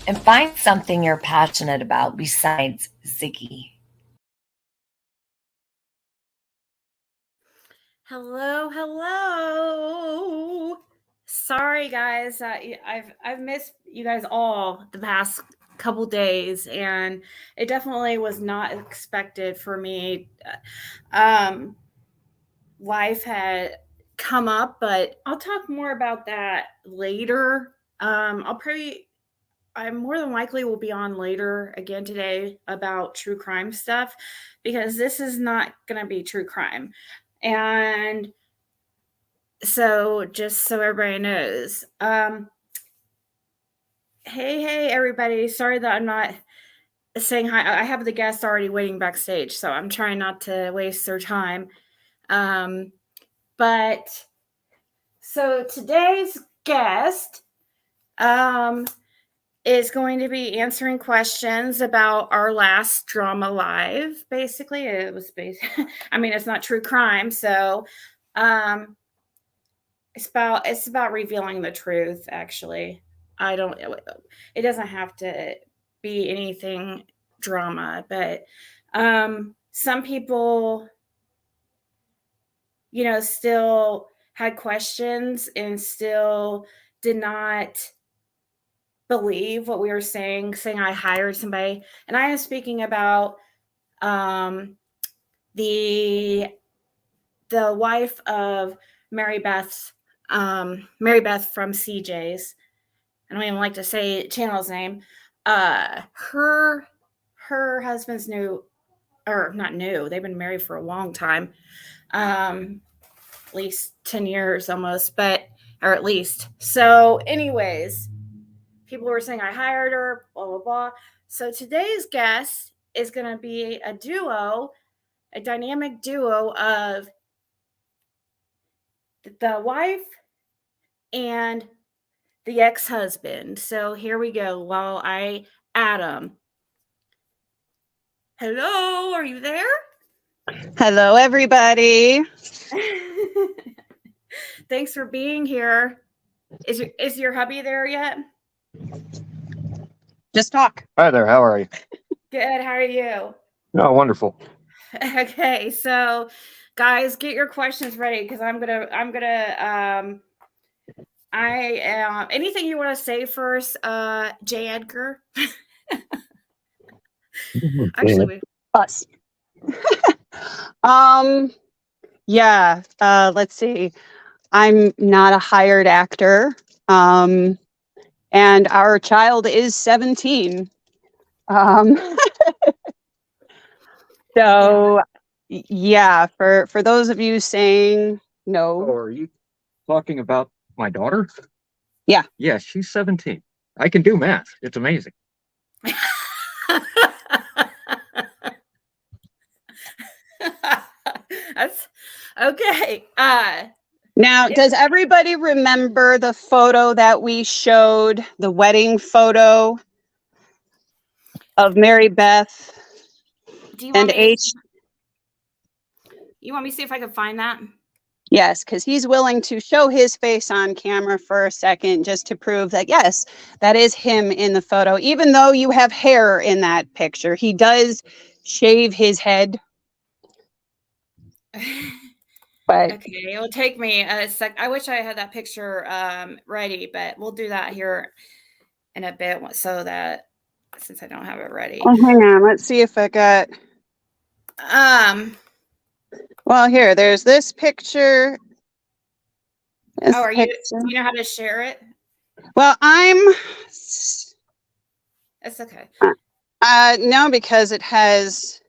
and find something you're passionate about besides Ziggy. Hello. Sorry, guys. I've missed you guys all the past couple days, and it definitely was not expected for me. Life had come up, but I'll talk more about that later. I more than likely will be on later again today about true crime stuff, because this is not going to be true crime. And so just so everybody knows, hey everybody, sorry that I'm not saying hi. I have the guests already waiting backstage, so I'm trying not to waste their time. But so today's guest is going to be answering questions about our last drama live. Basically, it was I mean, it's not true crime, so it's about revealing the truth. Actually, it doesn't have to be anything drama, but some people, still had questions and still did not believe what we were saying I hired somebody. And I am speaking about the wife of Mary Beth from CJ's. I don't even like to say channel's name. Her husband's new, or not new, they've been married for a long time. At least 10 years almost, or at least. So anyways, people were saying I hired her, blah, blah, blah. So today's guest is going to be a dynamic duo of the wife and the ex-husband. So here we go while I add them. Hello, are you there? Hello, everybody. Thanks for being here. Is your hubby there yet? Just talk. Hi there. How are you? Good. How are you? Oh, wonderful. Okay, so guys, get your questions ready because anything you want to say first, J. Edgar? Actually, us. Yeah. Let's see. I'm not a hired actor. And our child is 17. So yeah, for those of you saying no. Oh, are you talking about my daughter? Yeah. Yeah, she's 17. I can do math. It's amazing. That's okay. Now, does everybody remember the photo that we showed, the wedding photo of Mary Beth and H? You want me to see if I can find that? Yes, because he's willing to show his face on camera for a second just to prove that, yes, that is him in the photo. Even though you have hair in that picture, he does shave his head. But okay, it'll take me a sec. I wish I had that picture ready, but we'll do that here in a bit so that since I don't have it ready. Oh, hang on. Let's see if I got. Well, here, there's this picture. Do you know how to share it? Well, It's okay. No, because it has.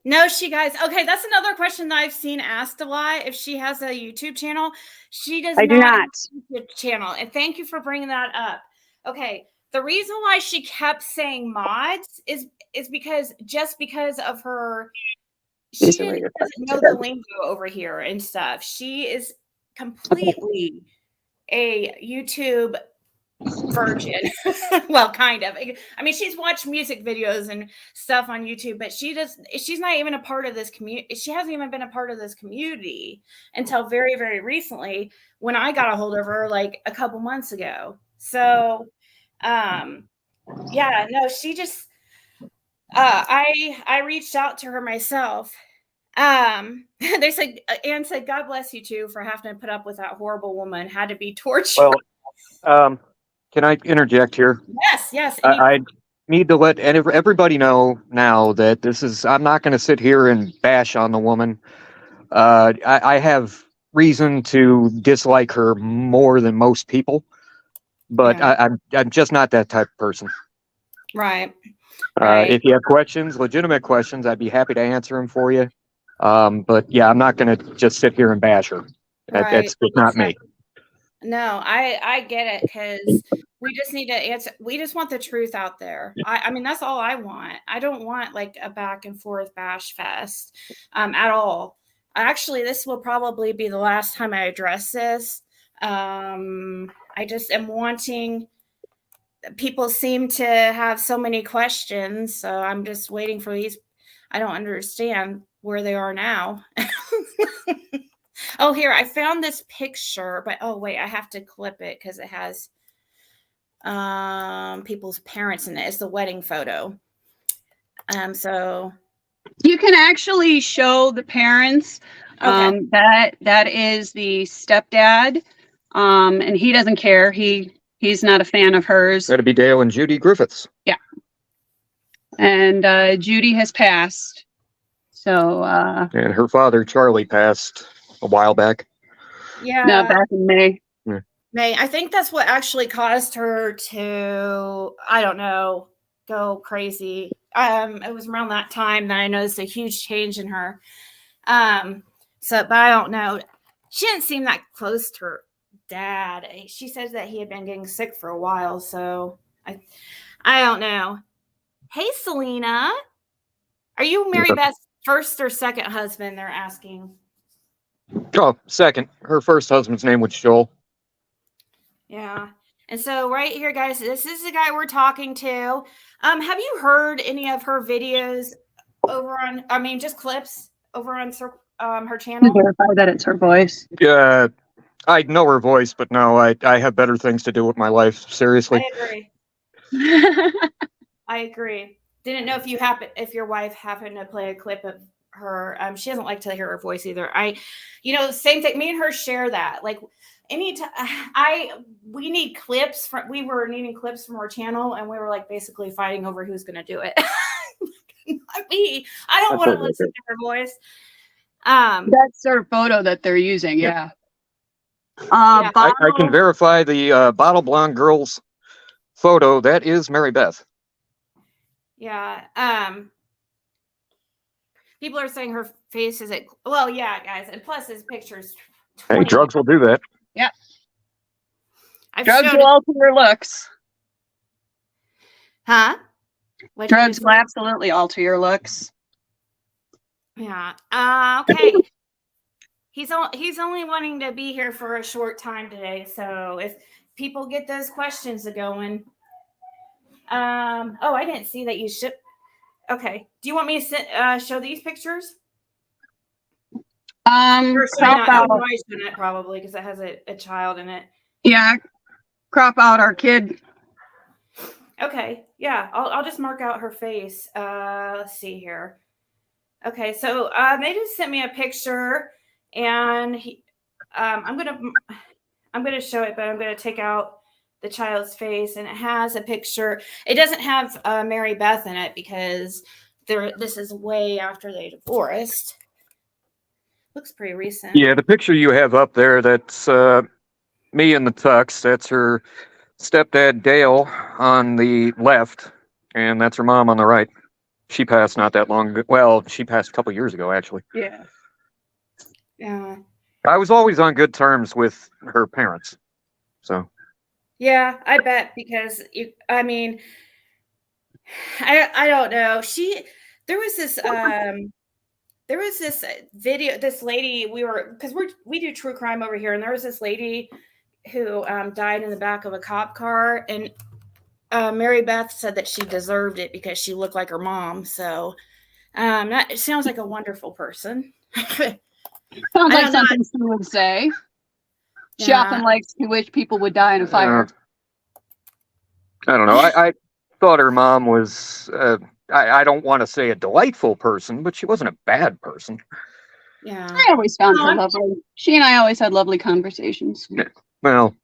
No, guys. Okay, that's another question that I've seen asked a lot. If she has a YouTube channel, she does. I do not. Have a YouTube channel, and thank you for bringing that up. Okay, the reason why she kept saying mods is because of her. She doesn't know the lingo over here and stuff. She is completely a YouTube virgin. Well, kind of. I mean, she's watched music videos and stuff on YouTube, but she's not even a part of this community. She hasn't even been a part of this community until very, very recently when I got a hold of her like a couple months ago. So Yeah, no, she just I reached out to her myself. They said Anne said, God bless you two for having to put up with that horrible woman. Had to be tortured. Well, can I interject here? Yes. I need to let everybody know now that I'm not going to sit here and bash on the woman. I have reason to dislike her more than most people, but Yeah. I'm just not that type of person. Right. If you have questions, legitimate questions, I'd be happy to answer them for you. But yeah, I'm not going to just sit here and bash her. That's just not me. No, I get it, because we just need to answer. We just want the truth out there. I mean, that's all I want. I don't want like a back and forth bash fest at all. Actually, this will probably be the last time I address this. I just am wanting. People seem to have so many questions, so I'm just waiting for these. I don't understand where they are now. Oh, here, I found this picture, but oh wait, I have to clip it because it has people's parents in it. It's the wedding photo. So You can actually show the parents. Okay. That is the stepdad. And he doesn't care. He's not a fan of hers. That'd be Dale and Judy Griffiths. Yeah. And Judy has passed. So And her father, Charlie, passed a while back. Yeah. no, back in May. May, I think that's what actually caused her to, I don't know, go crazy. It was around that time that I noticed a huge change in her. But I don't know. She didn't seem that close to her dad. She says that he had been getting sick for a while, so I don't know. Hey, Selena, are you Mary Beth's first or second husband? They're asking. Oh, second. Her first husband's name was Joel. Yeah. And so right here, guys, this is the guy we're talking to. Have you heard any of her videos over on, I mean, just clips over on her channel? Verify that it's her voice. Yeah, I know her voice, but no, I have better things to do with my life. Seriously. I agree. I agree. Didn't know if your wife happened to play a clip of her. She doesn't like to hear her voice either. Same thing. Me and her share that. Like anytime we need clips we were needing clips from our channel, and we were like basically fighting over who's going to do it. Not me. I don't want to listen to her voice. That's their photo that they're using. Yeah. I can verify the bottle blonde girl's photo. That is Mary Beth. Yeah. People are saying her face is well, yeah, guys, and plus his pictures. Hey, drugs will do that. Yeah. Drugs will alter your looks. Huh? Drugs will absolutely alter your looks. Yeah. Okay. He's only wanting to be here for a short time today, so if people get those questions going. Oh, I didn't see that you shipped. Okay. Do you want me to show these pictures? Crop out. Probably because it has a child in it. Yeah. Crop out our kid. Okay. Yeah. I'll just mark out her face. Let's see here. Okay. So they just sent me a picture, and I'm gonna show it, but I'm gonna take out the child's face, and it has a picture. It doesn't have Mary Beth in it because this is way after they divorced. Looks pretty recent. Yeah, the picture you have up there, that's me in the tux. That's her stepdad, Dale, on the left, and that's her mom on the right. She passed not that long ago. Well, she passed a couple years ago, actually. Yeah. Yeah. I was always on good terms with her parents, so. Yeah, I bet, because I don't know. There was this video, this lady, because we do true crime over here, and there was this lady who died in the back of a cop car, and Mary Beth said that she deserved it because she looked like her mom. So it sounds like a wonderful person. Sounds like something she would say. She often likes to wish people would die in a fire. I don't know. thought her mom was, I don't want to say a delightful person, but she wasn't a bad person. Yeah. I always found her I'm- lovely. She and I always had lovely conversations. Well,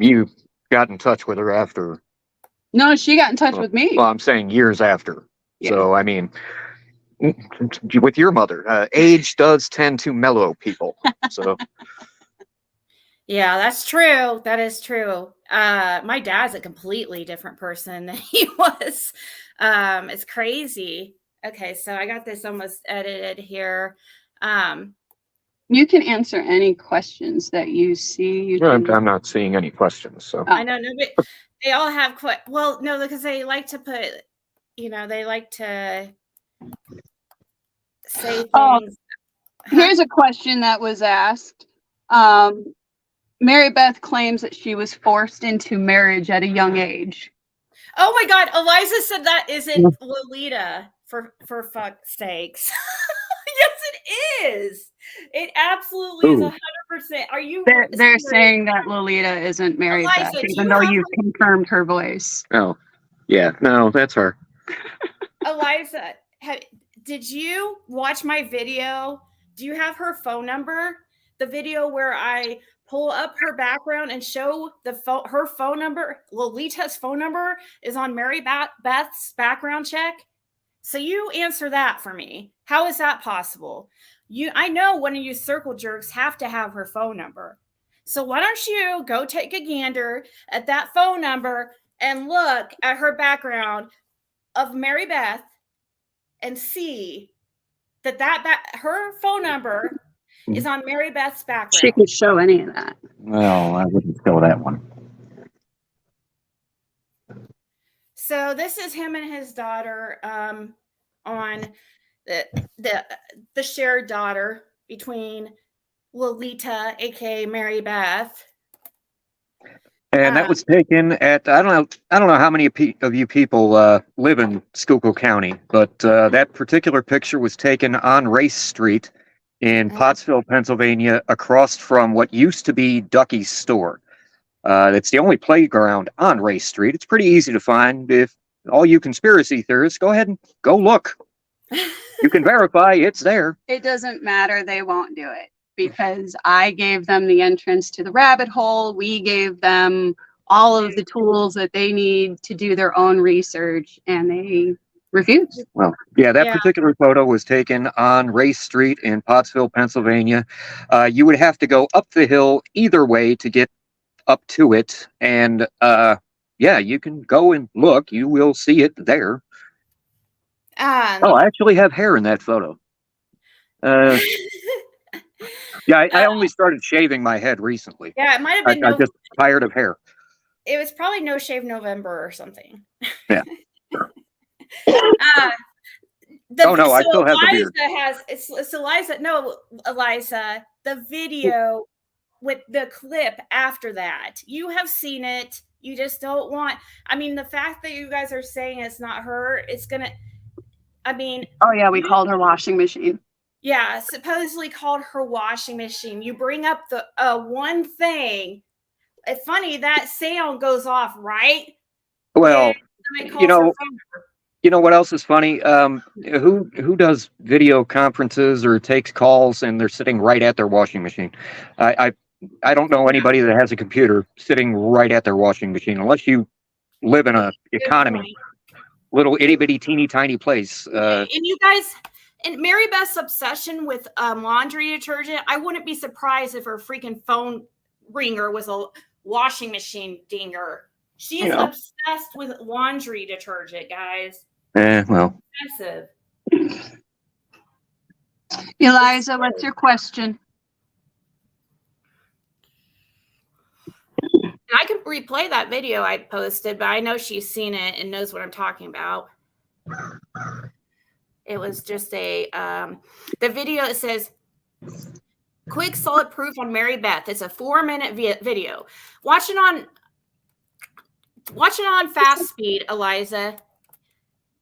you got in touch with her after. No, she got in touch with me. Well, I'm saying years after. Yeah. So, I mean, with your mother, age does tend to mellow people. So, Yeah, that's true. That is true. My dad's a completely different person than he was. It's crazy. Okay, so I got this almost edited here. You can answer any questions that you see. You I'm can, not seeing any questions. So, I know nobody, they all have well, no, because they like to put, they like to say things. Oh, here's a question that was asked. Mary Beth claims that she was forced into marriage at a young age. Oh my God, Eliza said that isn't Lolita, for fuck's sakes. Yes, it is. It absolutely is 100%. Are you? They're serious? saying that Lolita isn't Mary Eliza, Beth, do even you though have you've confirmed her voice. oh, yeah, no, that's her. Eliza, did you watch my video? Do you have her phone number? The video where I pull up her background and show her phone number. Lolita's phone number is on Mary Beth's background check. So you answer that for me. How is that possible? I know one of you circle jerks have to have her phone number. So why don't you go take a gander at that phone number and look at her background of Mary Beth and see that her phone number is on Mary Beth's background. She can show any of that. Well, I wouldn't show that one. So this is him and his daughter on the shared daughter between Lolita, aka Mary Beth. And that was taken at I don't know how many of you people live in Schuylkill County, but that particular picture was taken on Race Street in Pottsville, Pennsylvania, across from what used to be Ducky's store. It's the only playground on Race Street. It's pretty easy to find. If all you conspiracy theorists, go ahead and go look. You can verify it's there. It doesn't matter. They won't do it because I gave them the entrance to the rabbit hole. We gave them all of the tools that they need to do their own research, and they refused. Well, yeah, that particular photo was taken on Race Street in Pottsville, Pennsylvania. You would have to go up the hill either way to get up to it, and yeah, you can go and look. You will see it there. Oh, I actually have hair in that photo. Yeah, I only started shaving my head recently. Yeah, it might have been. I'm just tired of hair. It was probably No Shave November or something. Yeah. Oh no, I still have the beard. It's Eliza. No, Eliza, the video with the clip after that. You have seen it. You just don't want. I mean, the fact that you guys are saying it's not her, it's gonna. I mean. Oh yeah, we called her washing machine. Yeah, supposedly called her washing machine. You bring up the one thing. It's funny that sound goes off, right? Well, you know what else is funny? Who does video conferences or takes calls and they're sitting right at their washing machine? I don't know anybody that has a computer sitting right at their washing machine unless you live in a economy, little itty bitty teeny tiny place. And you guys. And Mary Beth's obsession with laundry detergent, I wouldn't be surprised if her freaking phone ringer was a washing machine dinger. She is obsessed with laundry detergent, guys. Well. Expensive. Eliza, what's your question? And I can replay that video I posted, but I know she's seen it and knows what I'm talking about. It was just the video. It says, quick, solid proof on Mary Beth. It's a 4-minute video. Watch it on fast speed, Eliza.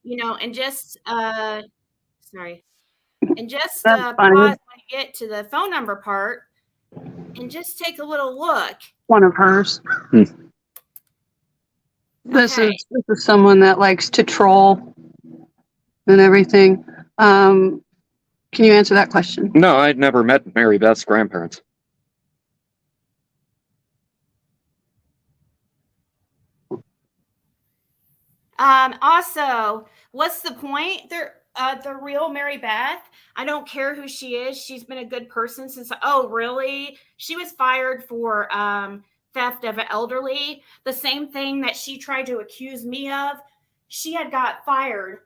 And just sorry. And just pause when you get to the phone number part and just take a little look. One of hers. This Okay. is someone that likes to troll and everything. Can you answer that question? No, I'd never met Mary Beth's grandparents. Also, what's the point? The real Mary Beth. I don't care who she is. She's been a good person since. Oh, really? She was fired for theft of an elderly. The same thing that she tried to accuse me of. She had got fired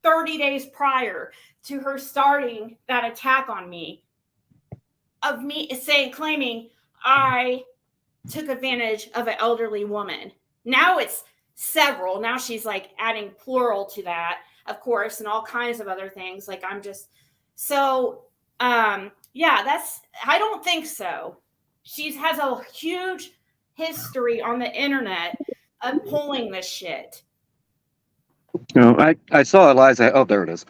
30 days prior to her starting that attack on me. Of me claiming I took advantage of an elderly woman. Now it's several. Now she's like adding plural to that, of course, and all kinds of other things. Like I'm just so yeah, I don't think so. She has a huge history on the internet of pulling this shit. No, I saw Eliza. Oh, there it is.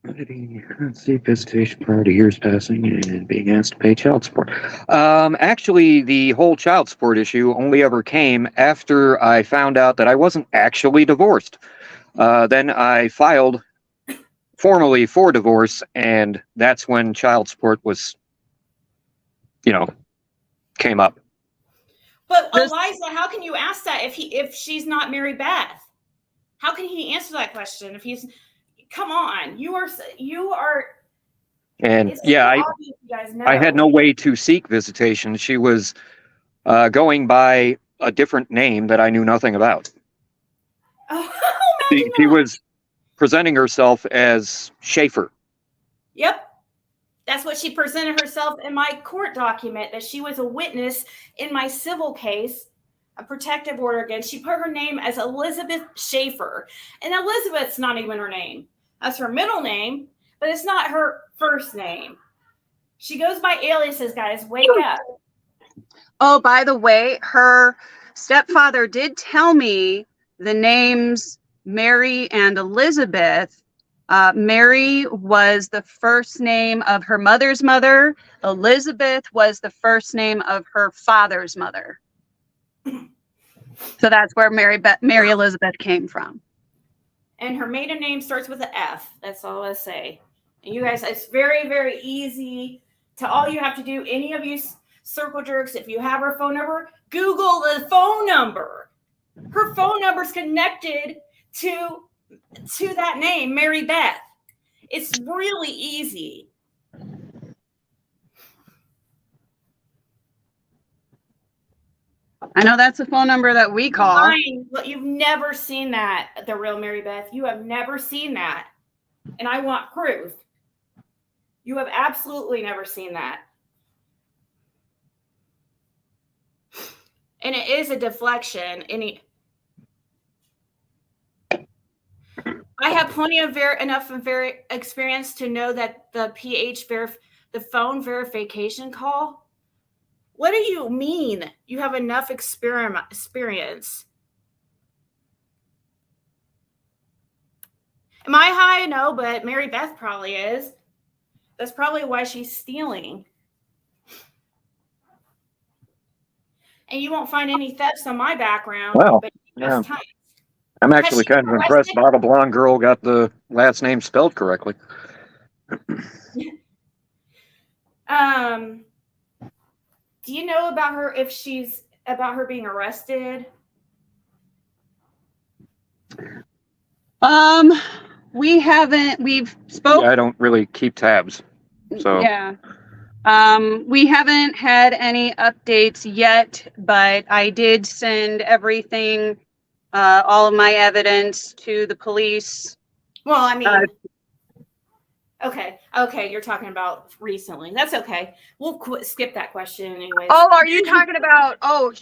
Let's see, visitation prior to years passing and being asked to pay child support. Actually, the whole child support issue only ever came after I found out that I wasn't actually divorced. Then I filed formally for divorce, and that's when child support was, came up. But Eliza, how can you ask that if she's not Mary Beth? How can he answer that question if he's? Come on, you are. And yeah, I had no way to seek visitation. She was going by a different name that I knew nothing about. Oh, she was presenting herself as Schaefer. Yep. That's what she presented herself in my court document, that she was a witness in my civil case, a protective order against. She put her name as Elizabeth Schaefer. And Elizabeth's not even her name. That's her middle name, but it's not her first name. She goes by aliases, guys. Wake up. Oh, by the way, her stepfather did tell me the names Mary and Elizabeth. Mary was the first name of her mother's mother. Elizabeth was the first name of her father's mother. So that's where Mary Elizabeth came from. And her maiden name starts with an F. That's all I say. And you guys, it's very, very easy. To all you have to do, any of you circle jerks, if you have her phone number, Google the phone number. Her phone number's connected to that name, Mary Beth. It's really easy. I know that's the phone number that we call. Fine, but you've never seen that, the real Mary Beth. You have never seen that. And I want proof. You have absolutely never seen that. And it is a deflection. I have plenty of enough experience to know that the the phone verification call. What do you mean you have enough experience? Am I high? No, but Mary Beth probably is. That's probably why she's stealing. And you won't find any thefts on my background. Wow. But Yeah. I'm actually kind of impressed Bottle Blonde Girl got the last name spelled correctly. Do you know about her, about her being arrested? We've spoken. Yeah, I don't really keep tabs. So yeah. We haven't had any updates yet, but I did send everything, all of my evidence to the police. Well, I mean, okay, you're talking about recently. That's okay. We'll skip that question anyway. Oh, are you talking about? Oh,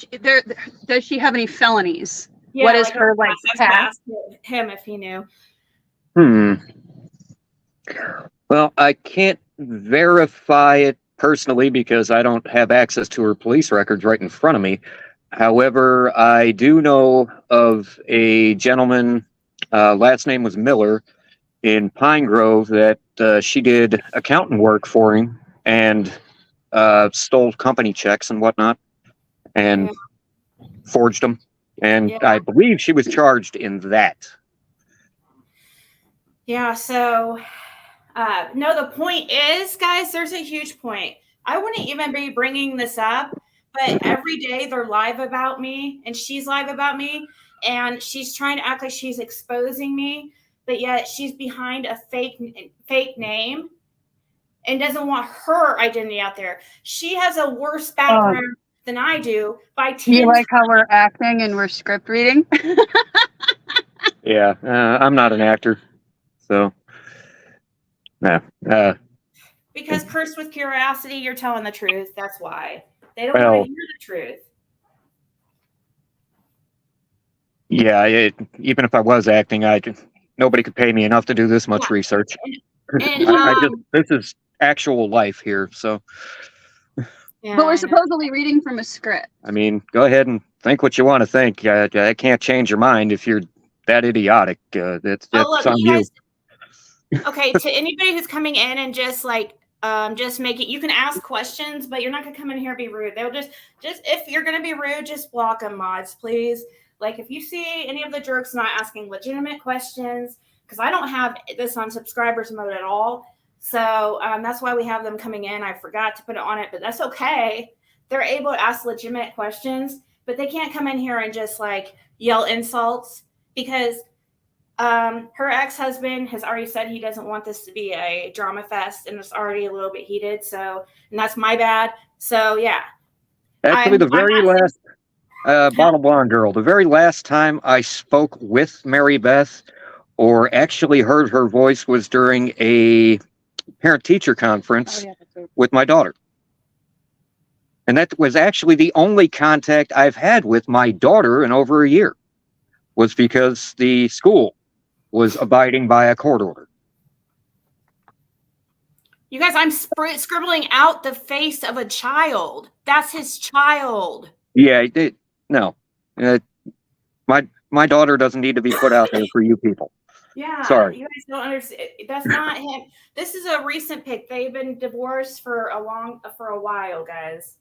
does she have any felonies? Yeah, what is her past? Him if he knew. Well, I can't verify it personally because I don't have access to her police records right in front of me. However, I do know of a gentleman, last name was Miller, in Pine Grove that she did accountant work for him and stole company checks and whatnot and forged them. And Yeah. I believe she was charged in that. Yeah, so no, the point is, guys, there's a huge point. I wouldn't even be bringing this up, but every day they're live about me, and she's live about me, and she's trying to act like she's exposing me, but yet she's behind a fake name and doesn't want her identity out there. She has a worse background than I do by 10 You like how we're acting and we're script reading? Yeah, I'm not an actor, so no. Because cursed with curiosity, you're telling the truth. That's why. They don't Well, want to hear the truth. Yeah, even if I was acting, nobody could pay me enough to do this much research. And, this is actual life here, so. yeah, But we're I know. supposedly reading from a script. I mean, go ahead and think what you want to think. I can't change your mind if you're that idiotic. That's look, on you you. guys. Okay, to anybody who's coming in and just make it. You can ask questions, but you're not gonna come in here and be rude. They'll just if you're gonna be rude, just block them, mods, please. Like if you see any of the jerks not asking legitimate questions, because I don't have this on subscribers mode at all. So that's why we have them coming in. I forgot to put it on it, but that's okay. They're able to ask legitimate questions, but they can't come in here and just like yell insults because her ex-husband has already said he doesn't want this to be a drama fest, and it's already a little bit heated. So, and that's my bad. So, yeah. Actually, the very last Bottle Blonde Girl, the very last time I spoke with Mary Beth or actually heard her voice was during a parent-teacher conference with my daughter. And that was actually the only contact I've had with my daughter in over a year, was because the school was abiding by a court order. You guys, I'm scribbling out the face of a child. That's his child. Yeah, no. My daughter doesn't need to be put out there for you people. Yeah, sorry. You guys don't understand. That's not him. This is a recent pic. They've been divorced for a while, guys.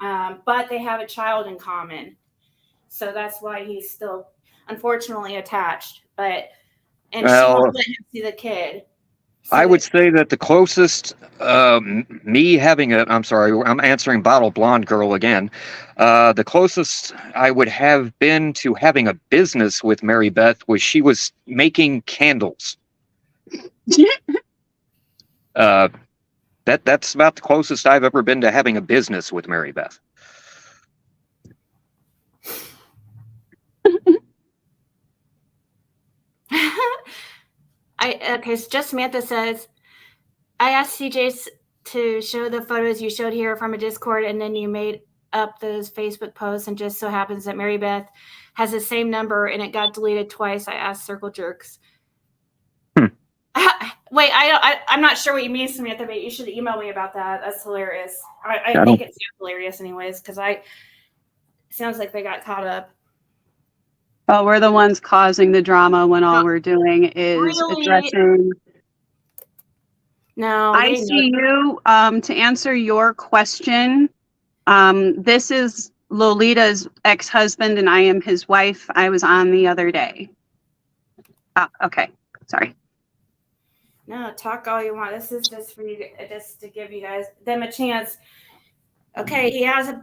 But they have a child in common, so that's why he's still, unfortunately, attached. She won't let him see the kid. So I would say that the closest me having I'm sorry, I'm answering Bottle Blonde Girl again. The closest I would have been to having a business with Mary Beth was she was making candles. That's about the closest I've ever been to having a business with Mary Beth. Okay, so just Samantha says, I asked CJ to show the photos you showed here from a Discord, and then you made up those Facebook posts, and just so happens that Mary Beth has the same number, and it got deleted twice. I asked Circle Jerks. Wait, I'm not sure what you mean, Samantha, but you should email me about that. That's hilarious. I think it's hilarious anyways, because sounds like they got caught up. Oh, we're the ones causing the drama when all we're doing is addressing. No, I see you. To answer your question, this is Lolita's ex-husband, and I am his wife. I was on the other day. Okay, sorry. No, talk all you want. This is just for you, just to give you guys them a chance. Okay, he has.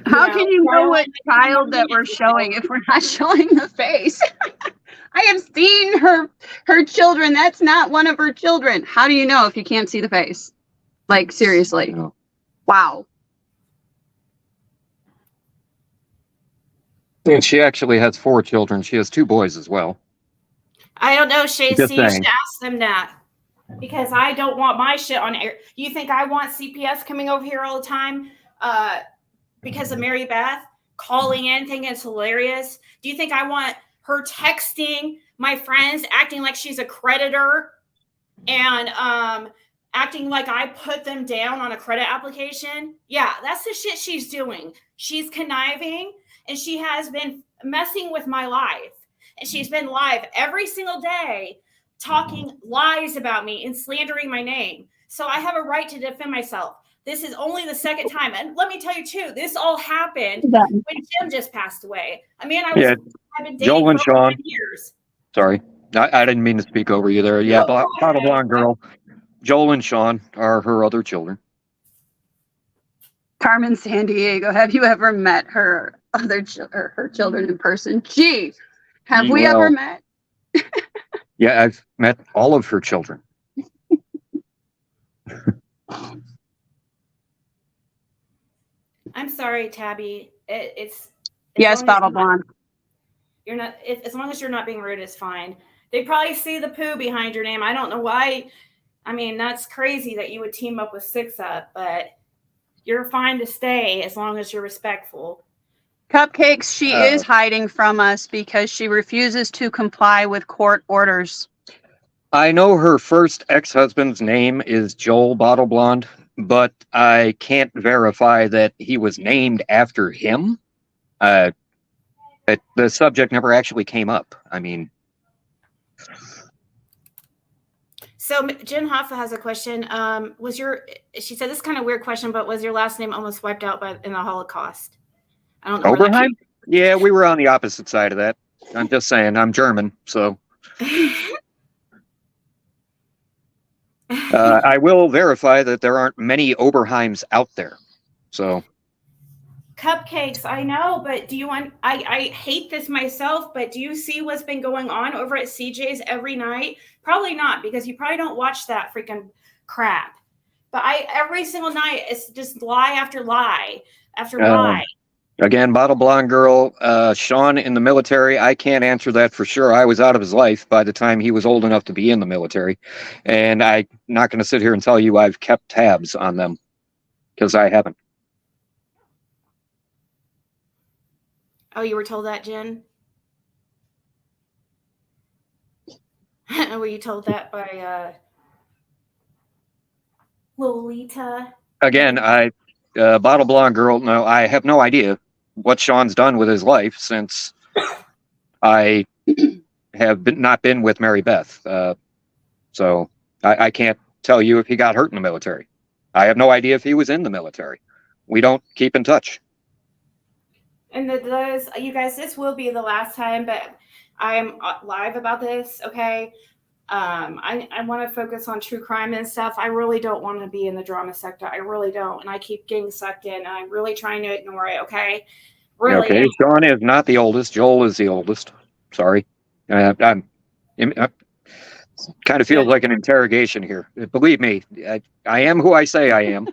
How can you know what child that we're showing if we're not showing the face? I have seen her children. That's not one of her children. How do you know if you can't see the face? Like, seriously. Wow. And she actually has 4 children. She has 2 boys as well. I don't know, Shacey. You should ask them that. Because I don't want my shit on air. You think I want CPS coming over here all the time? Because of Mary Beth calling in thinking it's hilarious? Do you think I want her texting my friends, acting like she's a creditor and acting like I put them down on a credit application? Yeah, that's the shit she's doing. She's conniving, and she has been messing with my life. And she's been live every single day talking lies about me and slandering my name. So I have a right to defend myself. This is only the second time. And let me tell you, too, this all happened Yeah. when Jim just passed away. I mean, I've been dating Joel and for over Sean. 10 years. Sorry, I didn't mean to speak over you there. Yeah, No, bottle blonde girl. Joel and Sean are her other children. Carmen San Diego, have you ever met her her children in person? Gee, have we ever met? Yeah, I've met all of her children. I'm sorry, Tabby. It's Yes, bottle blonde. You're not. As long as you're not being rude, it's fine. They probably see the poo behind your name. I don't know why. I mean, that's crazy that you would team up with Six Up, but you're fine to stay as long as you're respectful. Cupcakes, she is hiding from us because she refuses to comply with court orders. I know her first ex-husband's name is Joel Bottle Blonde, but I can't verify that he was named after him. The subject never actually came up. I mean... So Jen Hoffa has a question. She said this is kind of weird question, but was your last name almost wiped out in the Holocaust? I don't know. Oberheim? Yeah, we were on the opposite side of that. I'm just saying, I'm German, so... I will verify that there aren't many Oberheims out there. So... Cupcakes, I know, but do you want... I hate this myself, but do you see what's been going on over at CJ's every night? Probably not, because you probably don't watch that freaking crap. But every single night, it's just lie after lie after lie. Again, Bottle Blonde Girl, Sean in the military, I can't answer that for sure. I was out of his life by the time he was old enough to be in the military. And I'm not going to sit here and tell you I've kept tabs on them, because I haven't. Oh, you were told that, Jen? Were you told that by Lolita? Again, Bottle Blonde Girl, no, I have no idea what Sean's done with his life since I have not been with Mary Beth. So I can't tell you if he got hurt in the military. I have no idea if he was in the military. We don't keep in touch. And you guys, this will be the last time, but I'm live about this, okay? I want to focus on true crime and stuff. I really don't want to be in the drama sector. I really don't. And I keep getting sucked in, and I'm really trying to ignore it, okay? Really. Okay, Sean is not the oldest. Joel is the oldest. Sorry. I'm kind of feels like an interrogation here. Believe me, I am who I say I am.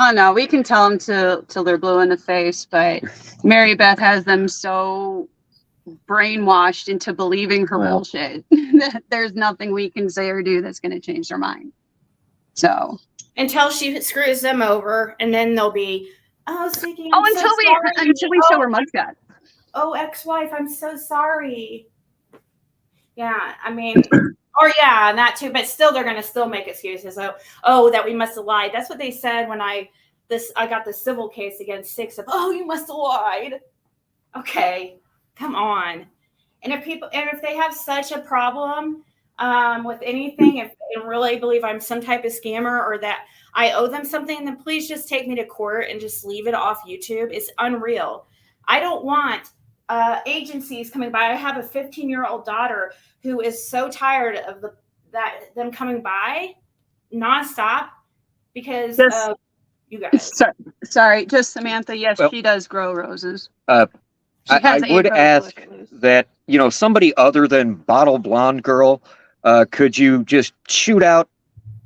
Oh no, we can tell them till they're blue in the face, but Mary Beth has them so brainwashed into believing her bullshit that there's nothing we can say or do that's going to change their mind. So until she screws them over, and then they'll be, oh, Ziggy, until we show her mugshot. Oh, ex-wife, I'm so sorry. Yeah, I mean, or yeah, that too. But still, they're gonna still make excuses. Oh, that we must have lied. That's what they said when I got the civil case against Six Up. Oh, you must have lied. Okay, come on. And if they have such a problem with anything, if they really believe I'm some type of scammer or that I owe them something, then please just take me to court and just leave it off YouTube. It's unreal. I don't want agencies coming by. I have a 15-year-old daughter who is so tired of them coming by nonstop because of you guys. Sorry, just Samantha. Yes, she does grow roses. I would ask that, somebody other than Bottle Blonde Girl, could you just shoot out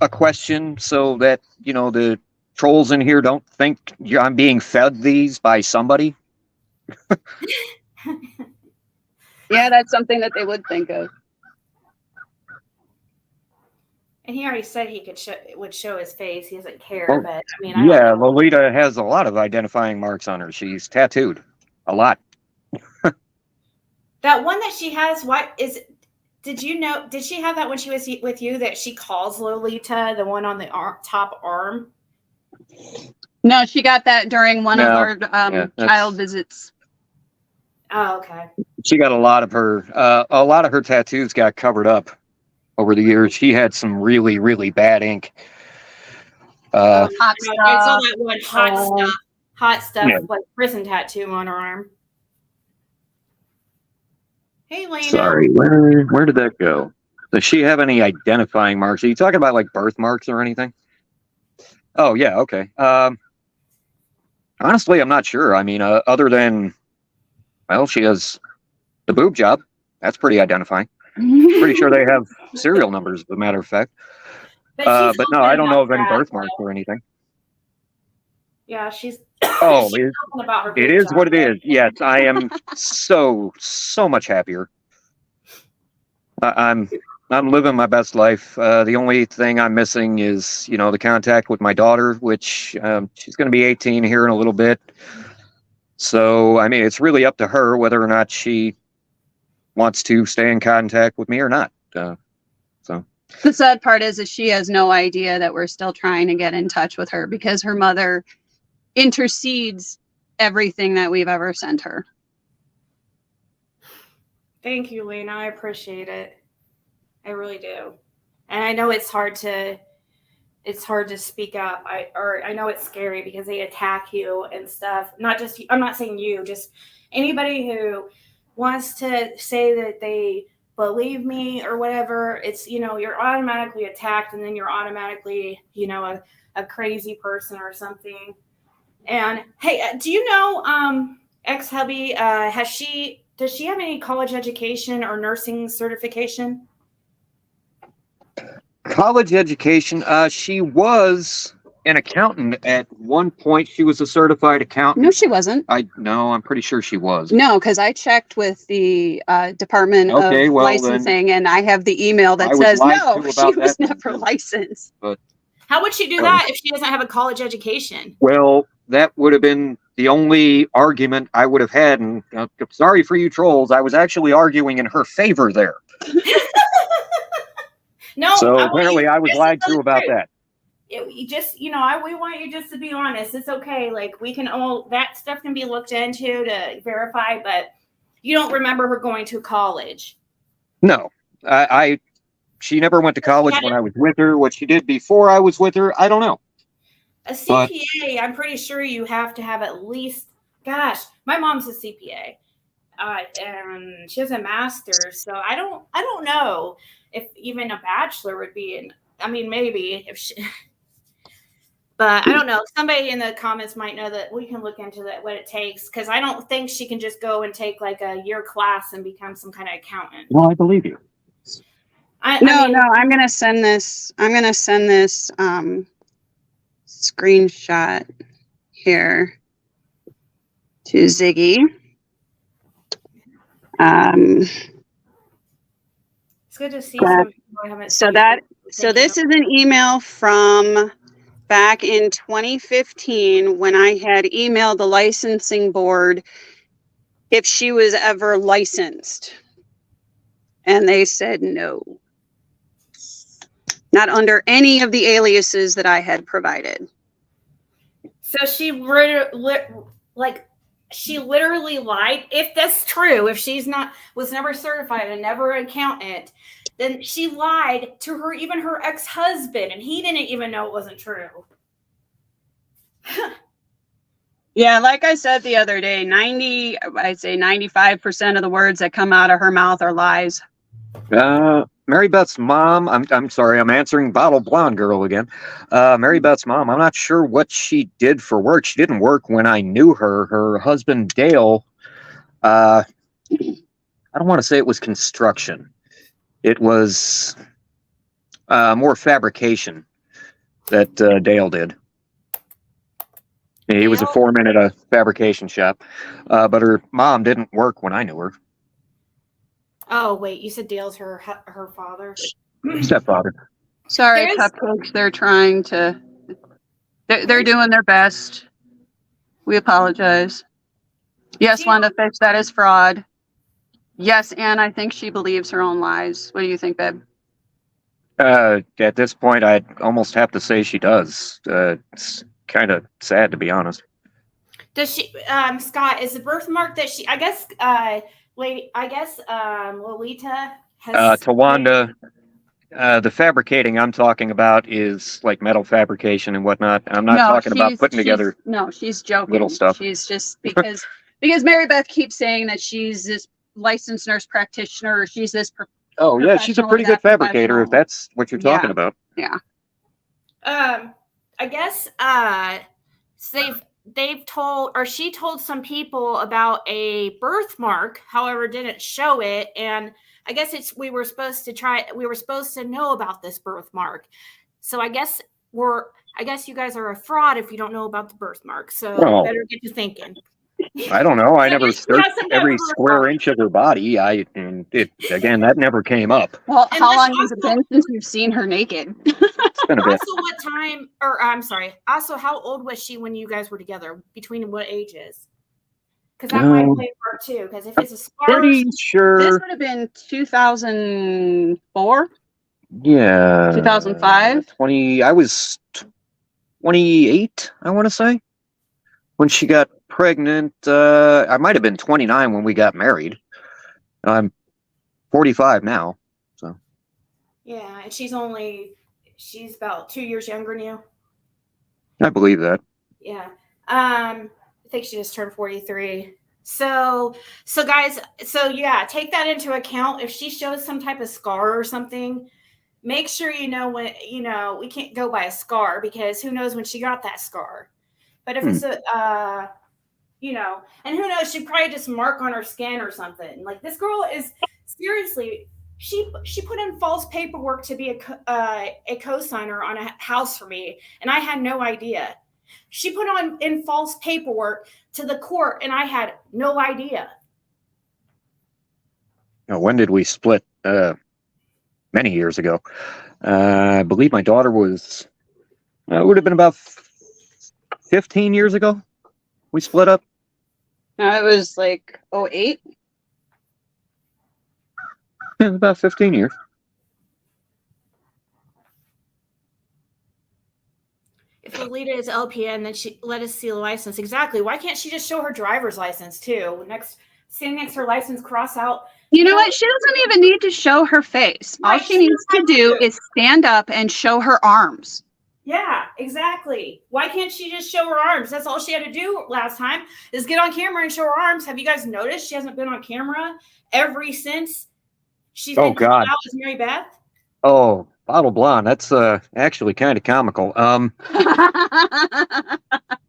a question so that, the trolls in here don't think I'm being fed these by somebody? Yeah, that's something that they would think of. And he already said he would show his face. He doesn't care, Oh, but I mean, Lolita has a lot of identifying marks on her. She's tattooed a lot. That one that she has, did you know, did she have that when she was with you that she calls Lolita, the one on the top arm? No, she got that during one of our child visits. Oh, okay. She got a lot of her tattoos got covered up over the years. She had some really, really bad ink. Hot I saw stuff. that one hot stuff, Yeah. like prison tattoo on her arm. Hey, Lena. Sorry, where did that go? Does she have any identifying marks? Are you talking about like birthmarks or anything? Oh yeah, okay. Honestly, I'm not sure. I mean, other than, well, she has the boob job. That's pretty identifying. Pretty sure they have serial numbers, as a matter of fact. But But no, I don't know of any birthmarks or anything. Yeah, she's. Oh, she's talking about her it boob is job. what it is. Yes, I am so much happier. I'm living my best life. The only thing I'm missing is, the contact with my daughter, which she's going to be 18 here in a little bit. So, I mean, it's really up to her whether or not she wants to stay in contact with me or not. So The sad part is that she has no idea that we're still trying to get in touch with her because her mother intercedes everything that we've ever sent her. Thank you, Lena. I appreciate it. I really do. And I know it's hard to speak up. I know it's scary because they attack you and stuff. Not just, I'm not saying you, just anybody who wants to say that they believe me or whatever. It's, you're automatically attacked, and then you're automatically, a crazy person or something. And hey, do you know ex-hubby, does she have any college education or nursing certification? college education. She was an accountant at one point. She was a certified accountant. No, she wasn't. I'm pretty sure she was. No, because I checked with the Department of Licensing, and I have the email that says, no, she was never licensed. But how would she do that if she doesn't have a college education? Well, that would have been the only argument I would have had. And sorry for you trolls, I was actually arguing in her favor there. No, so apparently I was lied to about that. You just, we want you just to be honest. It's okay. Like, we can that stuff can be looked into to verify, but you don't remember her going to college. No, she never went to college when I was with her. What she did before I was with her, I don't know. A CPA, I'm pretty sure you have to have at least, gosh, my mom's a CPA. And she has a master's, so I don't know if even a bachelor would be maybe if she, but I don't know. Somebody in the comments might know that. We can look into that, what it takes, because I don't think she can just go and take like a year class and become some kind of accountant. Well, I believe you. No, I'm gonna send this. Screenshot here to Ziggy. It's good to see some people I haven't so seen. that so this is an email from back in 2015 when I had emailed the licensing board if she was ever licensed, and they said no, not under any of the aliases that I had provided. So she literally lied. If that's true, if she's was never certified and never an accountant, then she lied to her ex-husband, and he didn't even know it wasn't true. Yeah, like I said the other day, 95% of the words that come out of her mouth are lies. Mary Beth's mom, I'm sorry, I'm answering Bottle Blonde Girl again. Mary Beth's mom, I'm not sure what she did for work. She didn't work when I knew her. Her husband, Dale, I don't want to say it was construction. It was more fabrication that Dale did. He was a foreman at a fabrication shop, but her mom didn't work when I knew her. Oh, wait, you said Dale's her father? Stepfather. Sorry, Cupcakes. They're trying to... They're doing their best. We apologize. Yes, Wanda Fix, that is fraud. Yes, Anne, I think she believes her own lies. What do you think, babe? At this point, I'd almost have to say she does. It's kind of sad, to be honest. Does she, Scott, is the birthmark that she, Lolita has... Tawanda, The fabricating I'm talking about is like metal fabrication and whatnot. I'm not talking about putting together. No, she's joking. Little stuff. She's just because Mary Beth keeps saying that she's this licensed nurse practitioner. Or she's this. Oh yeah, she's a pretty good fabricator if that's what you're talking about. Yeah. I guess they've told, or she told some people about a birthmark, however didn't show it, and I guess we were supposed to know about this birthmark. So I guess you guys are a fraud if you don't know about the birthmark. So better get to thinking. I don't know. I never searched every square inch of her body. Again, that never came up. Well, how long has it been since you've seen her naked? It's been a bit. Also, what time, or I'm sorry. Also, how old was she when you guys were together? Between what ages? Because that might play a part too. Because if it's a scar, pretty sure this would have been 2004. Yeah. 2005. I was 28. I want to say when she got pregnant. I might have been 29 when we got married. I'm 45 now. So. Yeah, and she's about 2 years younger than you. I believe that. Yeah. I think she just turned 43. So guys, take that into account. If she shows some type of scar or something, make sure we can't go by a scar because who knows when she got that scar. But if it's and who knows, she probably just mark on her skin or something. Like this girl is seriously, she put in false paperwork to be a co-signer on a house for me, and I had no idea. She put in false paperwork to the court, and I had no idea. Now, when did we split? Many years ago. I believe my daughter was. It would have been about 15 years ago. We split up. No, it was like 08. Yeah, about 15 years. If Lolita is LPN, then she let us see the license. Exactly. Why can't she just show her driver's license too? Sitting next to her license, cross out. You know what? She doesn't even need to show her face. All she needs to do is stand up and show her arms. Yeah, exactly. Why can't she just show her arms? That's all she had to do last time is get on camera and show her arms. Have you guys noticed she hasn't been on camera ever since she's been out as Mary Beth? Oh, Bottle Blonde. That's actually kind of comical.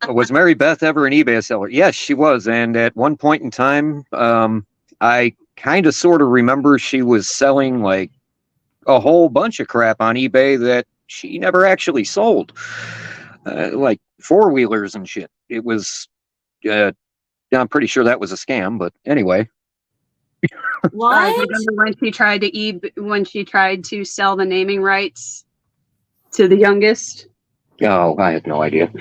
Was Mary Beth ever an eBay seller? Yes, she was. And at one point in time, I kind of sort of remember she was selling like a whole bunch of crap on eBay that she never actually sold. Like four-wheelers and shit. It was, I'm pretty sure that was a scam, but anyway. What? Remember when she tried to sell the naming rights to the youngest? Oh, I had no idea.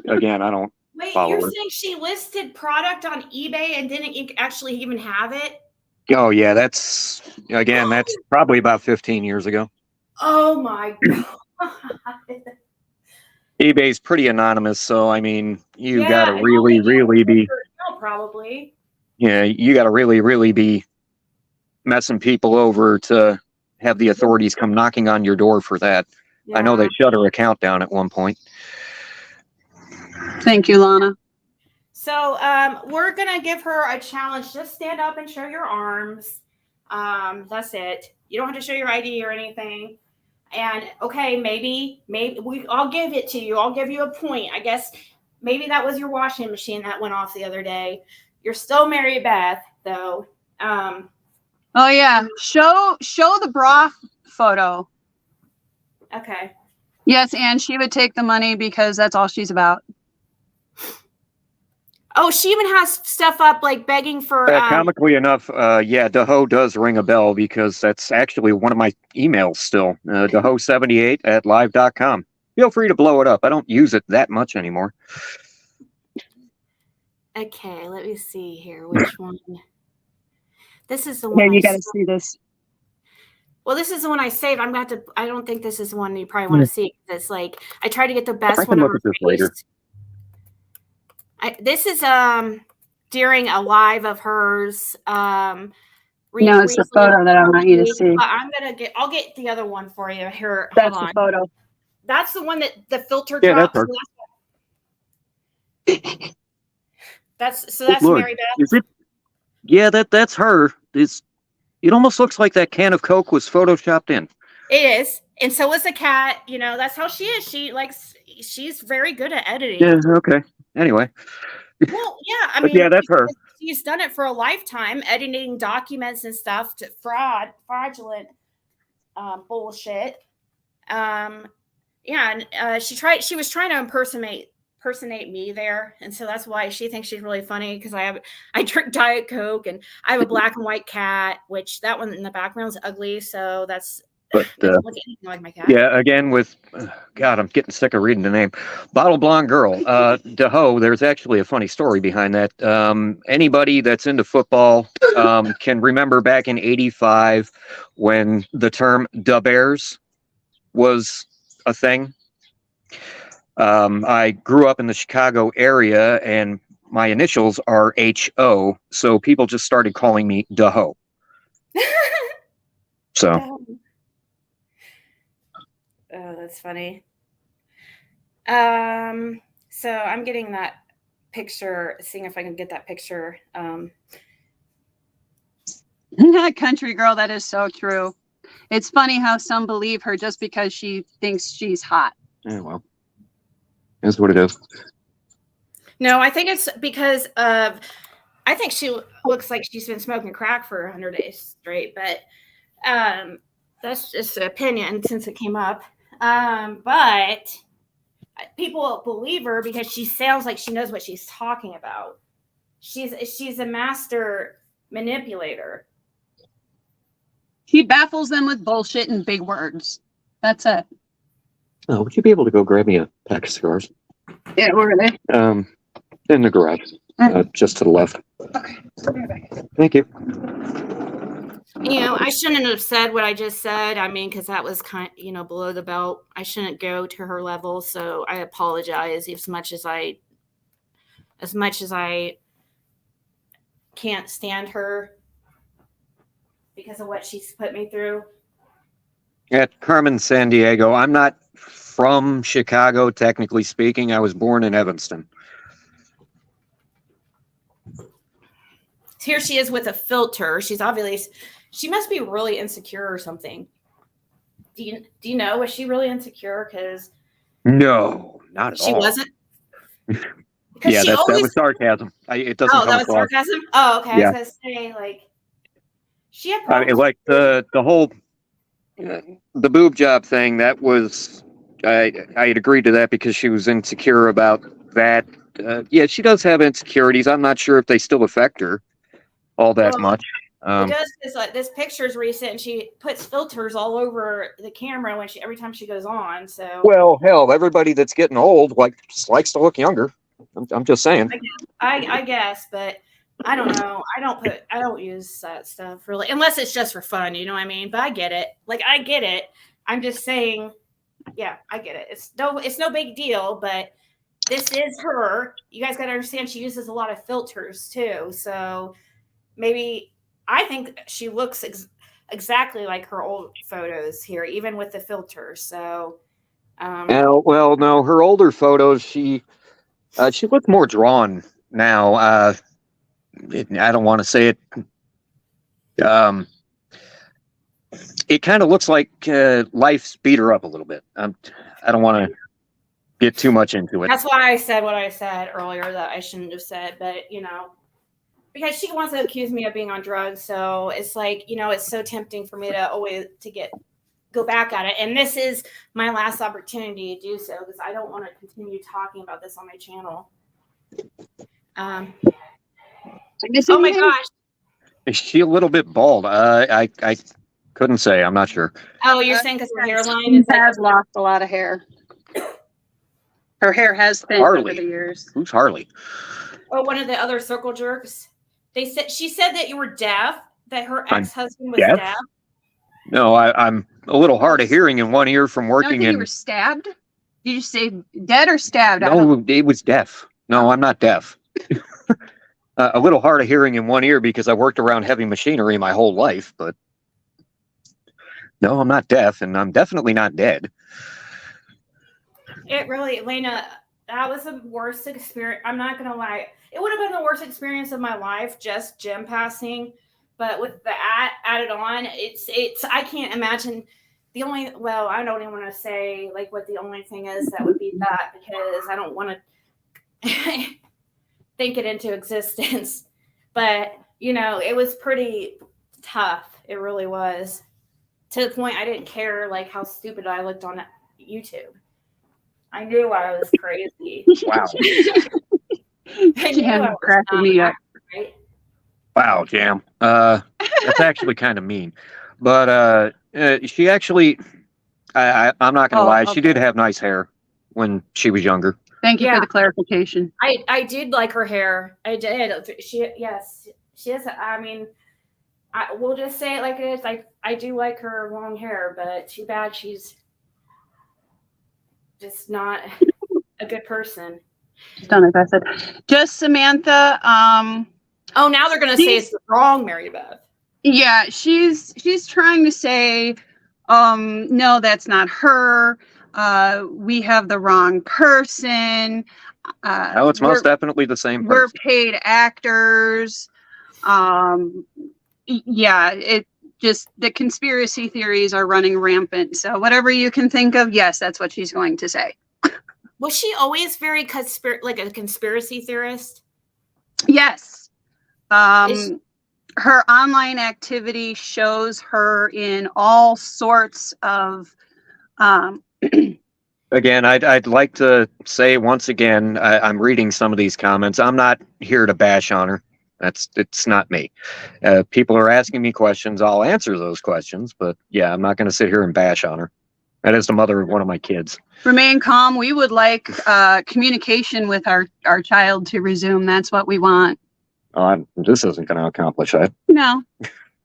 Again, I don't. Wait, you're saying she listed product on eBay and didn't actually even have it? Oh yeah, that's probably about 15 years ago. Oh my god. eBay's pretty anonymous, so I mean, you gotta really be. Probably. Yeah, you gotta really be messing people over to have the authorities come knocking on your door for that. Yeah. I know they shut her account down at one point. Thank you, Lana. So we're gonna give her a challenge. Just stand up and show your arms. That's it. You don't have to show your ID or anything. And okay, maybe I'll give it to you. I'll give you a point. I guess maybe that was your washing machine that went off the other day. You're still Mary Beth, though. Oh yeah, show the bra photo. Okay. Yes, and she would take the money because that's all she's about. Oh, she even has stuff up like begging for. Comically enough, Daho does ring a bell because that's actually one of my emails still. Daho78@live.com. Feel free to blow it up. I don't use it that much anymore. Okay, let me see here. Which one? This is the one. Yeah, you got to see this. Well, this is the one I saved. I don't think this is the one you probably want to see. It's like I tried to get the best one of her face. Later. This is during a live of hers No, it's the photo that I want you to see. I'll get the other one for you here. That's Hold the on. photo. That's the one that the filter Yeah, drops. that's That's Look, Mary Beth. is it? Yeah, that's her. It almost looks like that can of Coke was photoshopped in. It is, and so is the cat. You know, that's how she is. She's very good at editing. Yeah. Okay. Anyway. Well, yeah, I But mean, yeah, that's her. She's done it for a lifetime, editing documents and stuff to fraudulent bullshit. Yeah, and she was trying to impersonate me there, and so that's why she thinks she's really funny because I drink Diet Coke and I have a black and white cat, which that one in the background is ugly, so that's. But doesn't look anything like my cat. Yeah, again with God, I'm getting sick of reading the name. Bottle Blonde Girl. DeHo, there's actually a funny story behind that. Anybody that's into football can remember back in '85 when the term "Da Bears" was a thing. I grew up in the Chicago area, and my initials are HO, so people just started calling me DeHo. So. Oh, that's funny. So I'm getting that picture, seeing if I can get that picture. Country girl, that is so true. It's funny how some believe her just because she thinks she's hot. Yeah, well, that's what it is. No, I think it's because of. I think she looks like she's been smoking crack for 100 days straight, but that's just an opinion since it came up. But people believe her because she sounds like she knows what she's talking about. She's a master manipulator. She baffles them with bullshit and big words. That's it. Oh, would you be able to go grab me a pack of cigars? Yeah, where are they? In the garage, just to the left. Okay. Thank you. You know, I shouldn't have said what I just said. I mean, because that was below the belt. I shouldn't go to her level, so I apologize as much as I can't stand her because of what she's put me through. At Carmen San Diego, I'm not from Chicago, technically speaking. I was born in Evanston. Here she is with a filter. She must be really insecure or something. Do you know, was she really insecure? Because No, not at all. she wasn't. Yeah, that was sarcasm. It doesn't. Oh, that was sarcasm. Oh, okay. Yeah. I was gonna say, like, she had problems. Like the whole the boob job thing. That was I had agreed to that because she was insecure about that. Yeah, she does have insecurities. I'm not sure if they still affect her all that much. It does, because like this picture is recent, and she puts filters all over the camera every time she goes on. So well, hell, everybody that's getting old just likes to look younger. I'm just saying. I guess, but I don't know. I don't use that stuff really, unless it's just for fun. You know what I mean? But I get it. Like, I get it. I'm just saying, yeah, I get it. It's no big deal, but this is her. You guys got to understand she uses a lot of filters too. So maybe I think she looks exactly like her old photos here, even with the filters. So, well, no, her older photos, she looks more drawn now. I don't want to say it. It kind of looks like life's beat her up a little bit. I don't want to get too much into it. That's why I said what I said earlier that I shouldn't have said, but because she wants to accuse me of being on drugs. So it's like, it's so tempting for me to always go back at it. And this is my last opportunity to do so because I don't want to continue talking about this on my channel. Oh my gosh. Is she a little bit bald? I couldn't say. I'm not sure. Oh, you're saying because her hairline She has lost a lot of hair. Her hair has thinned over the years. Who's Harley? Oh, one of the other circle jerks. She said that you were deaf, that her ex-husband was deaf? deaf. No, I'm a little hard of hearing in one ear from working in. You were stabbed? Did you say dead or stabbed? No, it was deaf. No, I'm not deaf. A little hard of hearing in one ear because I worked around heavy machinery my whole life, but no, I'm not deaf, and I'm definitely not dead. It really, Elena, that was the worst experience. I'm not gonna lie. It would have been the worst experience of my life, just Jim passing. But with the added on, it's I can't imagine the only I don't even want to say like what the only thing is that would be that, because I don't want to think it into existence. But it was pretty tough. It really was. To the point I didn't care like how stupid I looked on YouTube. I knew I was crazy. Wow. I knew I was cracking me up. right. Wow, Jam. That's actually kind of mean. But she actually, I'm not going to lie, she did have nice hair when she was younger. Thank you for the clarification. I did like her hair. I did. She has. I mean, we'll just say it like it is. I do like her long hair, but too bad she's just not a good person. She's done it. I said, just Samantha. Oh, now they're gonna say it's wrong, Mary Beth. Yeah, she's trying to say, no, that's not her. We have the wrong person. No, it's most definitely the same person. We're paid actors. Yeah, it just the conspiracy theories are running rampant. So whatever you can think of, yes, that's what she's going to say. Was she always very like a conspiracy theorist? Yes. Her online activity shows her in all sorts of Again, I'd like to say once again, I'm reading some of these comments. I'm not here to bash on her. It's not me. People are asking me questions. I'll answer those questions, but yeah, I'm not going to sit here and bash on her. That is the mother of one of my kids. Remain calm. We would like communication with our child to resume. That's what we want. This isn't going to accomplish that. No.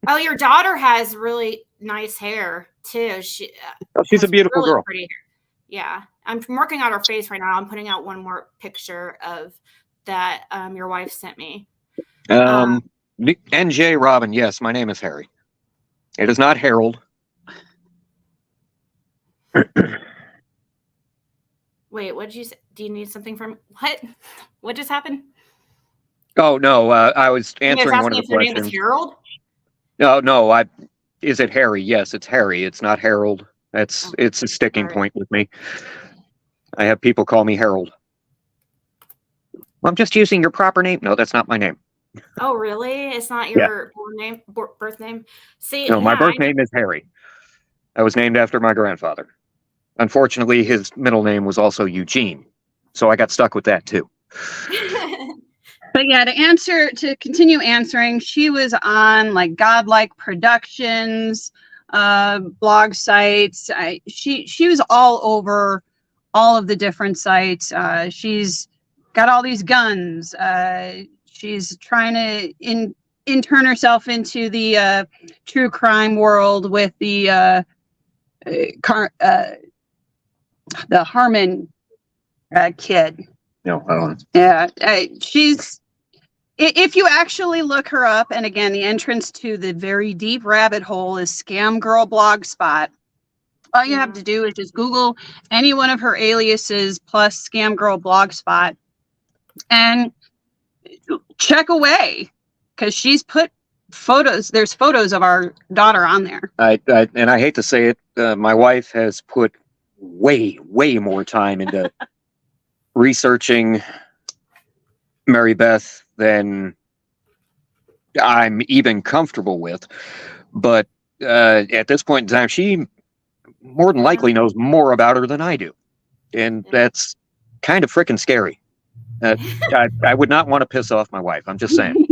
Oh, your daughter has really nice hair too. She's a beautiful really girl. Pretty hair. Yeah, I'm working on her face right now. I'm putting out one more picture of that your wife sent me. NJ Robin, yes, my name is Harry. It is not Harold. Wait, what did you say? Do you need something from what? What just happened? Oh no, I was answering one of the if your name questions. is Harold? No, is it Harry? Yes, it's Harry. It's not Harold. It's a sticking point with me. I have people call me Harold. I'm just using your proper name. No, that's not my name. Oh, really? It's not your birth name? See, no, my birth name is Harry. I was named after my grandfather. Unfortunately, his middle name was also Eugene, so I got stuck with that too. But yeah, to continue answering, she was on like Godlike Productions, blog sites. She was all over all of the different sites. She's got all these guns. She's trying to intern herself into the true crime world with the Harmon kid. No, yeah, she's. If you actually look her up, and again, the entrance to the very deep rabbit hole is Scam Girl Blogspot. All you have to do is just Google any one of her aliases plus Scam Girl Blogspot and check away, because she's put photos. There's photos of our daughter on there. And I hate to say it, my wife has put way more time into researching Mary Beth than I'm even comfortable with. But at this point in time, she more than likely knows more about her than I do. And that's kind of freaking scary. I would not want to piss off my wife. I'm just saying.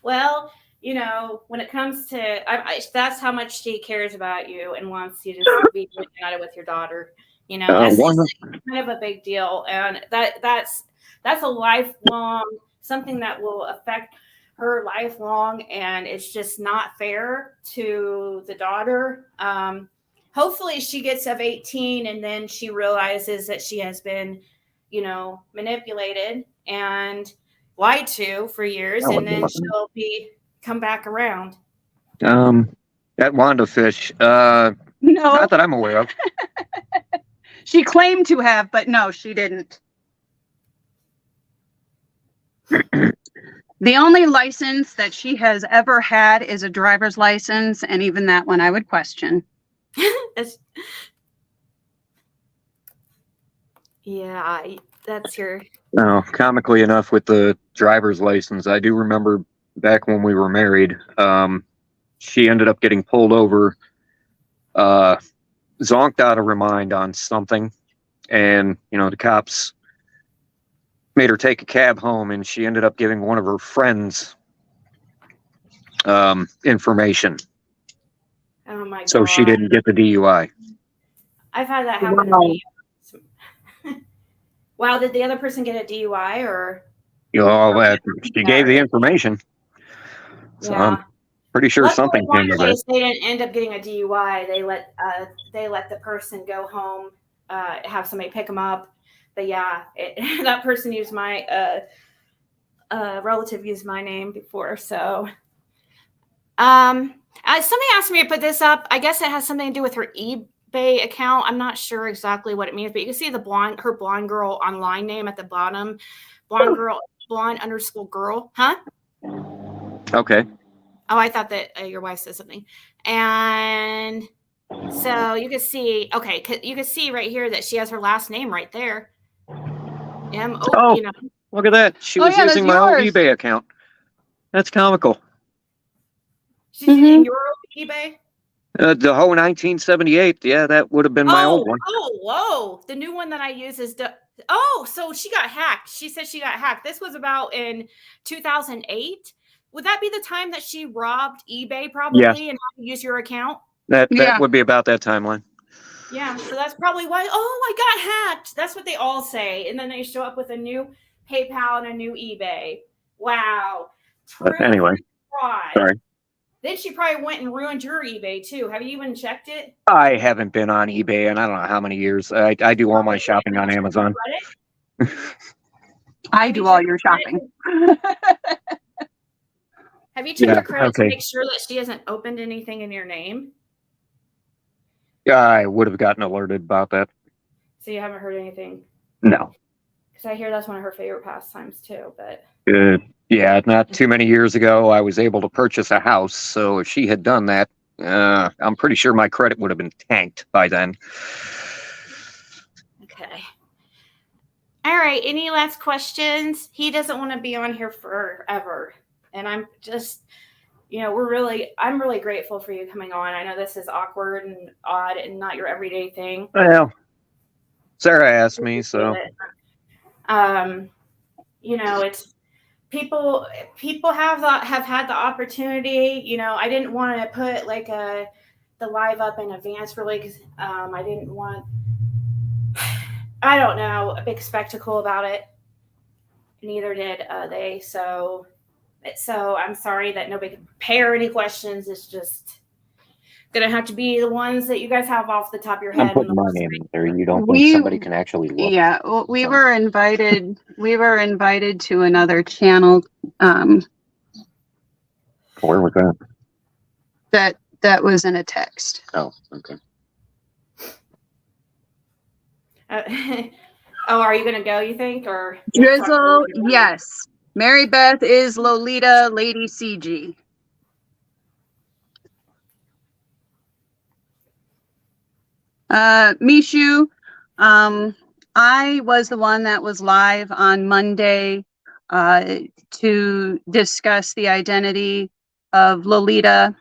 Well, when it comes to, that's how much she cares about you and wants you to be united with your daughter. That's kind of a big deal, and that's a lifelong something that will affect her lifelong, and it's just not fair to the daughter. Hopefully, she gets of 18, and then she realizes that she has been, manipulated, and lied to for years, Oh, and then yeah. she'll come back around. That Wanda fish, No, not that I'm aware of. she claimed to have, but no, she didn't. The only license that she has ever had is a driver's license, and even that one I would question. That's your. No, comically enough, with the driver's license, I do remember back when we were married, she ended up getting pulled over, zonked out of her mind on something, and, the cops made her take a cab home, and she ended up giving one of her friends information. Oh my god! So she didn't get the DUI. I've had that happen to me. Wow, did the other person get a DUI or? She gave the information. So Yeah. I'm pretty sure something came of it. They didn't end up getting a DUI. They let the person go home, have somebody pick them up. But yeah, that person used my relative used my name before. So, somebody asked me to put this up. I guess it has something to do with her eBay account. I'm not sure exactly what it means, but you can see her blonde girl online name at the bottom. Blonde underscore girl, huh? Okay. Oh, I thought that your wife said something. And so you can see, you can see right here that she has her last name right there. Oh, look at that. She was using my old eBay account. That's comical. She's using your old eBay? The whole 1978. Yeah, that would have been my old one. Oh, whoa. The new one that I use is so she got hacked. She said she got hacked. This was about in 2008. Would that be the time that she robbed eBay probably and had to use your account? That would be about that timeline. Yeah, so that's probably why, I got hacked. That's what they all say. And then they show up with a new PayPal and a new eBay. Wow. But anyway, sorry. Then she probably went and ruined your eBay too. Have you even checked it? I haven't been on eBay in I don't know how many years. I do all my shopping on Amazon. I do all your shopping. Have you checked her credit to make sure that she hasn't opened anything in your name? Yeah, I would have gotten alerted about that. So you haven't heard anything? No. Because I hear that's one of her favorite pastimes too, but... Yeah, not too many years ago, I was able to purchase a house. So if she had done that, I'm pretty sure my credit would have been tanked by then. Okay. All right. Any last questions? He doesn't want to be on here forever. And I'm just, I'm really grateful for you coming on. I know this is awkward and odd and not your everyday thing. Well, Sarah asked me, so. It's people have had the opportunity. I didn't want to put like the live up in advance really because I didn't want, I don't know, a big spectacle about it. Neither did they. So I'm sorry that nobody could prepare any questions. It's just gonna have to be the ones that you guys have off the top of your head. I'm putting my name in there. You don't think somebody can actually look? Yeah, well, we were invited to another channel. Where was that? That was in a text. Oh, okay. Are you gonna go? You think or Drizzle? Yes. Mary Beth is Lolita Lady CG. Mishu, I was the one that was live on Monday to discuss the identity of Lolita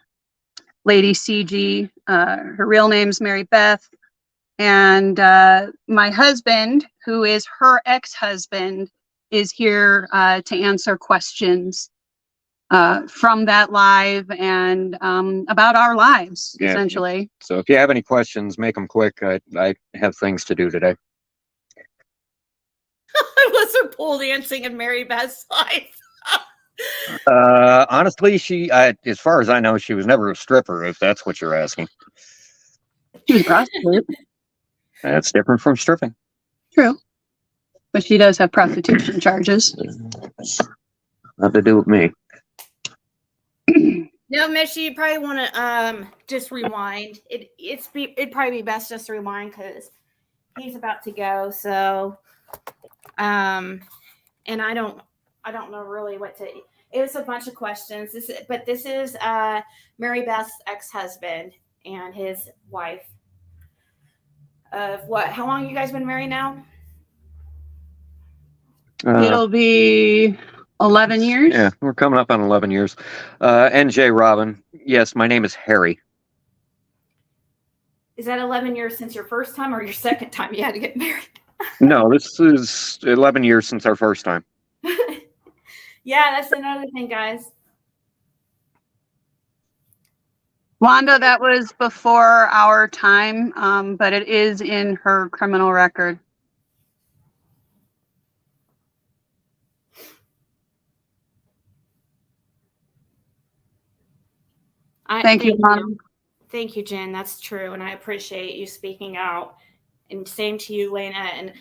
Lady CG. Her real name's Mary Beth. And my husband, who is her ex-husband, is here to answer questions from that live and about our lives, essentially. So if you have any questions, make them quick. I have things to do today. I wasn't pole dancing in Mary Beth's life. Honestly, as far as I know, she was never a stripper, if that's what you're asking. She was a prostitute. That's different from stripping. True. But she does have prostitution charges. Nothing to do with me. No, Mitch, you probably want to just rewind. It'd probably be best just to rewind because he's about to go. So, and I don't know really what to. It was a bunch of questions. This is Mary Beth's ex-husband and his wife. Of what? How long you guys been married now? It'll be 11 years. Yeah, we're coming up on 11 years. NJ Robin. Yes, my name is Harry. Is that 11 years since your first time or your second time you had to get married? No, this is 11 years since our first time. Yeah, that's another thing, guys. Wanda, that was before our time, but it is in her criminal record. Thank you, Mom. Thank you, Jen. That's true, and I appreciate you speaking out. And same to you, Lena, and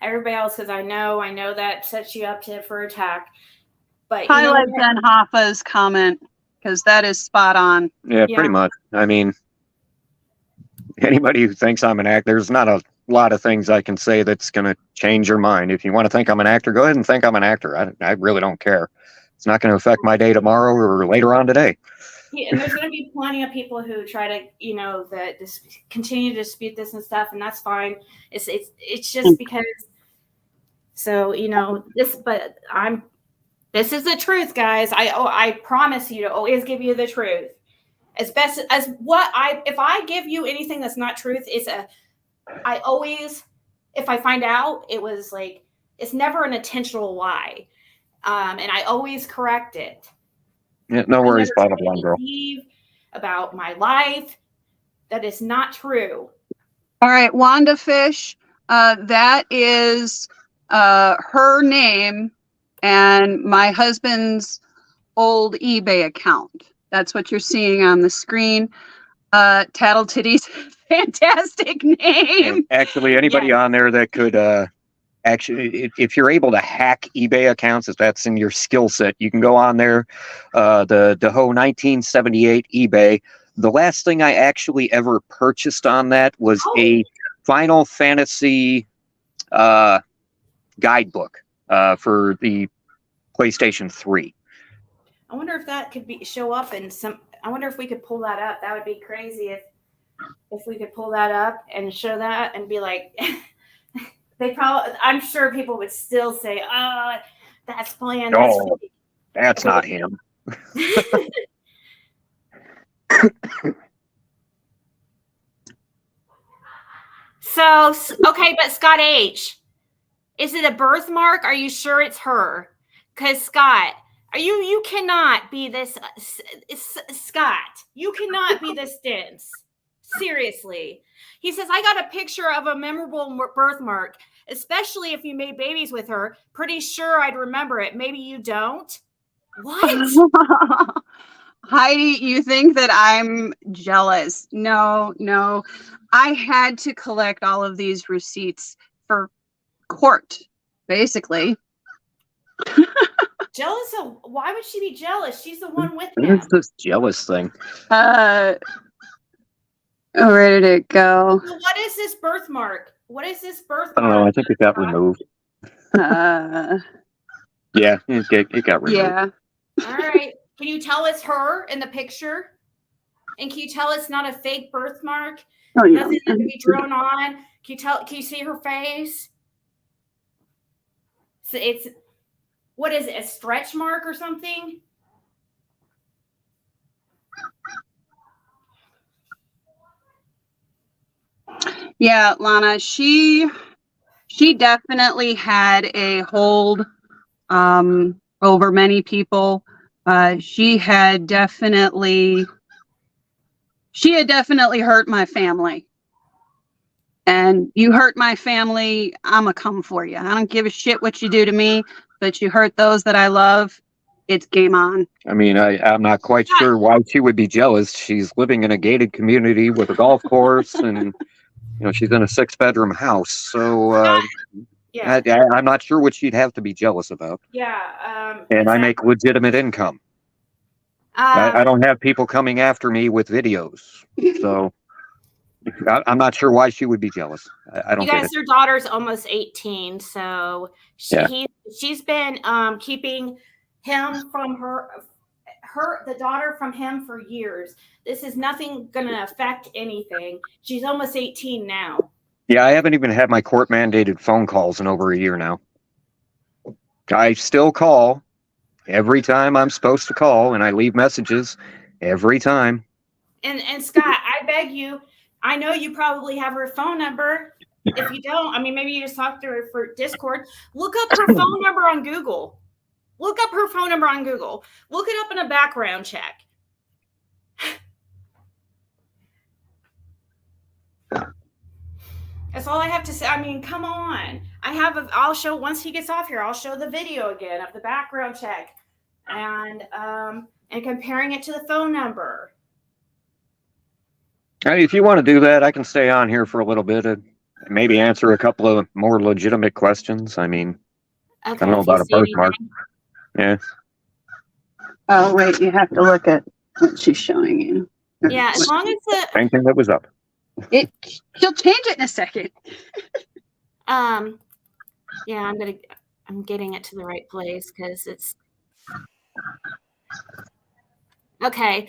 everybody else, because I know that sets you up for attack. But highlight Jen Hoffa's comment because that is spot on. Yeah, pretty much. I mean, anybody who thinks I'm an actor, there's not a lot of things I can say that's going to change your mind. If you want to think I'm an actor, go ahead and think I'm an actor. I really don't care. It's not going to affect my day tomorrow or later on today. Yeah, and there's going to be plenty of people who try to, continue to dispute this and stuff, and that's fine. It's just because. So this is the truth, guys. I promise you to always give you the truth, as best as if I give you anything that's not truth, I always, if I find out it was like, it's never an intentional lie, and I always correct it. Yeah, no worries, bottom line, girl. About my life, that is not true. All right, Wanda Fish, that is her name and my husband's old eBay account. That's what you're seeing on the screen. Tattle Titty's fantastic name. Actually, anybody on there that could actually, if you're able to hack eBay accounts, if that's in your skill set, you can go on there. The Deho 1978 eBay. The last thing I actually ever purchased on that was a Final Fantasy guidebook for the PlayStation 3. I wonder if that could show up in some. I wonder if we could pull that up. That would be crazy if we could pull that up and show that and be like. I'm sure people would still say, "Oh, that's planned." That's not him. So, okay, but Scott H, is it a birthmark? Are you sure it's her? Because Scott, you cannot be this, Scott. You cannot be this dense. Seriously. He says, I got a picture of a memorable birthmark, especially if you made babies with her. Pretty sure I'd remember it. Maybe you don't. What? Heidi, you think that I'm jealous? No. I had to collect all of these receipts for court, basically. Jealous of? Why would she be jealous? She's the one with him. It's this jealous thing. Where did it go? So what is this birthmark? What is this birthmark? I don't know. I think it got removed. Yeah, it got removed. Yeah. All right. Can you tell it's her in the picture? And can you tell it's not a fake birthmark? Oh, yeah. Doesn't have to be drawn on. Can you see her face? So it's, what is it, a stretch mark or something? Yeah, Lana, she definitely had a hold over many people. She had definitely hurt my family. And you hurt my family, I'ma come for you. I don't give a shit what you do to me, but you hurt those that I love, it's game on. I mean, I'm not quite sure why she would be jealous. She's living in a gated community with a golf course and, she's in a 6-bedroom house. So, Yeah. I'm not sure what she'd have to be jealous about. Yeah. And I exactly. make legitimate income. I Um, don't have people coming after me with videos. So I'm not sure why she would be jealous. I don't you get guys, it. their daughter's almost 18, so Yeah. she's been keeping him from the daughter from him for years. This is nothing gonna affect anything. She's almost 18 now. Yeah, I haven't even had my court mandated phone calls in over a year now. I still call every time I'm supposed to call, and I leave messages every time. And Scott, I beg you, I know you probably have her phone number. If you don't, I mean, maybe you just talk to her for Discord. Look up her phone number on Google. Look up her phone number on Google. Look it up in a background check. That's all I have to say. I mean, come on. I'll show, once he gets off here, I'll show the video again of the background check and comparing it to the phone number. If you want to do that, I can stay on here for a little bit and maybe answer a couple of more legitimate questions. I mean, Okay, I don't know if you about a see anything. birthmark. Yeah. Oh, wait, you have to look at what she's showing you. Yeah, as long as the Same thing that was up. She'll change it in a second. yeah, I'm getting it to the right place because it's okay.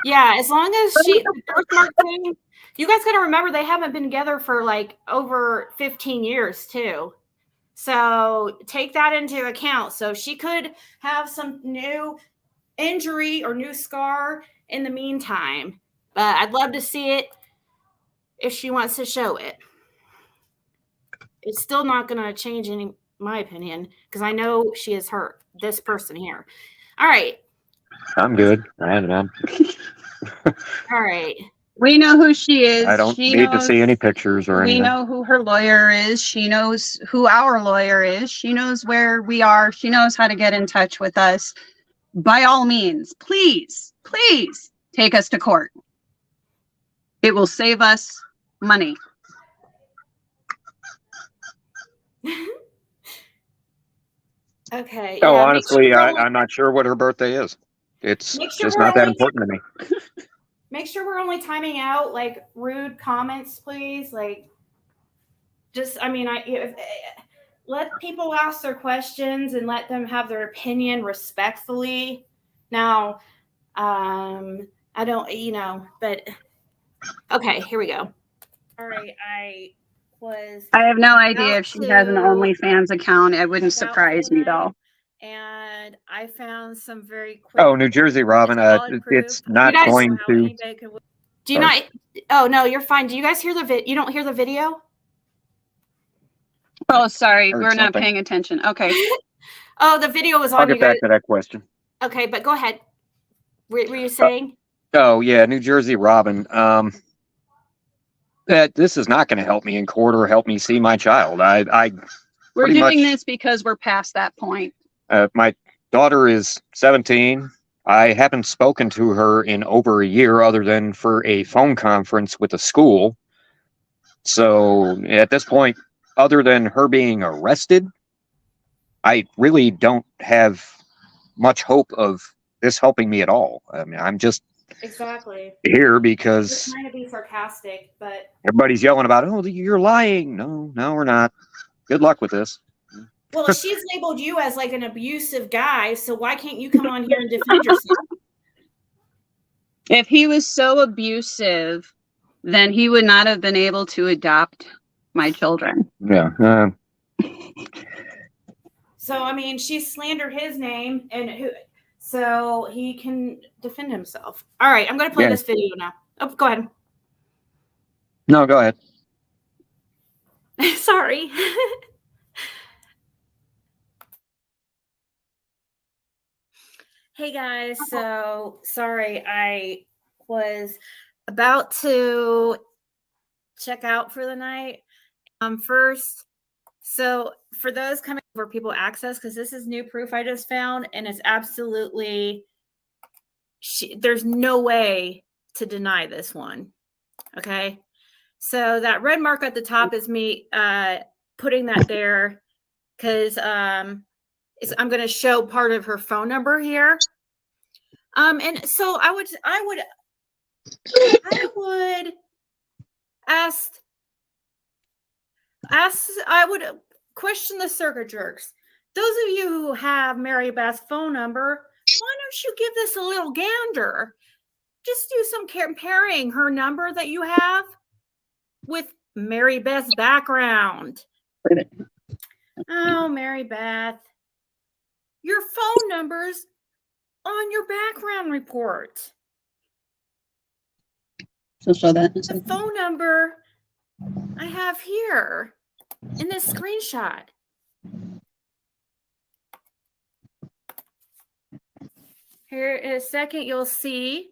Yeah, as long as the birthmark thing, you guys got to remember they haven't been together for like over 15 years too. So take that into account. So she could have some new injury or new scar in the meantime. But I'd love to see it if she wants to show it. It's still not going to change any, my opinion, because I know she is hurt. This person here. All right. I'm good. I'm All right. We know who she is. I don't She need to knows, see any pictures or we anything. know who her lawyer is. She knows who our lawyer is. She knows where we are. She knows how to get in touch with us. By all means, please, please take us to court. It will save us money. Okay. Oh, yeah, honestly, I'm not sure what her birthday is. It's Make sure just we're not that only- important to me. Make sure we're only timing out like rude comments, please. Like, just, I mean, let people ask their questions and let them have their opinion respectfully. Now, I don't, but okay, here we go. All right, I have no idea about if she has an to OnlyFans account. It wouldn't check out surprise me tonight, though. and I found some very quick. Oh, New Jersey, Robin. It's not You guys- going to. Do you not? Oh no, you're fine. Do you guys hear the You don't hear the video? Oh, sorry, Heard we're not something. paying attention. Okay. Oh, the video was I'll on. You get guys. back to that question. Okay, but go ahead. Were you saying? Oh yeah, New Jersey, Robin. That this is not going to help me in court or help me see my child. We're Pretty doing much- this because we're past that point. My daughter is 17. I haven't spoken to her in over a year, other than for a phone conference with a school. So at this point, other than her being arrested, I really don't have much hope of this helping me at all. I mean, I'm just Exactly. here Just because trying to be sarcastic, but everybody's yelling about, oh, you're lying. No, we're not. Good luck with this. well, she's labeled you as like an abusive guy, so why can't you come on here and defend yourself? If he was so abusive, then he would not have been able to adopt my children. Yeah. So I mean, she slandered his name, so he can defend himself. All right, I'm going to play Yeah. this video now. Oh, go ahead. No, go ahead. Sorry. Hey guys, so sorry, I was about to check out for the night. First, so for those coming over people access, because this is new proof I just found, and it's absolutely there's no way to deny this one. Okay. So that red mark at the top is me putting that there because I'm going to show part of her phone number here. And so I would I would question the circuit jerks. Those of you who have Mary Beth's phone number, why don't you give this a little gander? Just do some comparing her number that you have with Mary Beth's background. Oh, Mary Beth, your phone number's on your background report. So show that. The phone number I have here in this screenshot. Here in a second, you'll see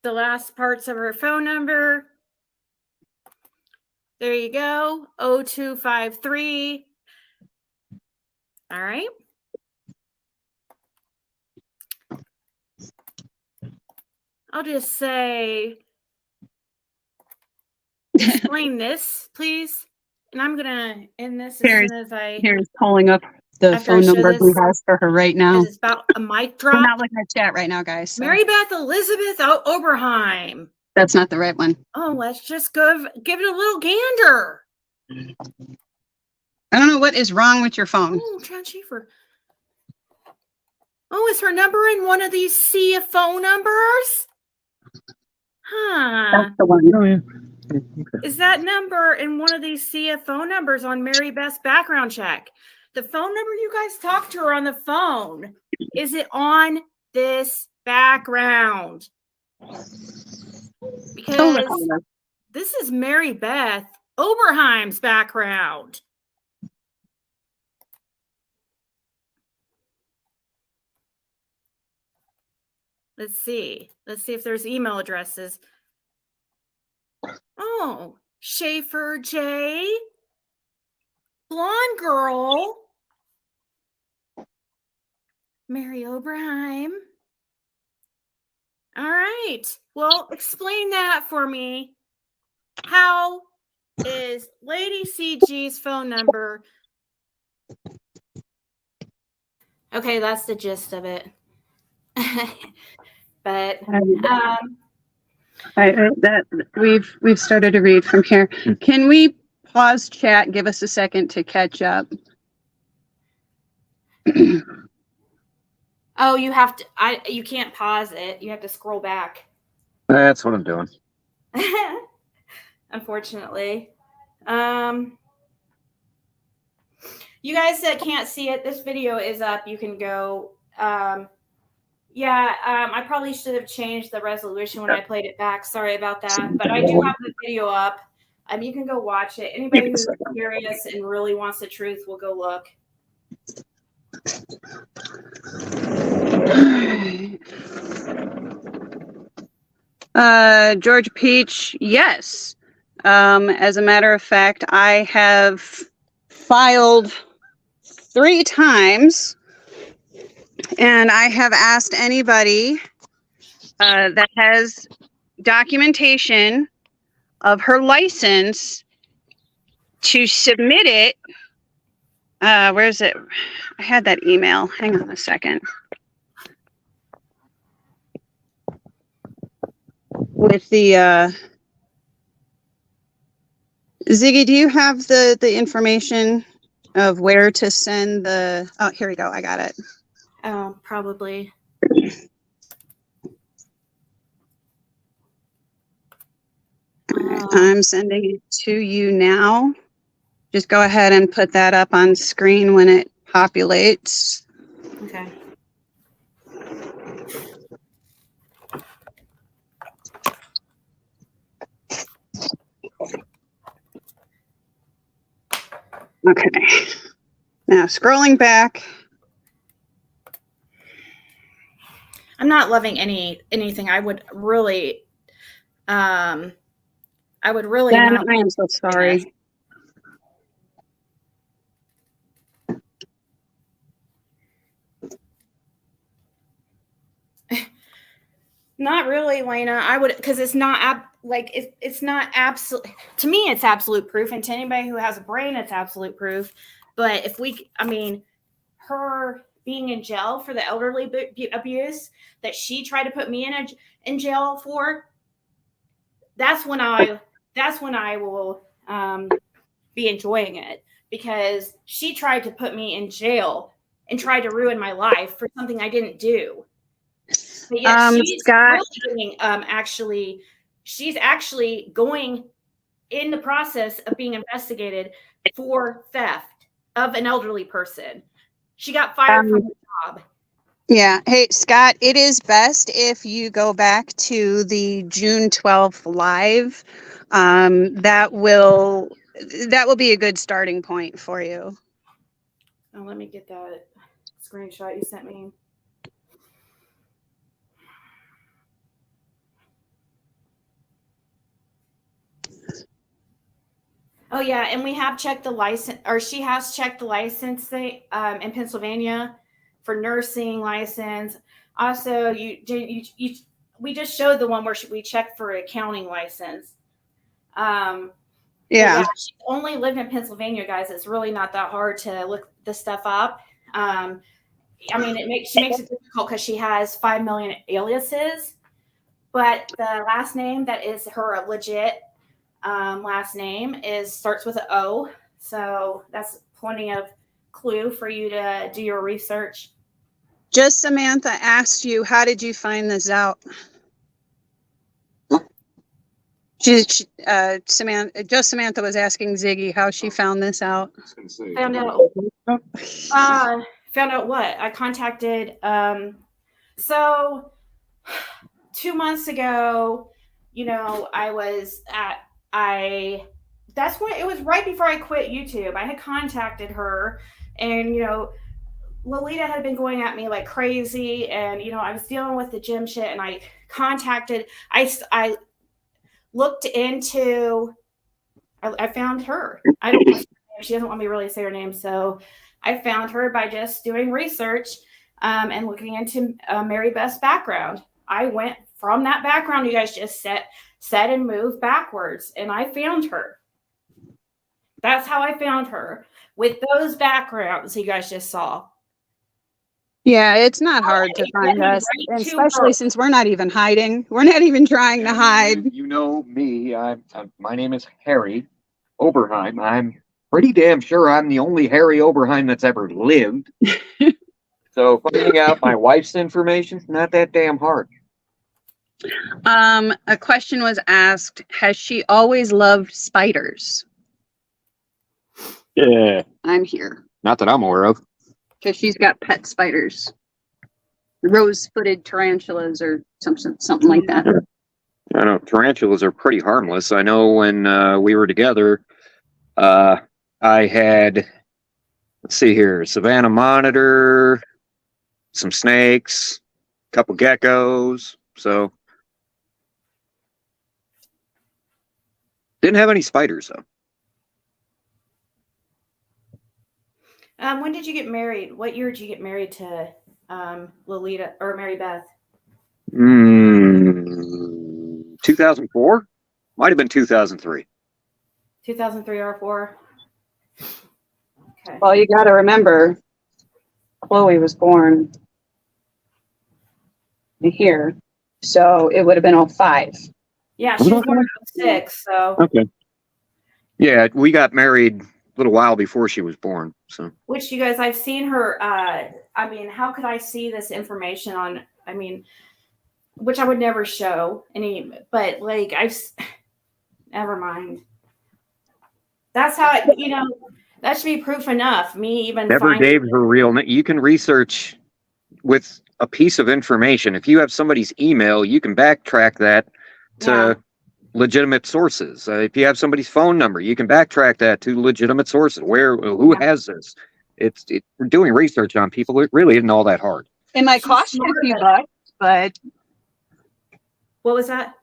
the last parts of her phone number. There you go, 0253. All right. I'll just say, explain this, please. And I'm going to end this as soon as I... Here's pulling up the phone number he has for her right now. It's about a mic drop. We're not looking at chat right now, guys. So. Mary Beth Elizabeth Oberheim. That's not the right one. Oh, let's just give it a little gander. I don't know what is wrong with your phone. Oh, John Schaefer. Oh, is her number in one of these sea of phone numbers? Huh. That's the one. Oh, yeah. Is that number in one of these sea of phone numbers on Mary Beth's background check? The phone number you guys talked to her on the phone, is it on this background? Because this is Mary Beth Oberheim's background. Let's see. Let's see if there's email addresses. Oh, Schaefer J. Blonde girl. Mary Oberheim. All right. Well, explain that for me. How is Lady CG's phone number? Okay, that's the gist of it. But that we've started to read from here. Can we pause chat? Give us a second to catch up. oh, you have to. You can't pause it. You have to scroll back. That's what I'm doing. Unfortunately, you guys that can't see it, this video is up. You can go. I probably should have changed the resolution when I played it back. Sorry about that. But I do have the video up. You can go watch it. Anybody who's curious and really wants the truth will go look. George Peach, yes. As a matter of fact, I have filed 3 times. And I have asked anybody that has documentation of her license to submit it. Where's it? I had that email. Hang on a second. With the Ziggy, do you have the information of where to send the? Oh, here we go. I got it. Probably. I'm sending it to you now. Just go ahead and put that up on screen when it populates. Okay. Okay. Now scrolling back. I'm not loving anything. I would really not. I am so sorry. Not really, Lena. I would, because it's not like it's not absolute. To me, it's absolute proof, and to anybody who has a brain, it's absolute proof. But if we, I mean, her being in jail for the elderly abuse that she tried to put me in jail for, that's when I will be enjoying it, because she tried to put me in jail and tried to ruin my life for something I didn't do. But yet she's Scott, doing, she's actually going in the process of being investigated for theft of an elderly person. She got fired from her job. yeah. Hey, Scott, it is best if you go back to the June 12th live. That will be a good starting point for you. Oh, let me get that screenshot you sent me. Oh yeah, and we have checked the license, or she has checked the license in Pennsylvania for nursing license. Also, we just showed the one where we checked for accounting license. Yeah, she only lived in Pennsylvania, guys. It's really not that hard to look this stuff up. I mean, she makes it difficult because she has 5 million aliases, but the last name that is her legit last name starts with an O. So that's plenty of clue for you to do your research. Just Samantha asked you, how did you find this out? Samantha was asking Ziggy how she found this out. Found out what? I contacted, so 2 months ago, that's when it was right before I quit YouTube. I had contacted her, and, Lolita had been going at me like crazy, and, I was dealing with the gym shit, and I looked into, I found her. I don't know, she doesn't want me to really say her name, so I found her by just doing research and looking into Mary Beth's background. I went from that background you guys just said and moved backwards, and I found her. That's how I found her, with those backgrounds you guys just saw. Yeah, it's not hard to find us, especially since we're not even hiding. We're not even trying to hide. You know me. My name is Harry Oberheim. I'm pretty damn sure I'm the only Harry Oberheim that's ever lived. So finding out my wife's information is not that damn hard. A question was asked, has she always loved spiders? Yeah. I'm here. Not that I'm aware of. Because she's got pet spiders. Rose-footed tarantulas or something like that. I know tarantulas are pretty harmless. I know when we were together, I had, let's see here, Savannah monitor, some snakes, a couple geckos. So didn't have any spiders though. When did you get married? What year did you get married to Lolita or Mary Beth? 2004? Might have been 2003. 2003 or 4. Okay. Well, you got to remember, Chloe was born here, so it would have been 05. Yeah, she was born in 06, so. Okay. Yeah, we got married a little while before she was born. So. Which, you guys, I've seen her. I mean, how could I see this information on? I mean, which I would never show any, but like never mind. That's how that should be proof enough. Me even Never gave her real name. You can research with a piece of information. If you have somebody's email, you can backtrack that to legitimate sources. If you have somebody's phone number, you can backtrack that to legitimate sources. Who has this? We're doing research on people. It really isn't all that hard. It might cost you a few bucks, but. What was that?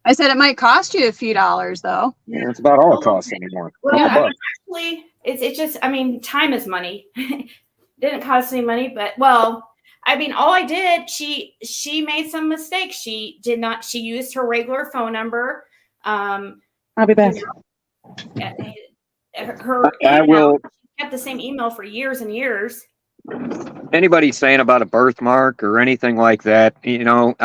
I said it might cost you a few dollars, though. Yeah, it's about all it costs anymore. Well, actually, it's just, I mean, time is money. Didn't cost any money, but I mean, all I did, she made some mistakes. She used her regular phone number. I'll be back. Her I email, will. she kept the same email for years and years. Anybody saying about a birthmark or anything like that, beyond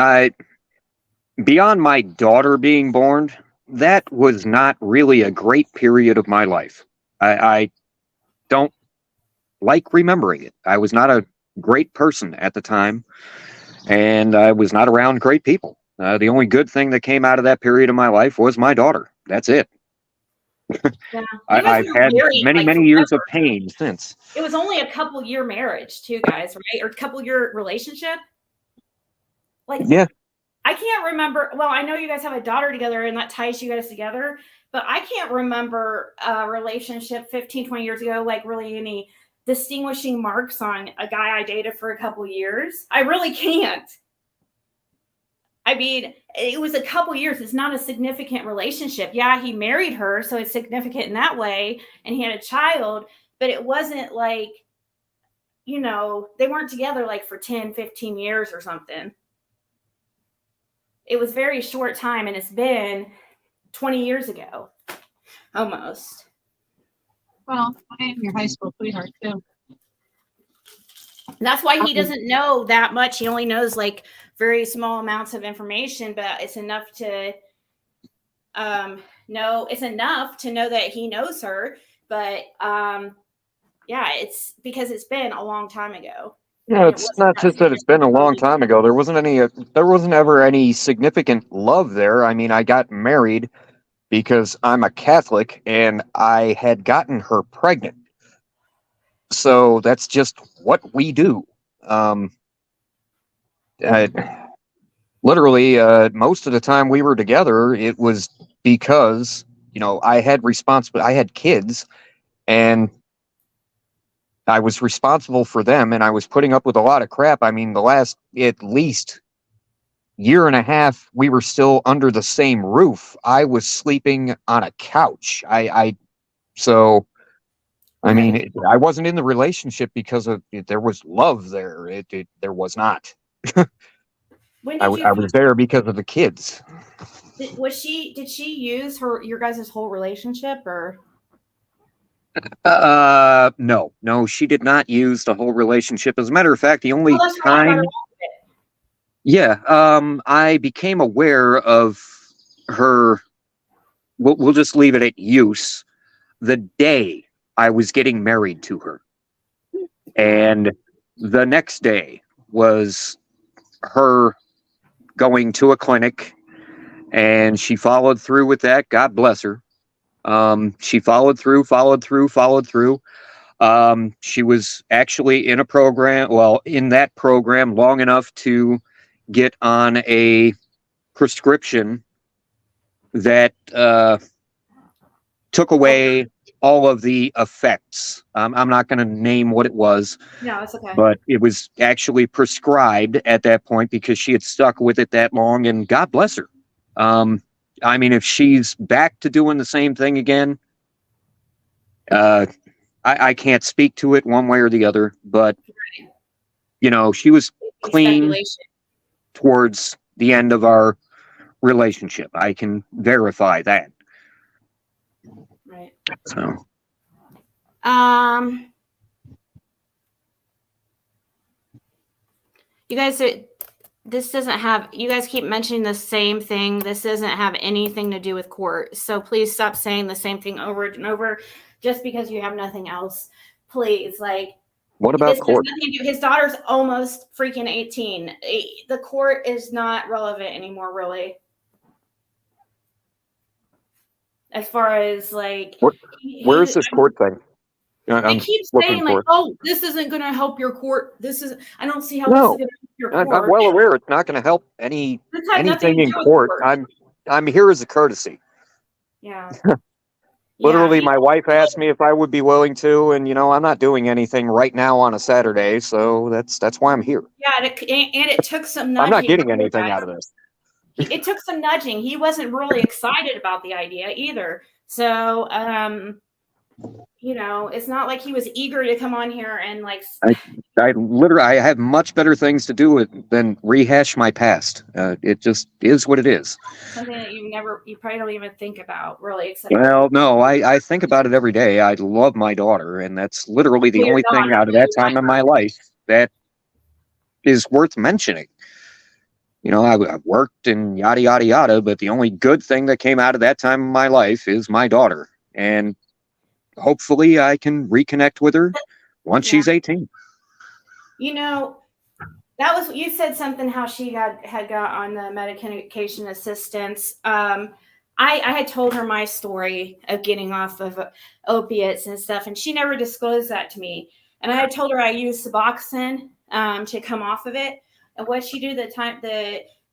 my daughter being born, that was not really a great period of my life. I don't like remembering it. I was not a great person at the time, and I was not around great people. The only good thing that came out of that period of my life was my daughter. That's it. Yeah. I've had many years of pain since. It was only a couple year marriage too, guys, right? Or a couple year relationship. Like, yeah. I can't remember. Well, I know you guys have a daughter together and that ties you guys together, but I can't remember a relationship 15, 20 years ago, like really any distinguishing marks on a guy I dated for a couple years. I really can't. I mean, it was a couple years. It's not a significant relationship. Yeah, he married her, so it's significant in that way, and he had a child, but it wasn't like, they weren't together like for 10, 15 years or something. It was very short time, and it's been 20 years ago, almost. Well, I am your high school sweetheart too. That's why he doesn't know that much. He only knows like very small amounts of information, but it's enough to know. It's enough to know that he knows her. But yeah, it's because it's been a long time ago. Yeah, it's not just that it's been a long time ago. There wasn't ever any significant love there. I mean, I got married because I'm a Catholic and I had gotten her pregnant. So that's just what we do. Literally, most of the time we were together, it was because, I had kids and I was responsible for them and I was putting up with a lot of crap. I mean, the last at least year and a half, we were still under the same roof. I was sleeping on a couch. I mean, I wasn't in the relationship because there was love there. There was not. I was there because of the kids. Did she use your guys' whole relationship or? No, she did not use the whole relationship. As a matter of fact, the only time, I became aware of her. We'll just leave it at use. The day I was getting married to her, and the next day was her going to a clinic, and she followed through with that. God bless her. She followed through. She was actually in that program long enough to get on a prescription that took away all of the effects. I'm not going to name what it was. No, it's okay. But it was actually prescribed at that point because she had stuck with it that long, and God bless her. I mean, if she's back to doing the same thing again, I can't speak to it one way or the other, but she was clean towards the end of our relationship. I can verify that. Right. So. You guys you guys keep mentioning the same thing. This doesn't have anything to do with court. So please stop saying the same thing over and over just because you have nothing else. Please, what about court? His daughter's almost freaking 18. The court is not relevant anymore, really. As far as where's this court thing? They keep saying this isn't going to help your court. I don't see how this is going to help your court. I'm well aware it's not going to help anything in court. I'm here as a courtesy. Yeah. Literally, my wife asked me if I would be willing to, and I'm not doing anything right now on a Saturday, so that's why I'm here. Yeah, and it took some nudging. I'm not getting anything out of this. It took some nudging. He wasn't really excited about the idea either. So, you know, it's not like he was eager to come on here and like. I have much better things to do than rehash my past. It just is what it is. Something that you probably don't even think about, really. Except Well, no, I think about it every day. I love my daughter, and that's literally the only thing out of that time in my life that is worth mentioning. You know, I've worked and yada, yada, yada, but the only good thing that came out of that time in my life is my daughter. And hopefully I can reconnect with her once she's 18. You know, that was, you said something how she had got on the medication assistance. I had told her my story of getting off of opiates and stuff, and she never disclosed that to me. And I had told her I used Suboxone to come off of it. And what she do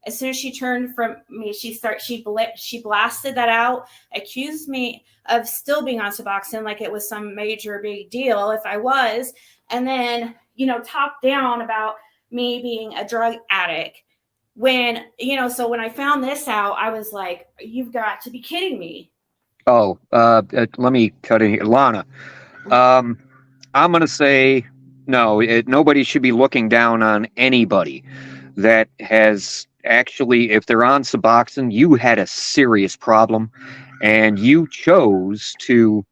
as soon as she turned from me, she blasted that out, accused me of still being on Suboxone like it was some major big deal if I was, and then, you know, talked down about me being a drug addict. When, you know, so when I found this out, I was like, you've got to be kidding me. Oh, let me cut in here. Lana, I'm going to say no, nobody should be looking down on anybody that has actually, if they're on Suboxone, you had a serious problem and you chose to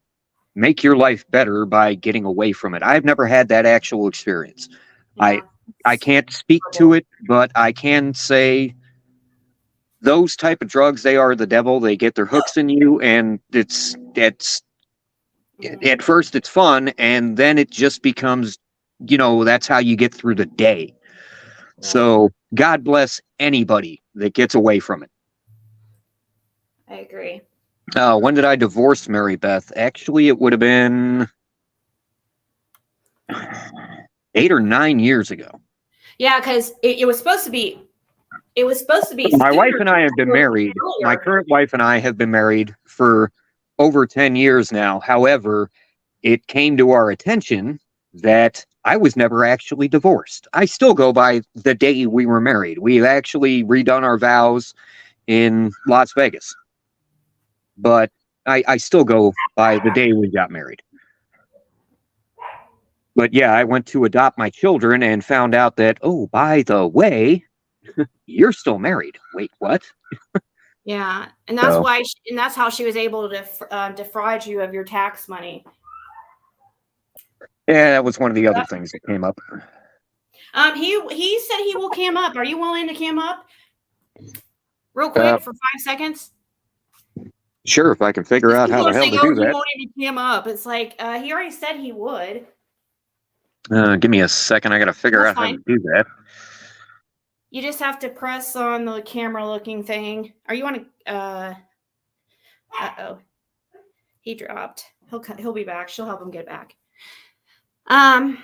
make your life better by getting away from it. I've never had that actual experience. Yeah. I can't speak to it, but I can say those type of drugs, they are the devil. They get their hooks in you, and it's at first it's fun, and then it just becomes, you know, that's how you get through the day. So God bless anybody that gets away from it. I agree. When did I divorce Mary Beth? Actually, it would have been 8 or 9 years ago. Yeah, because it was supposed to be. It was supposed to be. My wife and I have been married. My current wife and I have been married for over 10 years now. However, it came to our attention that I was never actually divorced. I still go by the day we were married. We've actually redone our vows in Las Vegas. But I still go by the day we got married. But yeah, I went to adopt my children and found out that, oh, by the way, you're still married. Wait, what? Yeah, and that's why, and that's how she was able to defraud you of your tax money. Yeah, that was one of the other things that came up. He said he will cam up. Are you willing to cam up, real quick, for 5 seconds? Sure, if I can figure out how the hell to do that. He won't even cam up. It's like he already said he would. Give me a second. I got to figure out how to do that. You just have to press on the camera-looking thing. Are you on a? Uh-oh, he dropped. He'll be back. She'll help him get back. I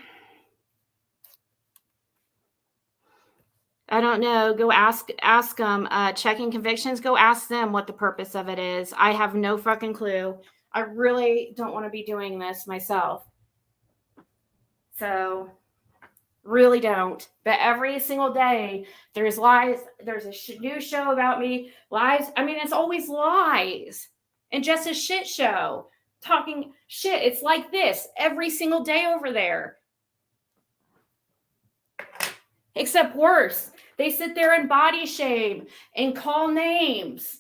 don't know. Go ask them. Checking convictions. Go ask them what the purpose of it is. I have no fucking clue. I really don't want to be doing this myself. So, really don't. But every single day, there's lies. There's a new show about me. Lies. I mean, it's always lies. And just a shit show. Talking shit. It's like this every single day over there. Except worse. They sit there and body shame and call names.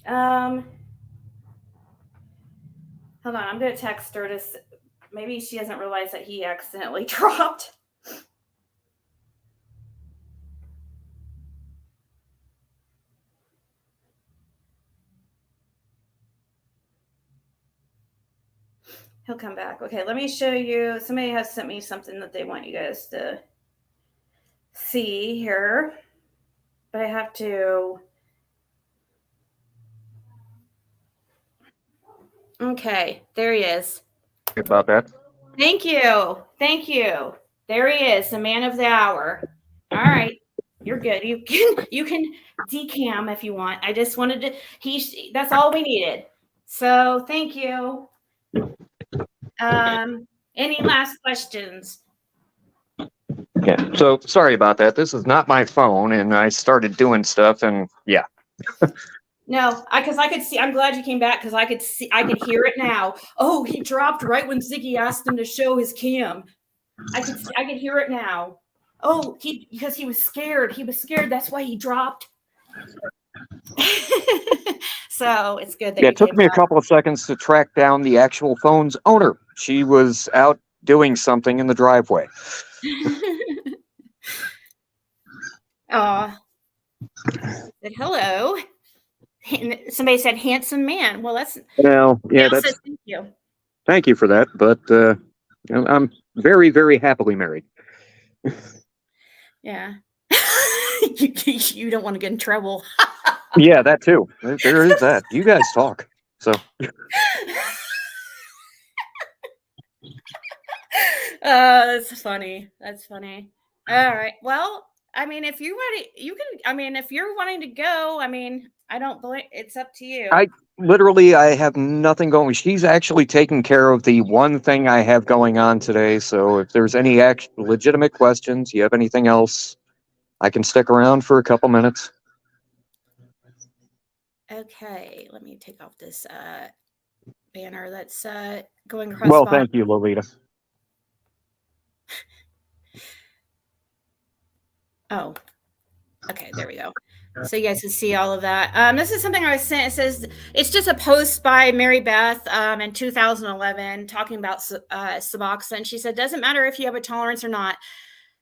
Hold on, I'm going to text her to maybe she doesn't realize that he accidentally dropped. He'll come back. Okay, let me show you. Somebody has sent me something that they want you guys to see here. But I have to. Okay, there he is. About that. Thank you. Thank you. There he is, the man of the hour. All right. You're good. You can decam if you want. I just wanted to that's all we needed. So thank you. Any last questions? Yeah. So sorry about that. This is not my phone, and I started doing stuff, and yeah. No, because I could see. I'm glad you came back because I could see. I could hear it now. Oh, he dropped right when Ziggy asked him to show his cam. I could hear it now. Oh, because he was scared. He was scared. That's why he dropped. So it's good that Yeah, you it took came me a back. couple of seconds to track down the actual phone's owner. She was out doing something in the driveway. Aw. Said hello. And somebody said handsome man. Well, that's Well, yeah, Gail says that's thank you. thank you for that, but I'm very, very happily married. Yeah. You don't want to get in trouble. Yeah, that too. There is that. You guys talk. So That's funny. That's funny. All right. Well, I mean, if you're ready, you can. I mean, if you're wanting to go, I mean, I don't blame. It's up to you. I have nothing going. She's actually taking care of the one thing I have going on today. So if there's any legitimate questions, you have anything else, I can stick around for a couple minutes. Okay. Let me take off this banner that's going across. Well, the bottom. thank you, Lolita. Oh, okay, there we go. So you guys can see all of that. This is something I was sent. It says it's just a post by Mary Beth in 2011 talking about Suboxone. She said, doesn't matter if you have a tolerance or not,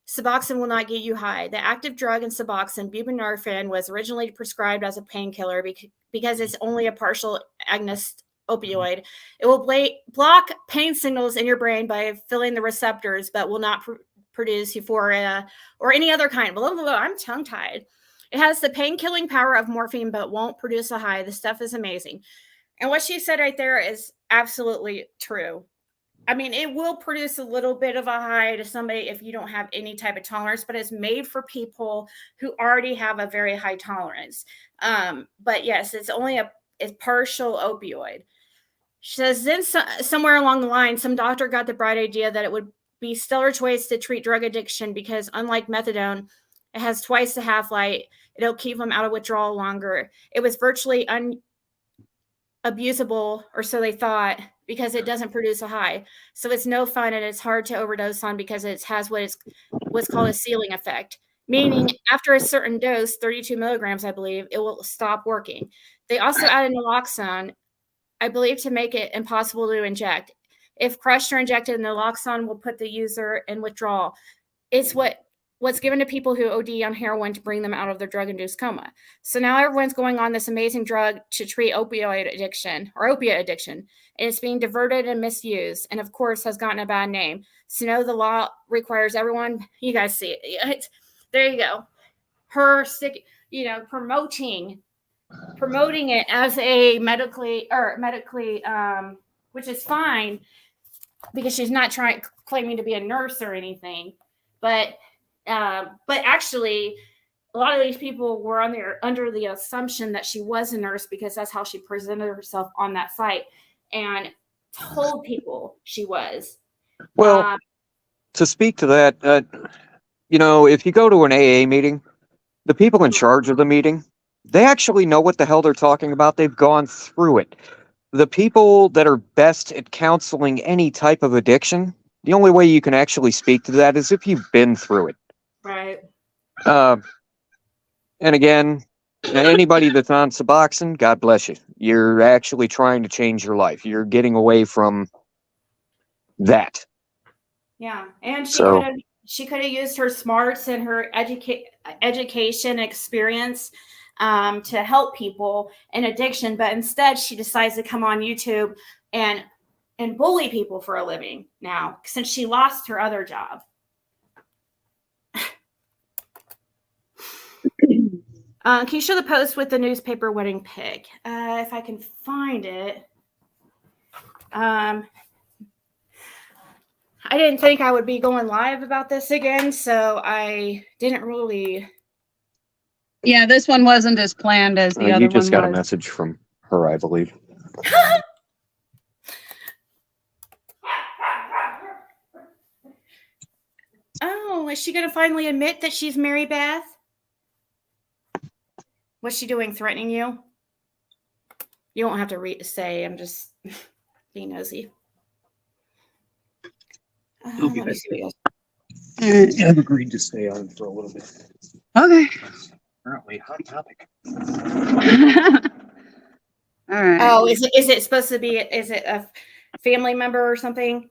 Suboxone will not get you high. The active drug in Suboxone, buprenorphine, was originally prescribed as a painkiller because it's only a partial agonist opioid. It will block pain signals in your brain by filling the receptors, but will not produce euphoria or any other kind. Blah, blah, blah. I'm tongue-tied. It has the pain-killing power of morphine, but won't produce a high. The stuff is amazing. And what she said right there is absolutely true. I mean, it will produce a little bit of a high to somebody if you don't have any type of tolerance, but it's made for people who already have a very high tolerance. But yes, it's only a partial opioid. She says, then somewhere along the line, some doctor got the bright idea that it would be stellar choice to treat drug addiction because unlike methadone, it has twice the half-life. It'll keep them out of withdrawal longer. It was virtually unabusable, or so they thought, because it doesn't produce a high. So it's no fun and it's hard to overdose on because it has what's called a ceiling effect, meaning after a certain dose, 32 milligrams, I believe, it will stop working. They also added naloxone, I believe, to make it impossible to inject. If crushed or injected, naloxone will put the user in withdrawal. It's what's given to people who OD on heroin to bring them out of their drug-induced coma. So now everyone's going on this amazing drug to treat opioid addiction or opiate addiction, and it's being diverted and misused, and of course has gotten a bad name. So now the law requires everyone. You guys see it. There you go. Her promoting it as a medically, which is fine because she's not claiming to be a nurse or anything, but actually a lot of these people were under the assumption that she was a nurse because that's how she presented herself on that site and told people she was. Well, to speak to that, if you go to an AA meeting, the people in charge of the meeting, they actually know what the hell they're talking about. They've gone through it. The people that are best at counseling any type of addiction, the only way you can actually speak to that is if you've been through it. Right. And again, anybody that's on Suboxone, God bless you. You're actually trying to change your life. You're getting away from that. Yeah, and So, she could have used her smarts and her education experience to help people in addiction, but instead she decides to come on YouTube and bully people for a living now since she lost her other job. Can you show the post with the newspaper wedding pic? If I can find it. I didn't think I would be going live about this again, so I didn't really. Yeah, this one wasn't as planned as the other one. You just got a was. message from her, I believe. Oh, she going to finally admit that she's Mary Beth? What's she doing? Threatening you? You won't have to say. I'm just being nosy. Let me see what you guys. I've agreed to stay on for a little bit. Okay. Apparently, hot topic. All right. Oh, is it supposed to be? Is it a family member or something?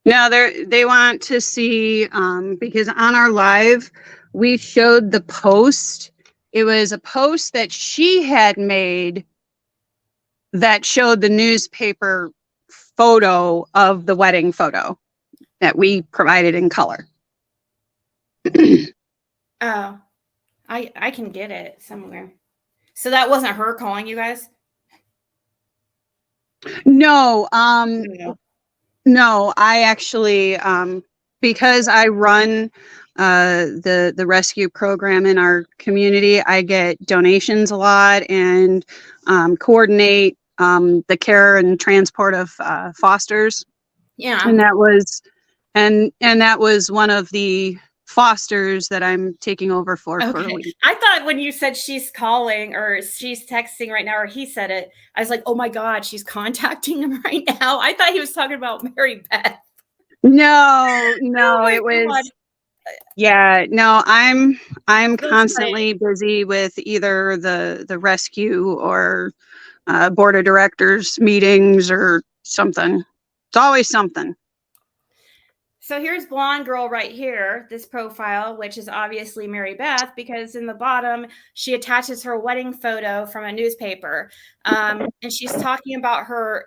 No, they want to see, because on our live, we showed the post. It was a post that she had made that showed the newspaper photo of the wedding photo that we provided in color. Oh, I can get it somewhere. So that wasn't her calling you guys? No, No. no, I actually, because I run the rescue program in our community, I get donations a lot and coordinate the care and transport of fosters. Yeah. And that was that was one of the fosters that I'm taking over for a Okay. week. I thought when you said she's calling or she's texting right now, or he said it, I was like, oh my God, she's contacting him right now. I thought he was talking about Mary Beth. No, Oh it was God. yeah, no, I'm That's constantly busy with either the rescue or board of directors meetings or something. It's always something. So here's blonde girl right here, this profile, which is obviously Mary Beth, because in the bottom, she attaches her wedding photo from a newspaper. And she's talking about her,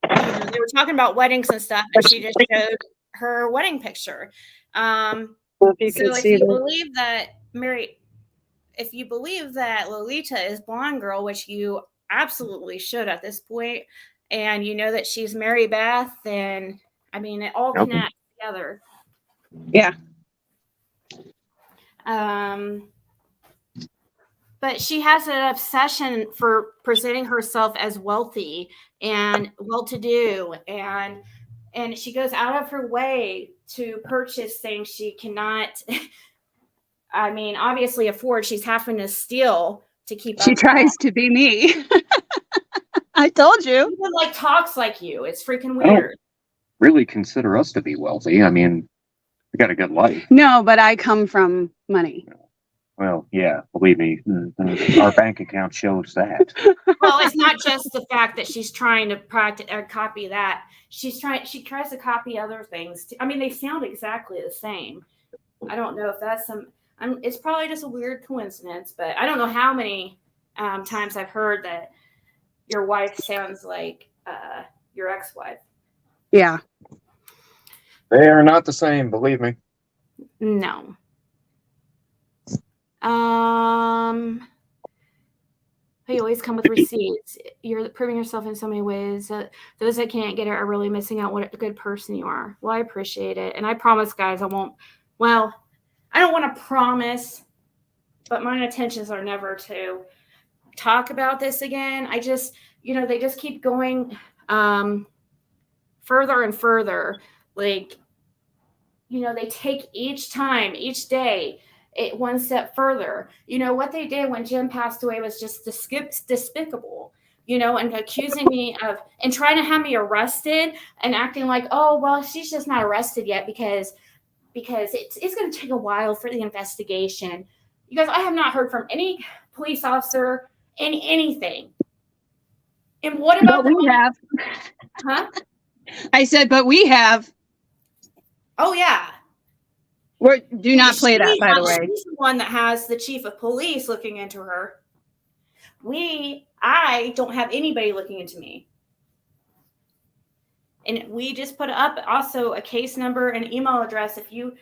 they were talking about weddings and stuff, and she just showed her wedding picture. If you believe that if you believe that Lolita is blonde girl, which you absolutely should at this point, and you know that she's Mary Beth, then I mean it all connects together. Yeah. But she has an obsession for presenting herself as wealthy and well-to-do, and she goes out of her way to purchase things she cannot, I mean, obviously afford. She's having to steal to keep up. She tries to be me. I told you. Even like talks like you. It's freaking weird. Really consider us to be wealthy. I mean, we got a good life. No, but I come from money. Well, yeah, believe me, our bank account shows that. Well, it's not just the fact that she's trying to practice or copy that. She tries to copy other things. I mean, they sound exactly the same. I don't know if that's it's probably just a weird coincidence, but I don't know how many times I've heard that your wife sounds like your ex-wife. Yeah. They are not the same, believe me. No. You always come with receipts. You're proving yourself in so many ways. Those that can't get it are really missing out what a good person you are. Well, I appreciate it. And I promise, guys, I don't want to promise, but my intentions are never to talk about this again. I just, they just keep going further and further. Like, they take each day, one step further. What they did when Jim passed away was just despicable, and accusing me of, and trying to have me arrested and acting like, oh, well, she's just not arrested yet because it's going to take a while for the investigation. You guys, I have not heard from any police officer in anything. And what about we have? Huh? I said, but we have. Oh, yeah. Do not play that, by the way. She's the one that has the chief of police looking into her. I don't have anybody looking into me. And we just put up also a case number and email address. If you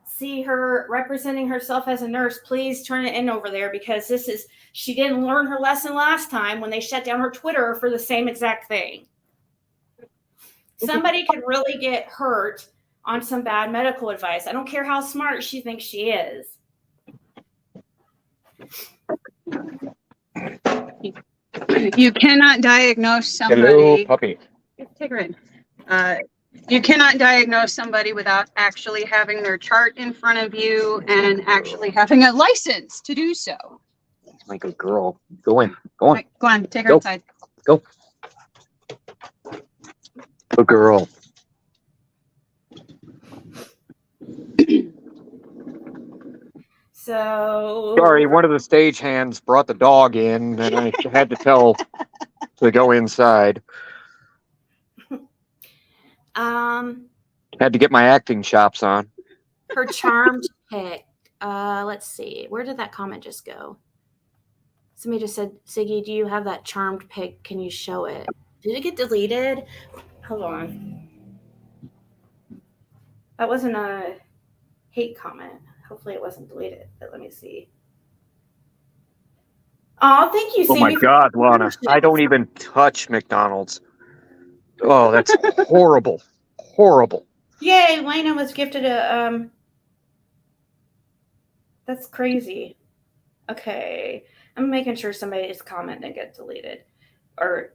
see her representing herself as a nurse, please turn it in over there, because she didn't learn her lesson last time when they shut down her Twitter for the same exact thing. Somebody could really get hurt on some bad medical advice. I don't care how smart she thinks she is. You cannot diagnose somebody. Hello, puppy. Take her in. You cannot diagnose somebody without actually having their chart in front of you and actually having a license to do so. My good girl. Go in. Go on. Right, go on, take her Go. outside. Go. Good girl. So Sorry, one of the stagehands brought the dog in, and I had to tell to go inside. Had to get my acting chops on. her charmed pick. Let's see. Where did that comment just go? Somebody just said, Ziggy, do you have that charmed pic? Can you show it? Did it get deleted? Hold on. That wasn't a hate comment. Hopefully it wasn't deleted, but let me see. Oh, thank you, Oh my Sammy. God, Lana. I don't even touch McDonald's. Oh, that's horrible. Horrible. Yay, Lena was gifted a that's crazy. Okay. I'm making sure somebody's comment didn't get deleted. Or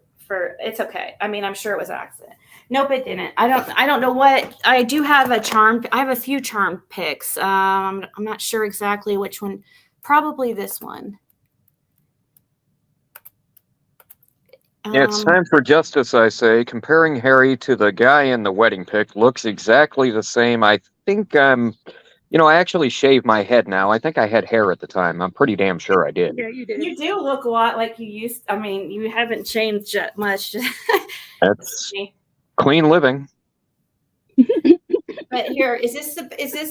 it's okay. I mean, I'm sure it was an accident. Nope, it didn't. I don't know what. I do have I have a few charm picks. I'm not sure exactly which one. Probably this one. It's time for justice, I say. Comparing Harry to the guy in the wedding pic looks exactly the same. I think I actually shaved my head now. I think I had hair at the time. I'm pretty damn sure I did. Yeah, you did. You do look a lot like you used. I mean, you haven't changed much. That's clean living. But here, is this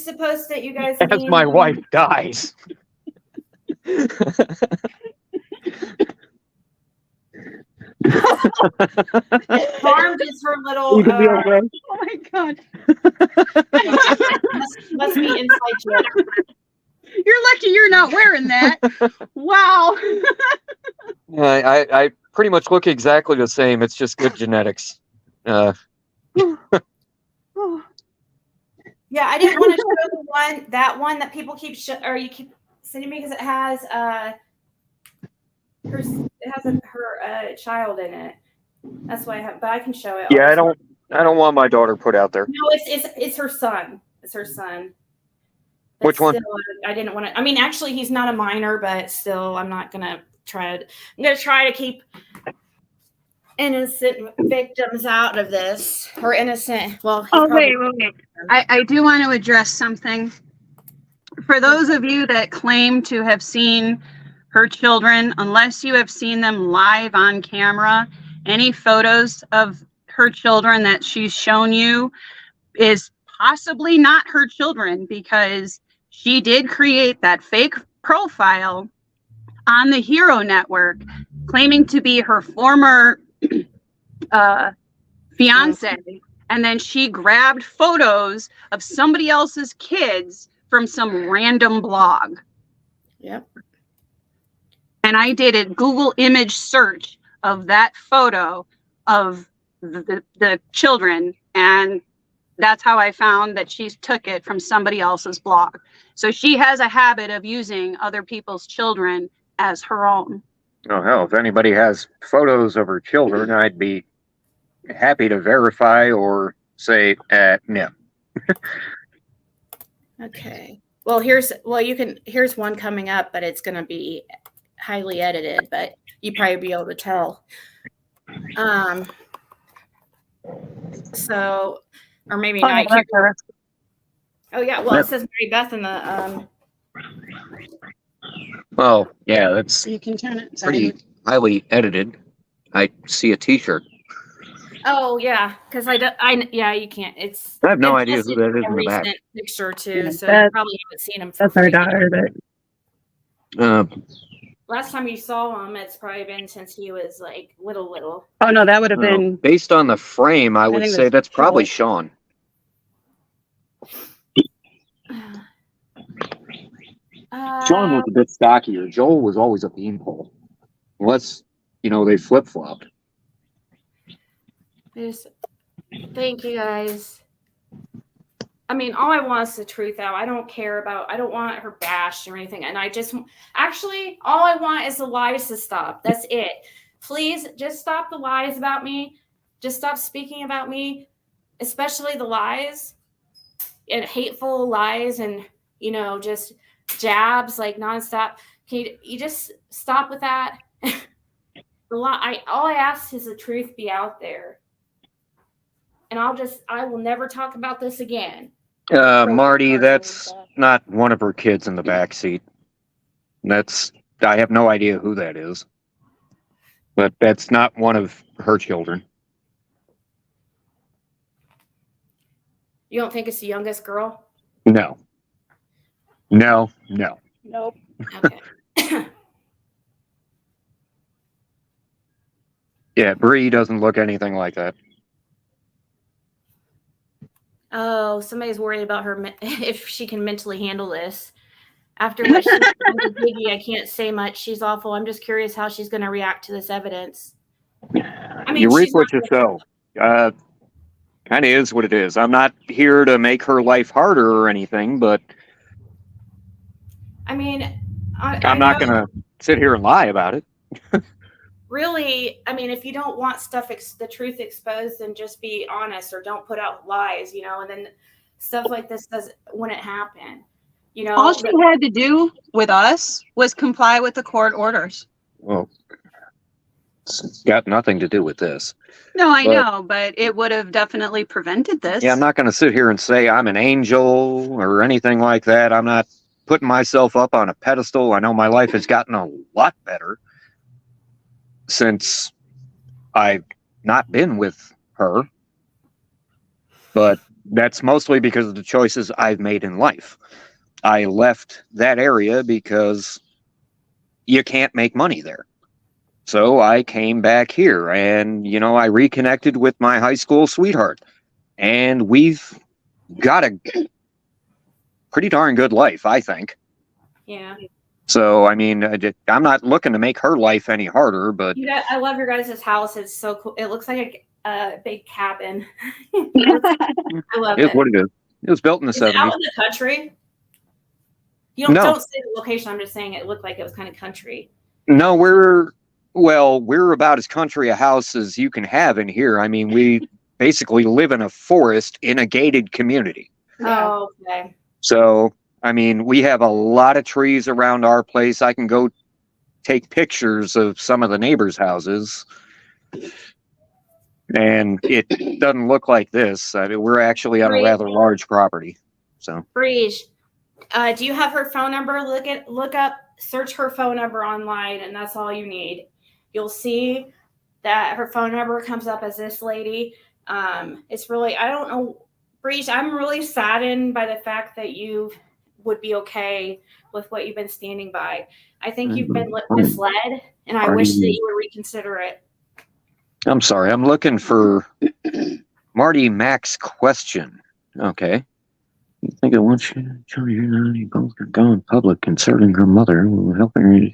supposed that you guys As my wife dies. Charmed is her little. You can be okay. Oh my God. Must be inside joke. You're lucky you're not wearing that. Wow. I pretty much look exactly the same. It's just good genetics. Yeah, I didn't want to show that one that people keep you keep sending me because it has her child in it. That's why but I can show it. Yeah, I don't want my daughter put out there. No, it's her son. It's her son. But Which one? Still, I didn't want to. I mean, actually, he's not a minor, but still, I'm not gonna try it. I'm gonna try to keep innocent victims out of this, or innocent. Well, wait. I do want to address something. For those of you that claim to have seen her children, unless you have seen them live on camera, any photos of her children that she's shown you is possibly not her children, because she did create that fake profile on the Hero Network claiming to be her former fiance, and then she grabbed photos of somebody else's kids from some random blog. Yep. And I did a Google image search of that photo of the children, and that's how I found that she took it from somebody else's blog. So she has a habit of using other people's children as her own. Oh, hell, if anybody has photos of her children, I'd be happy to verify or say, no. Okay. Well, here's one coming up, but it's going to be highly edited, but you probably be able to tell. So, or maybe not. Oh yeah. Well, it says Mary Beth in the. Oh, yeah, that's You can turn it. pretty highly edited. I see a T-shirt. Oh yeah, because yeah, you can't. It's. I have no it's idea just who that is a in the back. recent picture too, Yeah, so you probably haven't seen him. That's our daughter, but Last time you saw him, it's probably been since he was like little. oh no, that would have Well, been based on the frame, I would think say that's that's probably Joel. Sean. Sean was a bit stockier. Joel was always a beanpole. Unless, they flip-flopped. Thank you guys. I mean, all I want is the truth out. I don't want her bashed or anything. And all I want is the lies to stop. That's it. Please just stop the lies about me. Just stop speaking about me especially the lies and hateful lies and, just jabs like nonstop. You just stop with that. All I ask is the truth be out there. And I will never talk about this again. Marty, that's not one of her kids in the back seat. I have no idea who that is. But that's not one of her children. You don't think it's the youngest girl? No. Nope. Okay. Yeah, Bree doesn't look anything like that. Oh, somebody's worried about her if she can mentally handle this. After what she did to Ziggy, I can't say much. She's awful. I'm just curious how she's going to react to this evidence. I mean, You reap she's what not you sow. Kind of is what it is. I'm not here to make her life harder or anything, but I mean, I'm not going to sit here and lie about it. Really, I mean, if you don't want the truth exposed, then just be honest or don't put out lies, and then stuff like this wouldn't happen. All she had to do with us was comply with the court orders. Well, it's got nothing to do with this. No, I know, but it would have definitely prevented this. Yeah, I'm not going to sit here and say I'm an angel or anything like that. I'm not putting myself up on a pedestal. I know my life has gotten a lot better since I've not been with her, but that's mostly because of the choices I've made in life. I left that area because you can't make money there. So I came back here and, I reconnected with my high school sweetheart, and we've got a pretty darn good life, I think. Yeah. So, I mean, I'm not looking to make her life any harder, but I love your guys' house. It's so cool. It looks like a big cabin. I love it. It's what it is. It was built in the 70s. It out in the country? Don't say the location. I'm just saying it looked like it was kind of country. No, we're about as country a house as you can have in here. I mean, we basically live in a forest in a gated community. Oh, okay. So, I mean, we have a lot of trees around our place. I can go take pictures of some of the neighbors' houses, and it doesn't look like this. I mean, we're actually on a rather large property. So, Breege, do you have her phone number? Search her phone number online, and that's all you need. You'll see that her phone number comes up as this lady. It's really, I don't know, Breege, I'm really saddened by the fact that you would be okay with what you've been standing by. I think you've been misled, and I wish that you would reconsider it. I'm sorry. I'm looking for Marty Mack's question. Okay. I think I want you to tell you both are going public concerning her mother. Will help her.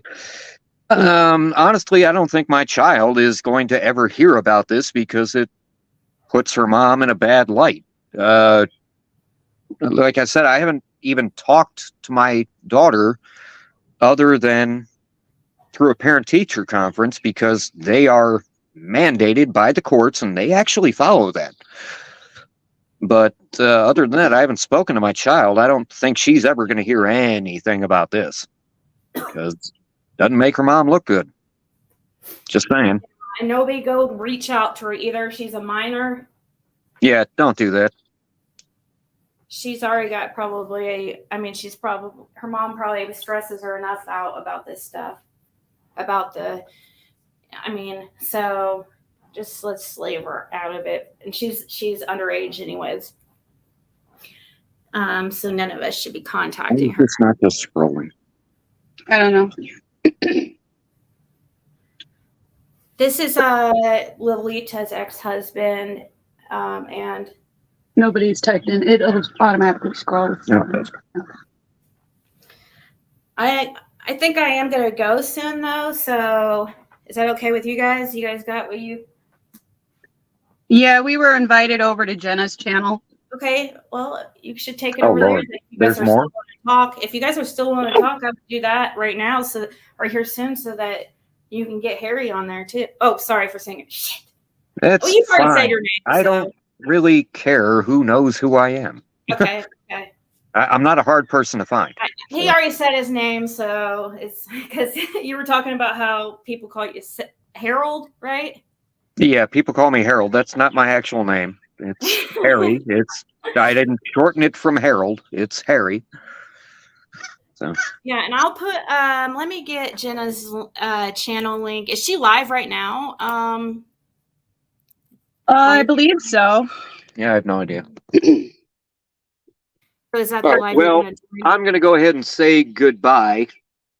Honestly, I don't think my child is going to ever hear about this because it puts her mom in a bad light. Like I said, I haven't even talked to my daughter other than through a parent-teacher conference because they are mandated by the courts and they actually follow that. But other than that, I haven't spoken to my child. I don't think she's ever going to hear anything about this because it doesn't make her mom look good. Just saying. And nobody go reach out to her either. She's a minor. Yeah, don't do that. She's already got her mom probably stresses her enough out about this stuff. So just let's leave her out of it. And she's underage anyways. So none of us should be contacting her. It's not just scrolling. I don't know. This is Lolita's ex-husband, and Nobody's typed in. It'll automatically scroll. I think I am gonna go soon though. So is that okay with you guys? You guys got what you? Yeah, we were invited over to Jenna's channel. Okay, well, you should take it over Lord. there. If you guys There's more? talk. If you guys are still want to talk, I would do that right now, or here soon, so that you can get Harry on there too. Oh, sorry for saying it. Shit. That's Well, you've already fine. said your name. I don't really care who knows who I am. Okay. Okay. I'm not a hard person to find. He already said his name, so it's because you were talking about how people call you Harold, right? Yeah, people call me Harold. That's not my actual name. It's Harry. I didn't shorten it from Harold. It's Harry. So Yeah, and I'll put let me get Jenna's channel link. Is she live right now? I believe so. yeah, I have no idea. Is that All the right, live well, you're gonna do? I'm going to go ahead and say goodbye.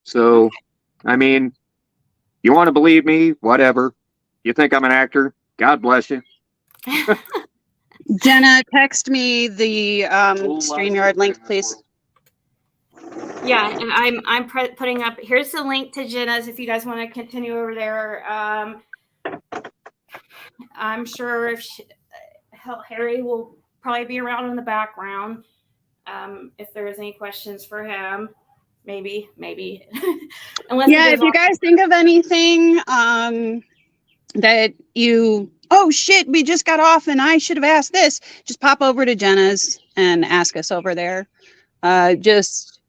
So, I mean, you want to believe me? Whatever. You think I'm an actor? God bless you. Jenna, text me the StreamYard link, please. Yeah, and I'm putting up. Here's the link to Jenna's if you guys want to continue over there. I'm sure if Harry will probably be around in the background. If there's any questions for him, maybe. Unless Yeah, if you guys think of anything that you, oh shit, we just got off and I should have asked this, just pop over to Jenna's and ask us over there. Just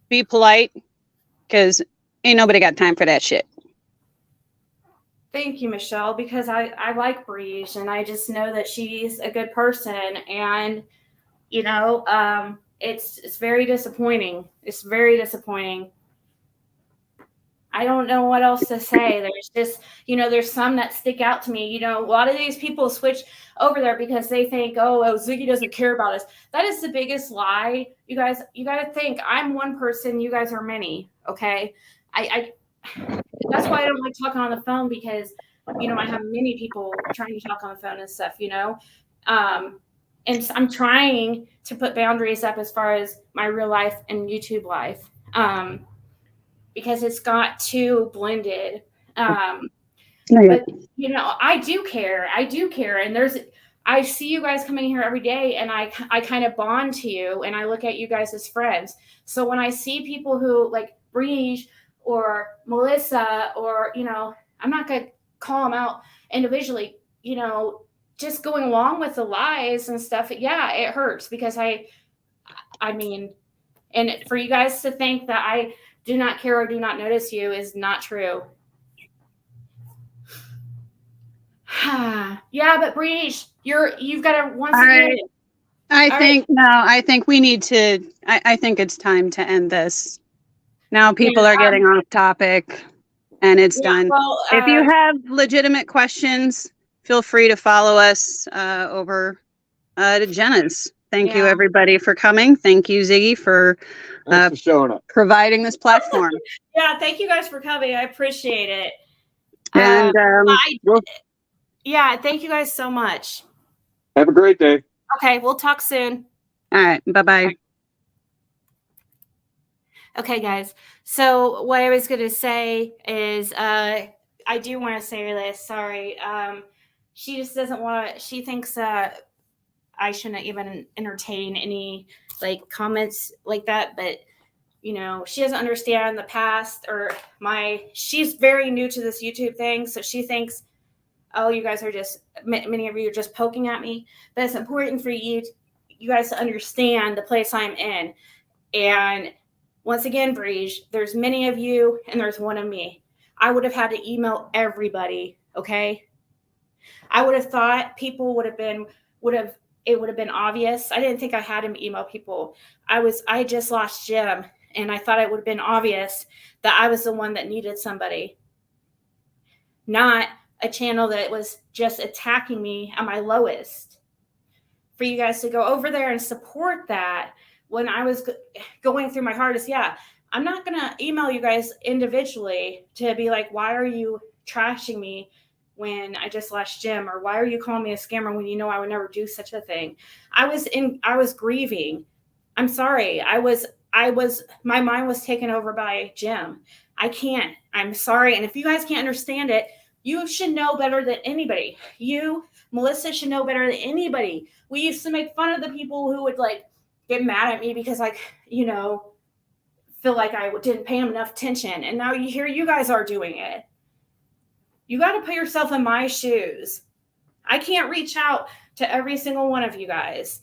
be polite, because ain't nobody got time for that shit. Thank you, Michelle, because I like Breeze and I just know that she's a good person, and you know, it's very disappointing. It's very disappointing. I don't know what else to say. There's just, you know, there's some that stick out to me. You know, a lot of these people switch over there because they think, oh, Ziggy doesn't care about us. That is the biggest lie. You guys, you got to think I'm one person. You guys are many. Okay. That's why I don't like talking on the phone, because, you know, I have many people trying to talk on the phone and stuff, you know. And I'm trying to put boundaries up as far as my real life and YouTube life. Because it's got too blended. But you know, I do care. And I see you guys coming here every day, and I kind of bond to you, and I look at you guys as friends. So when I see people who like Breege or Melissa, or, you know, I'm not going to call them out individually, you know, just going along with the lies and stuff. Yeah, it hurts, because I mean, and for you guys to think that I do not care or do not notice you is not true. Yeah, but Breege, you've got to once again. I think we need to, I think it's time to end this. Now people are getting off topic and it's done. Well, if you have legitimate questions, feel free to follow us over to Jenna's. Thank you, everybody, for coming. Thank you, Ziggy, for showing up, providing this platform. Yeah, thank you guys for coming. I appreciate it. And yeah, thank you guys so much. have a great day. Okay, we'll talk soon. All right, bye-bye. Okay, guys. So what I was going to say is I do want to say this. Sorry. She just doesn't want to. She thinks I shouldn't even entertain any like comments like that. But, you know, she doesn't understand the past, or she's very new to this YouTube thing. So she thinks, oh, you guys are just, many of you are just poking at me. But it's important for you guys to understand the place I'm in. And once again, Breege, there's many of you and there's one of me. I would have had to email everybody, okay? I would have thought people it would have been obvious. I didn't think I had to email people. I just lost Jim, and I thought it would have been obvious that I was the one that needed somebody. Not a channel that was just attacking me at my lowest. For you guys to go over there and support that when I was going through my hardest, I'm not going to email you guys individually to be like, why are you trashing me when I just lost Jim? Or why are you calling me a scammer when you know I would never do such a thing? I was grieving. I'm sorry. My mind was taken over by Jim. I can't. I'm sorry. And if you guys can't understand it, you should know better than anybody. You, Melissa, should know better than anybody. We used to make fun of the people who would like get mad at me because, like, you know, feel like I didn't pay them enough attention. And now you guys are doing it. You got to put yourself in my shoes. I can't reach out to every single one of you guys.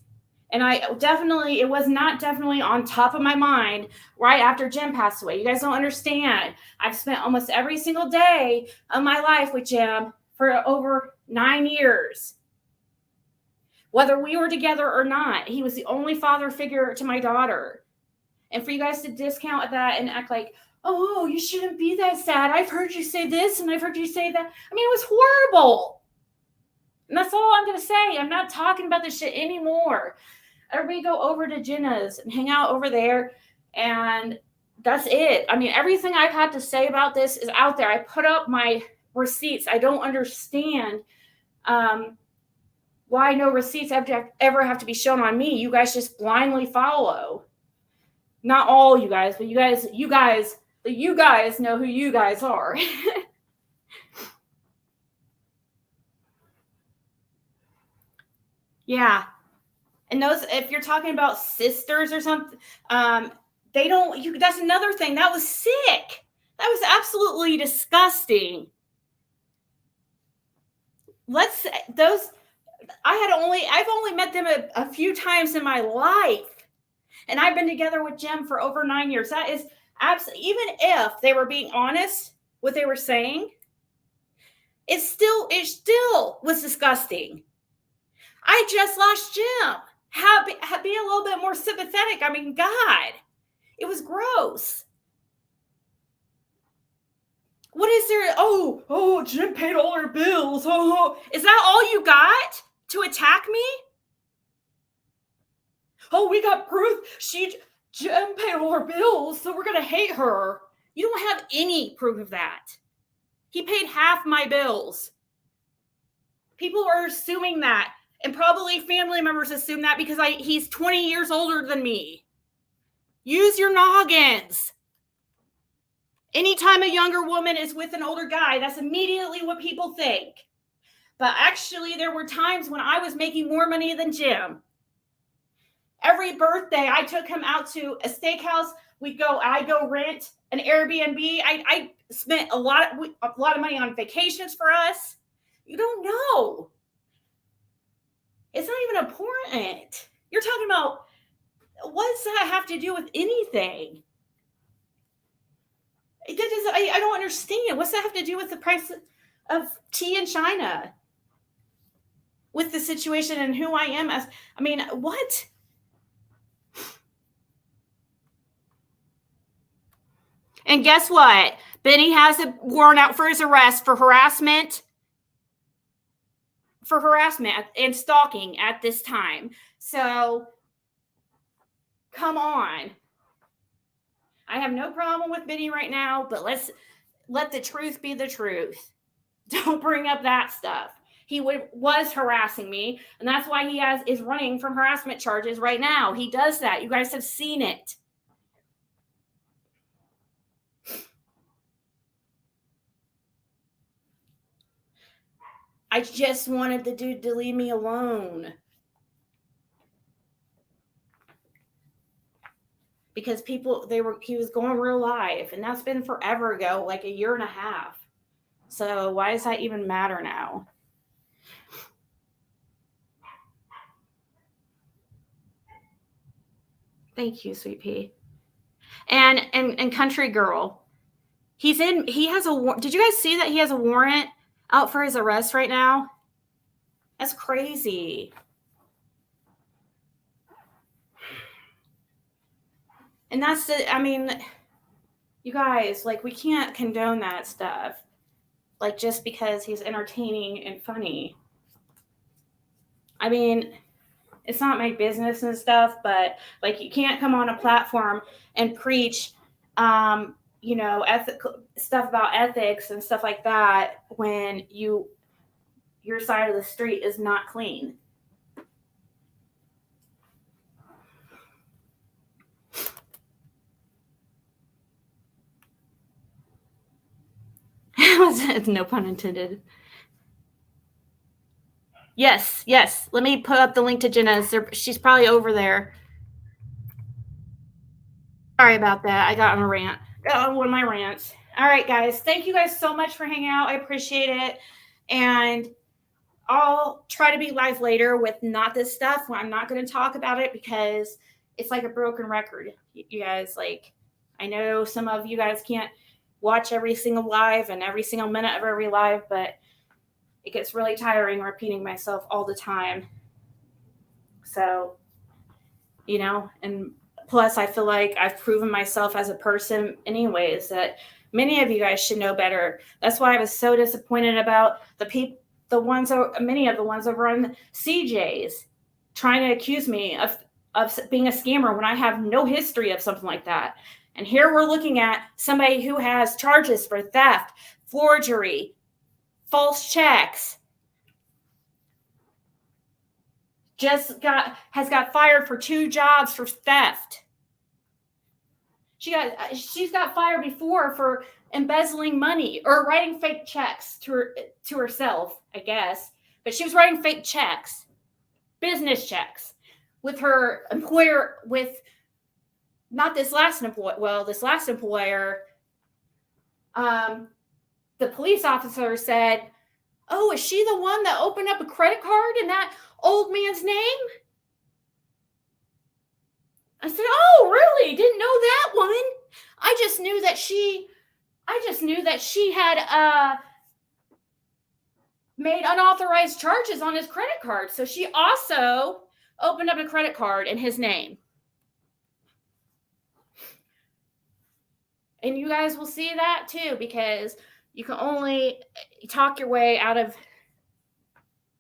And it was not definitely on top of my mind right after Jim passed away. You guys don't understand. I've spent almost every single day of my life with Jim for over 9 years. Whether we were together or not, he was the only father figure to my daughter. And for you guys to discount that and act like, oh, you shouldn't be that sad. I've heard you say this and I've heard you say that. I mean, it was horrible. And that's all I'm going to say. I'm not talking about this shit anymore. Everybody go over to Jenna's and hang out over there. And that's it. I mean, everything I've had to say about this is out there. I put up my receipts. I don't understand why no receipts ever have to be shown on me. You guys just blindly follow. Not all you guys, but you guys know who you guys are. Yeah. And those, if you're talking about sisters or something, that's another thing. That was sick. That was absolutely disgusting. I've only met them a few times in my life. And I've been together with Jim for over 9 years. That is absolutely, even if they were being honest, what they were saying, it still was disgusting. I just lost Jim. Be a little bit more sympathetic. I mean, God, it was gross. What is there? Oh, Jim paid all our bills. Oh, is that all you got to attack me? Oh, we got proof. Jim paid all her bills, so we're going to hate her. You don't have any proof of that. He paid half my bills. People are assuming that, and probably family members assume that because he's 20 years older than me. Use your noggins. Anytime a younger woman is with an older guy, that's immediately what people think. But actually, there were times when I was making more money than Jim. Every birthday, I took him out to a steakhouse. I go rent an Airbnb. I spent a lot of money on vacations for us. You don't know. It's not even important. You're talking about, what does that have to do with anything? I don't understand. What's that have to do with the price of tea in China? With the situation and who I am what? And guess what? Vinnie has a warrant out for his arrest for harassment. For harassment and stalking at this time. So, come on. I have no problem with Vinnie right now, but let's let the truth be the truth. Don't bring up that stuff. He was harassing me, and that's why he is running from harassment charges right now. He does that. You guys have seen it. I just wanted the dude to leave me alone. Because he was going real live, and that's been forever ago, like a year and a half. So why does that even matter now? Thank you, sweet pea. And country girl, he has a, did you guys see that he has a warrant out for his arrest right now? That's crazy. And that's you guys, we can't condone that stuff. Just because he's entertaining and funny. It's not my business and stuff, but you can't come on a platform and preach, ethical stuff about ethics and stuff like that when your side of the street is not clean. No pun intended. Yes. Let me put up the link to Jenna's. She's probably over there. Sorry about that. I got on a rant. Got on one of my rants. All right, guys. Thank you guys so much for hanging out. I appreciate it. And I'll try to be live later with not this stuff. I'm not going to talk about it because it's like a broken record. You guys, like, I know some of you guys can't watch every single live and every single minute of every live, but it gets really tiring repeating myself all the time. So, you know, and plus I feel like I've proven myself as a person anyways, that many of you guys should know better. That's why I was so disappointed about many of the ones over on CJ's trying to accuse me of being a scammer when I have no history of something like that. And here we're looking at somebody who has charges for theft, forgery, false checks, has got fired for 2 jobs for theft. She's got fired before for embezzling money or writing fake checks to herself, I guess. But she was writing fake checks, business checks, with her employer, with not this last employer. Well, this last employer, the police officer said, "Oh, is she the one that opened up a credit card in that old man's name?" I said, "Oh, really? Didn't know that one. I just knew that she had made unauthorized charges on his credit card. So she also opened up a credit card in his name." And you guys will see that too, because you can only talk your way out of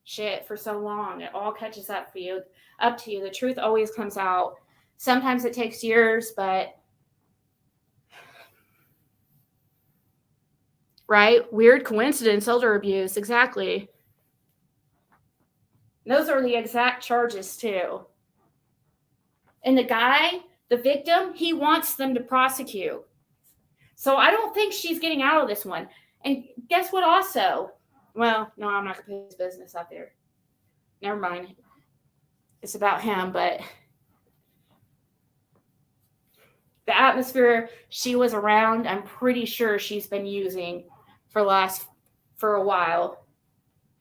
shit for so long. It all catches up to you. The truth always comes out. Sometimes it takes years, but right? Weird coincidence, elder abuse, exactly. Those are the exact charges too. And the victim, he wants them to prosecute. So I don't think she's getting out of this one. And guess what also? Well, no, I'm not going to put his business out there. Never mind. It's about him, but the atmosphere she was around, I'm pretty sure she's been using for a while.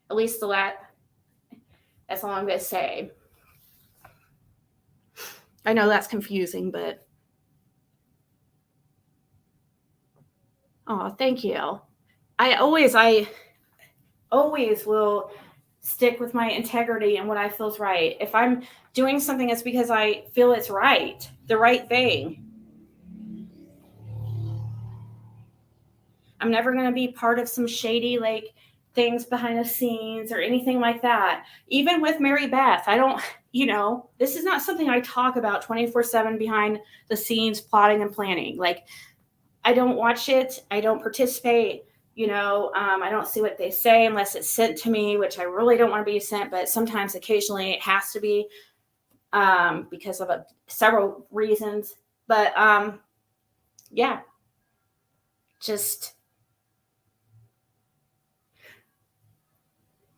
At least that's all I'm going to say. I know that's confusing, but oh, thank you. I always will stick with my integrity and what I feel is right. If I'm doing something, it's because I feel it's right, the right thing. I'm never going to be part of some shady, like, things behind the scenes or anything like that. Even with Mary Beth, I don't, this is not something I talk about 24/7 behind the scenes, plotting and planning. Like, I don't watch it. I don't participate. I don't see what they say unless it's sent to me, which I really don't want to be sent, but sometimes occasionally it has to be because of several reasons. But yeah, just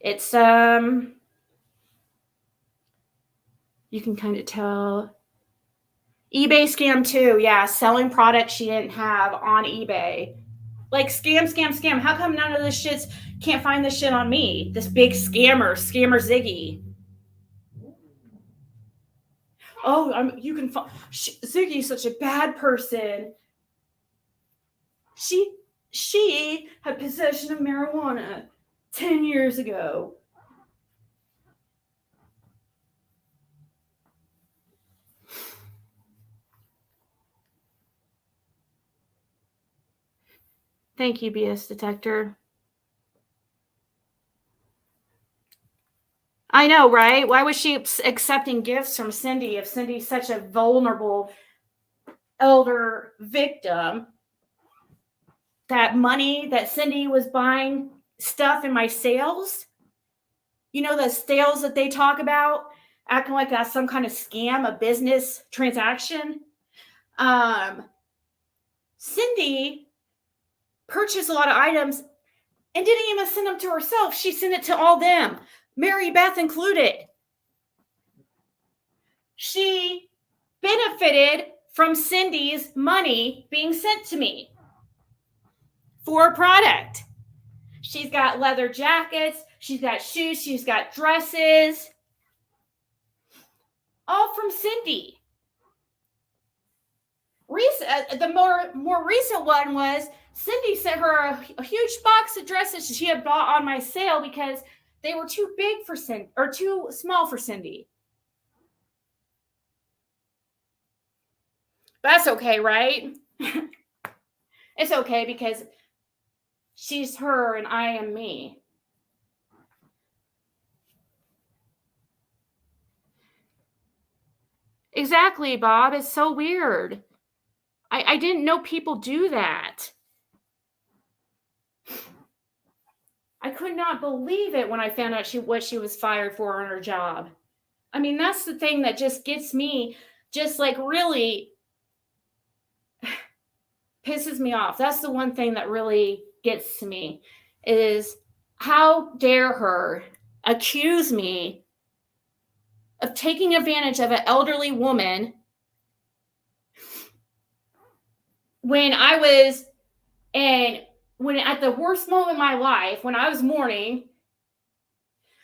it's you can kind of tell. eBay scam too. Yeah, selling products she didn't have on eBay. Like, scam. How come none of this shit's can't find this shit on me? This big scammer Ziggy. Oh, you can find Ziggy's such a bad person. She had possession of marijuana 10 years ago. Thank you, BS Detector. I know, right? Why was she accepting gifts from Cindy if Cindy's such a vulnerable elder victim? That money that Cindy was buying stuff in my sales, the sales that they talk about, acting like that's some kind of scam, a business transaction. Cindy purchased a lot of items and didn't even send them to herself. She sent it to all them, Mary Beth included. She benefited from Cindy's money being sent to me for a product. She's got leather jackets. She's got shoes. She's got dresses. All from Cindy. The more recent one was Cindy sent her a huge box of dresses she had bought on my sale because they were too big for Cindy, or too small for Cindy. But that's okay, right? It's okay because she's her and I am me. Exactly, Bob. It's so weird. I didn't know people do that. I could not believe it when I found out what she was fired for on her job. I mean, that's the thing that just gets me, just like really pisses me off. That's the one thing that really gets to me is how dare her accuse me of taking advantage of an elderly woman when I was when at the worst moment of my life, when I was mourning,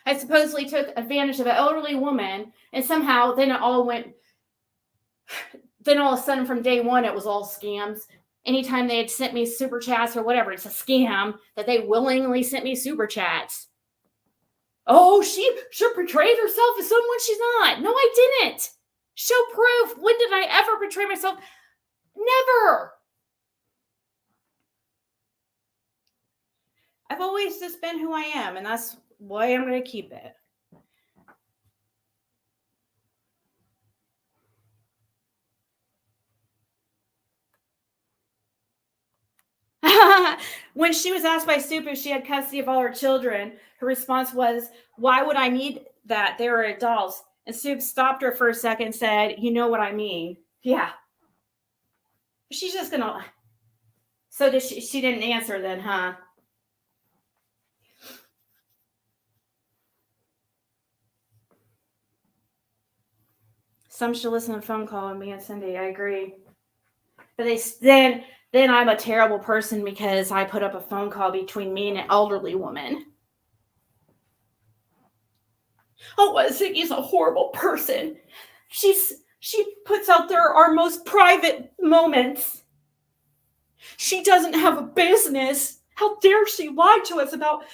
I supposedly took advantage of an elderly woman, and somehow then all of a sudden from day one, it was all scams. Anytime they had sent me super chats or whatever, it's a scam that they willingly sent me super chats. Oh, she portrayed herself as someone she's not. No, I didn't. Show proof. When did I ever portray myself? Never. I've always just been who I am, and that's why I'm going to keep it. When she was asked by Soup if she had custody of all her children, her response was, "Why would I need that? They were adults." And Soup stopped her for a second and said, "You know what I mean." Yeah. She's just going to... So she didn't answer then, huh? Some should listen to a phone call with me and Cindy. I agree. But then I'm a terrible person because I put up a phone call between me and an elderly woman. Oh, well, Ziggy's a horrible person. She puts out there our most private moments. She doesn't have a business. How dare she lie to us about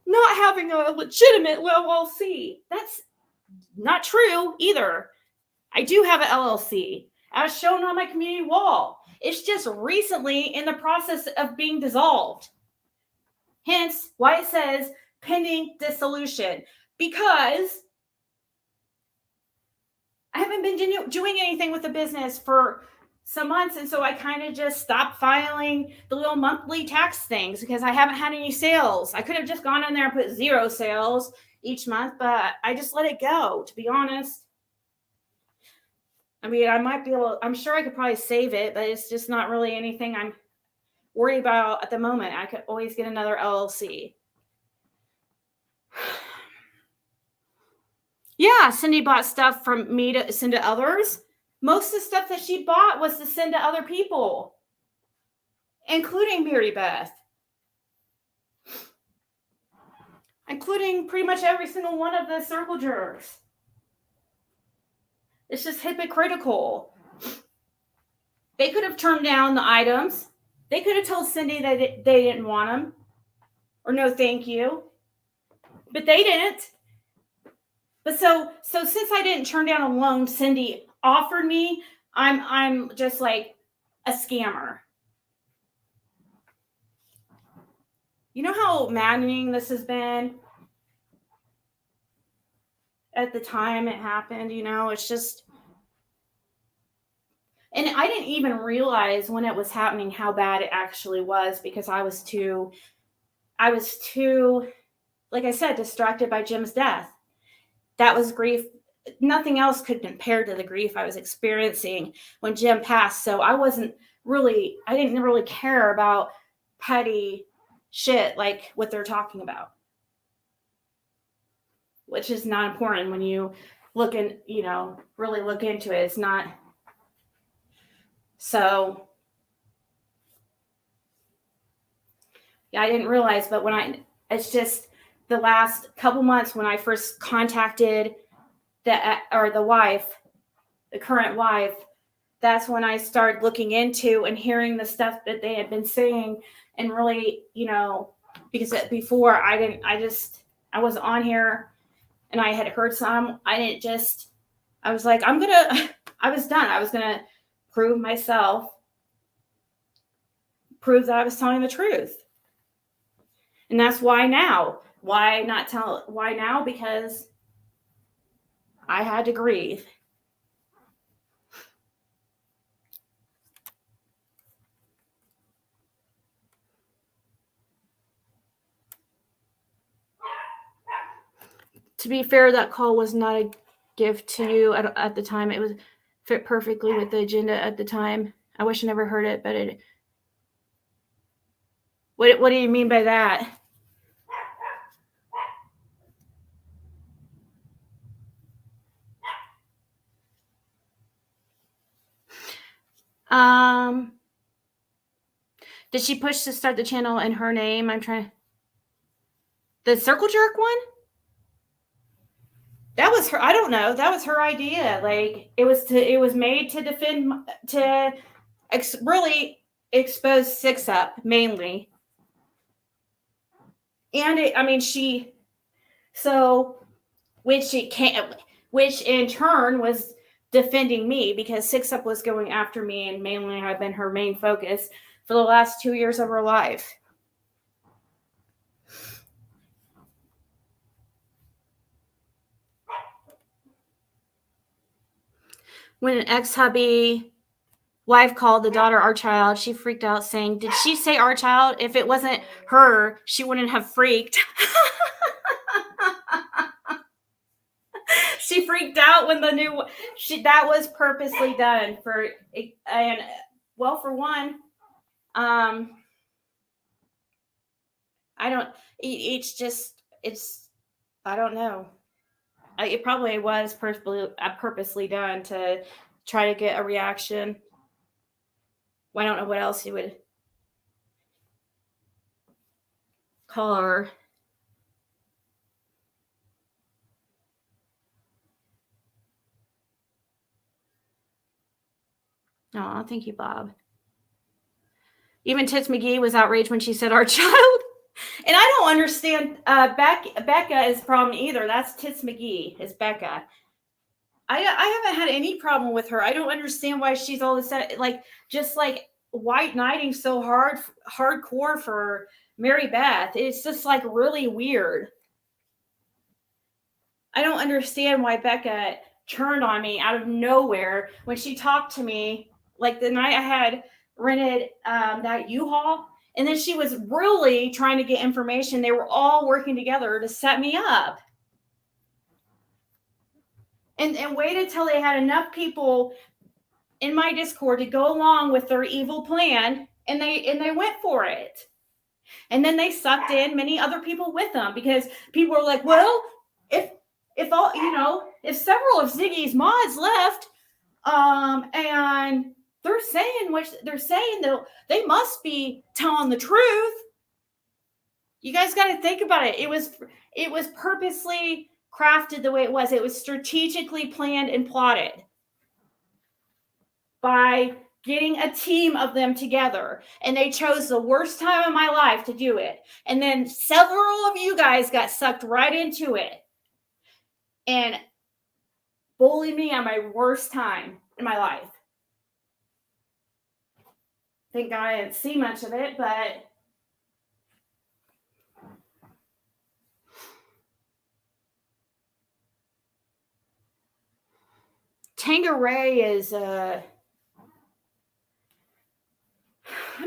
not having a legitimate LLC? That's not true either. I do have an LLC, as shown on my community wall. It's just recently in the process of being dissolved. Hence why it says pending dissolution. Because I haven't been doing anything with the business for some months, and so I kind of just stopped filing the little monthly tax things because I haven't had any sales. I could have just gone in there and put 0 sales each month, but I just let it go, to be honest. I mean, I might be able, I'm sure I could probably save it, but it's just not really anything I'm worried about at the moment. I could always get another LLC. Yeah, Cindy bought stuff from me to send to others. Most of the stuff that she bought was to send to other people, including Mary Beth. Including pretty much every single one of the circle jerks. It's just hypocritical. They could have turned down the items. They could have told Cindy that they didn't want them. Or no thank you. But they didn't. But so since I didn't turn down a loan Cindy offered me, I'm just like a scammer. You know how maddening this has been? At the time it happened, it's just... And I didn't even realize when it was happening how bad it actually was because I was too, like I said, distracted by Jim's death. That was grief. Nothing else could compare to the grief I was experiencing when Jim passed. So I didn't really care about petty shit like what they're talking about. Which is not important when you really look into it. It's not. So, yeah, I didn't realize, but when It's just the last couple months when I first contacted the wife, the current wife, that's when I started looking into and hearing the stuff that they had been saying, and really, because before I was on here and I had heard some, I was like, I was done. I was going to prove that I was telling the truth. And that's why now. Why now? Because I had to grieve. To be fair, that call was not a gift to you at the time. It was fit perfectly with the agenda at the time. I wish I never heard it, but it. What do you mean by that? Did she push to start the channel in her name? The circle jerk one? That was her. I don't know. That was her idea. Like it was made to defend, really expose Six Up mainly. And which in turn was defending me, because Six Up was going after me, and mainly I've been her main focus for the last 2 years of her life. When an ex-hubby wife called the daughter our child, she freaked out, saying, "Did she say our child? If it wasn't her, she wouldn't have freaked." She freaked out when that was purposely done for one. I don't know. It probably was purposely done to try to get a reaction. Well, I don't know what else he would call her. Oh, thank you, Bob. Even Tits McGee was outraged when she said our child. And I don't understand. Becca is problem either. That's Tits McGee, is Becca. I haven't had any problem with her. I don't understand why she's all of a sudden just white knighting so hardcore for Mary Beth. It's just really weird. I don't understand why Becca turned on me out of nowhere when she talked to me, like the night I had rented that U-Haul. And then she was really trying to get information. They were all working together to set me up. And waited till they had enough people in my Discord to go along with their evil plan. And they went for it. And then they sucked in many other people with them, because people were like, well, if several of Ziggy's mods left, and they're saying though, they must be telling the truth. You guys got to think about it. It was purposely crafted the way it was. It was strategically planned and plotted by getting a team of them together. And they chose the worst time of my life to do it. And then several of you guys got sucked right into it and bullied me on my worst time in my life. Thank God I didn't see much of it, but Tangeray is I'm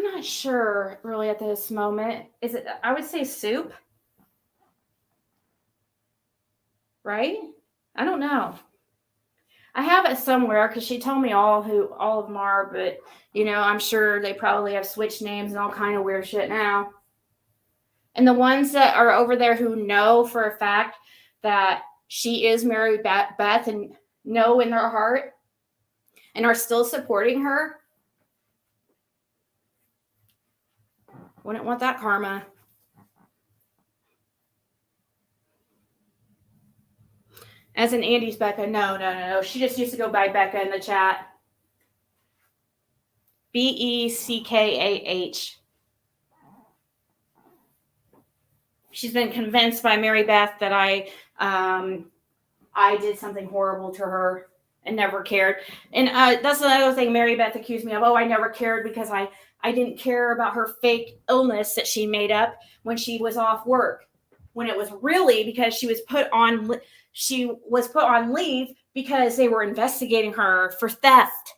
not sure really at this moment. Is it? I would say soup, right? I don't know. I have it somewhere because she told me all of them are, but I'm sure they probably have switched names and all kind of weird shit now. And the ones that are over there who know for a fact that she is Mary Beth and know in their heart and are still supporting her, wouldn't want that karma. As in Andy's Becca. No. She just used to go by Becca in the chat. Beckah. She's been convinced by Mary Beth that I did something horrible to her and never cared. And that's another thing Mary Beth accused me of. Oh, I never cared because I didn't care about her fake illness that she made up when she was off work. When it was really because she was put on leave because they were investigating her for theft.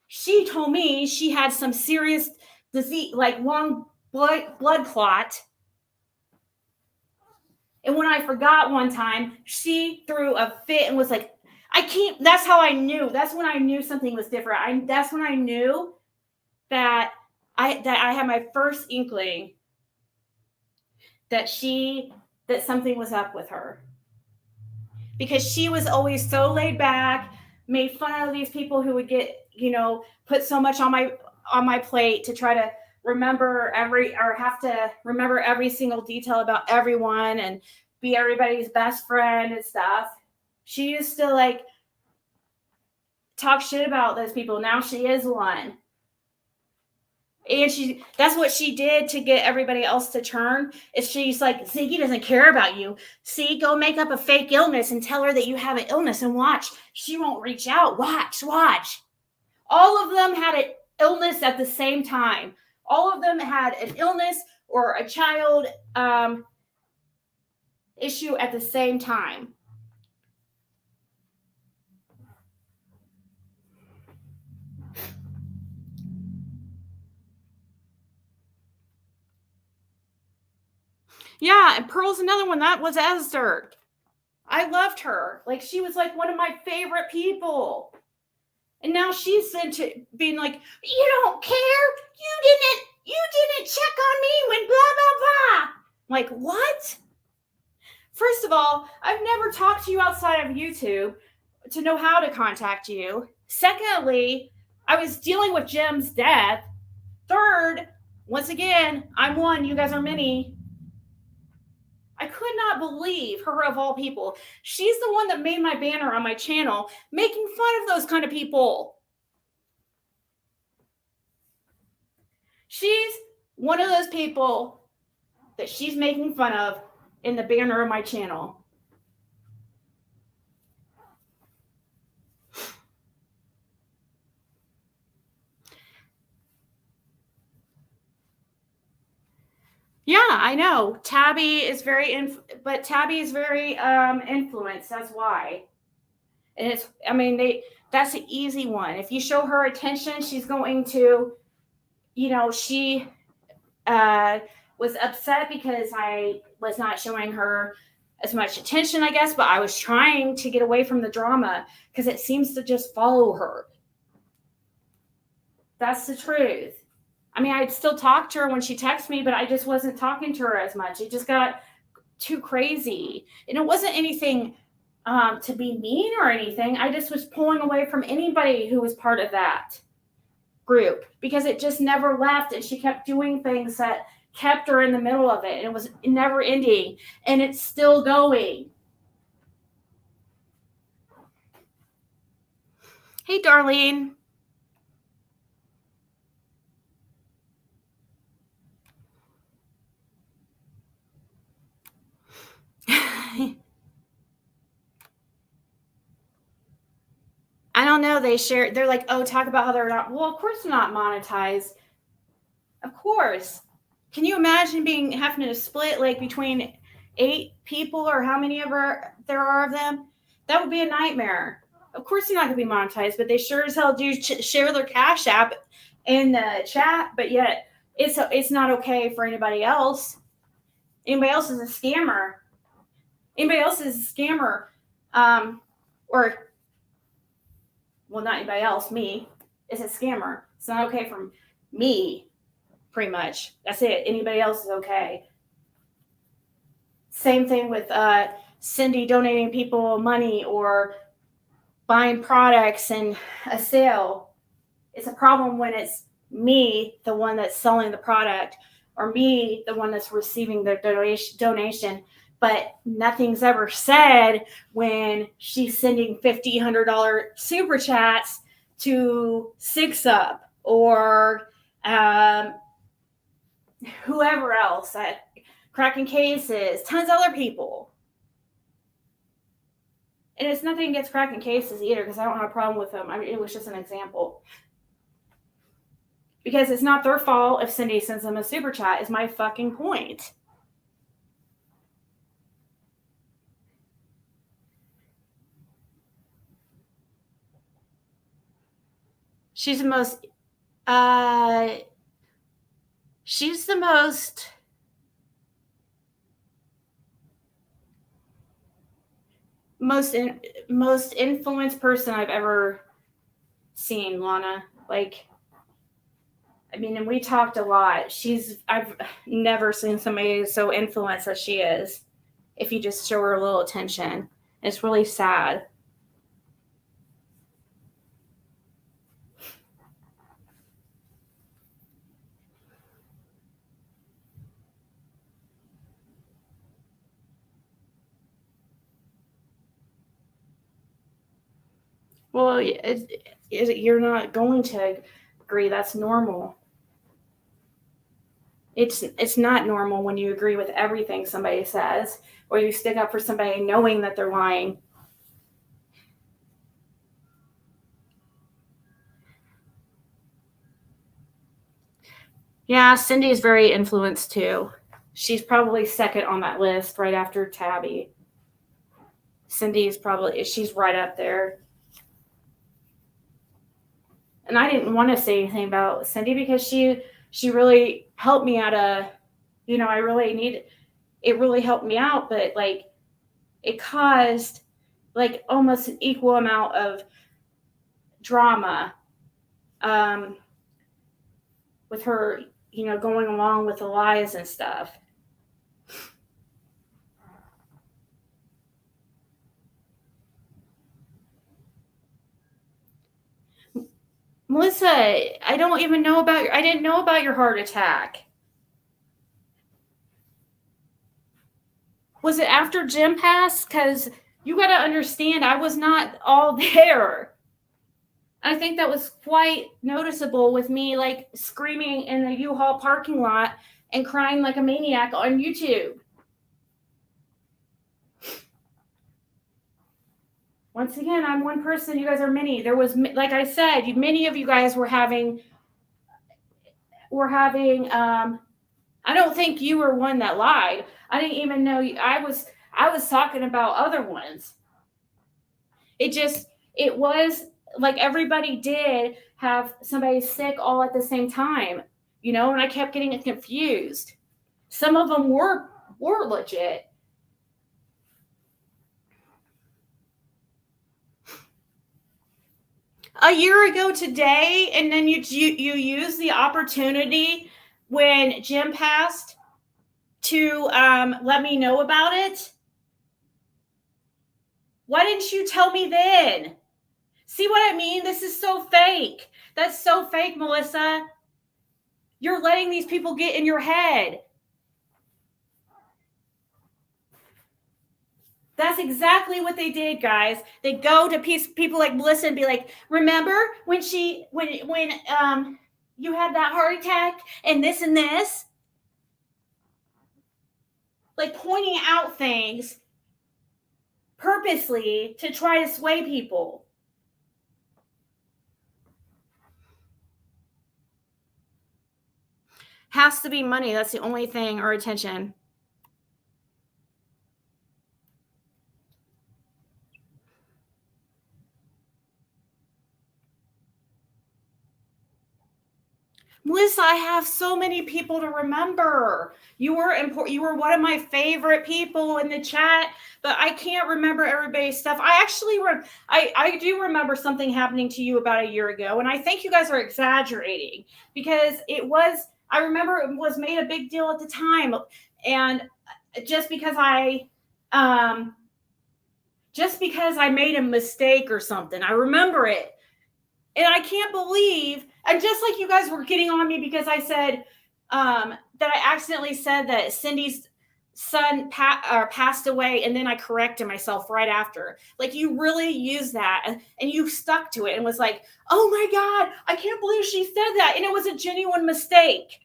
She told me she had some serious disease, like long blood clot. And when I forgot one time, she threw a fit and was like, I can't, that's how I knew. That's when I knew something was different. That's when I knew that I had my first inkling that something was up with her. Because she was always so laid back, made fun of these people who would get, put so much on my plate to try to have to remember every single detail about everyone and be everybody's best friend and stuff. She used to talk shit about those people. Now she is one. And that's what she did to get everybody else to turn. Is she's like, Ziggy doesn't care about you. See, go make up a fake illness and tell her that you have an illness and watch. She won't reach out. Watch. All of them had an illness at the same time. All of them had an illness or a child issue at the same time. Yeah, and Pearl's another one. That was Esther. I loved her. She was one of my favorite people. And now she's into being like, you don't care? You didn't check on me when blah, blah, blah. What? First of all, I've never talked to you outside of YouTube to know how to contact you. Secondly, I was dealing with Jim's death. Third, once again, I'm one, you guys are many. I could not believe her, of all people. She's the one that made my banner on my channel, making fun of those kind of people. She's one of those people that she's making fun of in the banner of my channel. Yeah, I know. Tabby is very influenced. That's why. And that's an easy one. If you show her attention, she's going to, she was upset because I was not showing her as much attention, I guess, but I was trying to get away from the drama because it seems to just follow her. That's the truth. I'd still talk to her when she texts me, but I just wasn't talking to her as much. It just got too crazy. And it wasn't anything to be mean or anything. I just was pulling away from anybody who was part of that group because it just never left. And she kept doing things that kept her in the middle of it. And it was never ending. And it's still going. Hey, Darlene. I don't know. They're like, oh, talk about how they're not. Well, of course they're not monetized. Of course. Can you imagine having to split between 8 people or how many there are of them? That would be a nightmare. Of course they're not going to be monetized, but they sure as hell do share their Cashapp in the chat. But yet it's not okay for anybody else. Anybody else is a scammer. Well, not anybody else, me, is a scammer. It's not okay for me, pretty much. That's it. Anybody else is okay. Same thing with Cindy donating people money or buying products in a sale. It's a problem when it's me, the one that's selling the product, or me, the one that's receiving the donation. but nothing's ever said when she's sending $50, $100 super chats to Six Up or whoever else, Cracking Cases, tons of other people. And it's nothing against Cracking Cases either, because I don't have a problem with them. I mean, it was just an example. Because it's not their fault if Cindy sends them a super chat, is my fucking point. She's the most most influenced person I've ever seen, Lana. Like, I mean, and we talked a lot. I've never seen somebody so influenced as she is. If you just show her a little attention, it's really sad. Well, you're not going to agree. That's normal. It's not normal when you agree with everything somebody says, or you stick up for somebody knowing that they're lying. Yeah, Cindy is very influenced too. She's probably second on that list, right after Tabby. She's right up there. And I didn't want to say anything about Cindy because she really helped me out of, it really helped me out, but like it caused like almost an equal amount of drama with her, going along with the lies and stuff. Melissa, I didn't know about your heart attack. Was it after Jim passed? Because you got to understand, I was not all there. I think that was quite noticeable with me, like screaming in the U-Haul parking lot and crying like a maniac on YouTube. Once again, I'm one person. You guys are many. There was, like I said, many of you guys were having. I don't think you were one that lied. I didn't even know. I was talking about other ones. It was like everybody did have somebody sick all at the same time, and I kept getting confused. Some of them were legit. A year ago today, and then you use the opportunity when Jim passed to let me know about it. Why didn't you tell me then? See what I mean? This is so fake. That's so fake, Melissa. You're letting these people get in your head. That's exactly what they did, guys. They go to people like Melissa and be like, remember when you had that heart attack and this and this? Like pointing out things purposely to try to sway people. Has to be money. That's the only thing, or attention. Melissa, I have so many people to remember. You were important. You were one of my favorite people in the chat, but I can't remember everybody's stuff. I actually, I do remember something happening to you about a year ago, and I think you guys are exaggerating because I remember it was made a big deal at the time, and just because I made a mistake or something, I remember it. And I can't believe, and just like you guys were getting on me because I said that I accidentally said that Cindy's son passed away, and then I corrected myself right after. Like, you really used that, and you stuck to it and was like, oh my God, I can't believe she said that. And it was a genuine mistake.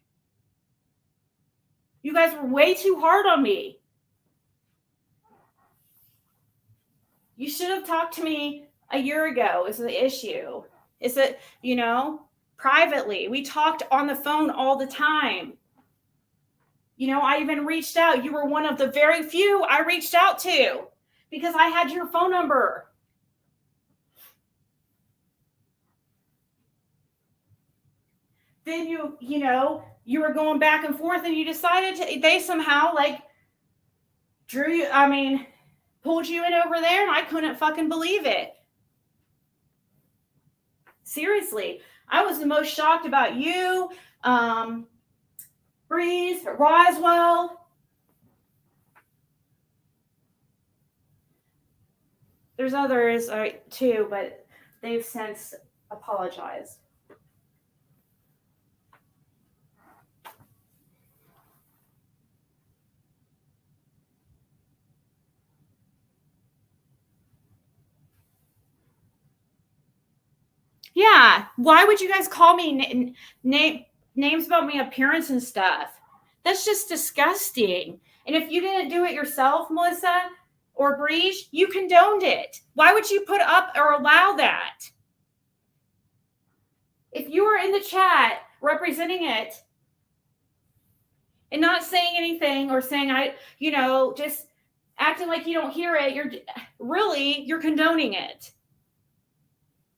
You guys were way too hard on me. You should have talked to me a year ago is the issue. Is that, privately. We talked on the phone all the time. I even reached out. You were one of the very few I reached out to because I had your phone number. Then you were going back and forth, and you decided they somehow pulled you in over there, and I couldn't fucking believe it. Seriously, I was the most shocked about you, Breeze, Roswell. There's others too, but they've since apologized. Yeah, why would you guys call me names about my appearance and stuff? That's just disgusting. And if you didn't do it yourself, Melissa or Breeze, you condoned it. Why would you put up or allow that? If you were in the chat representing it and not saying anything or saying, just acting like you don't hear it, you're condoning it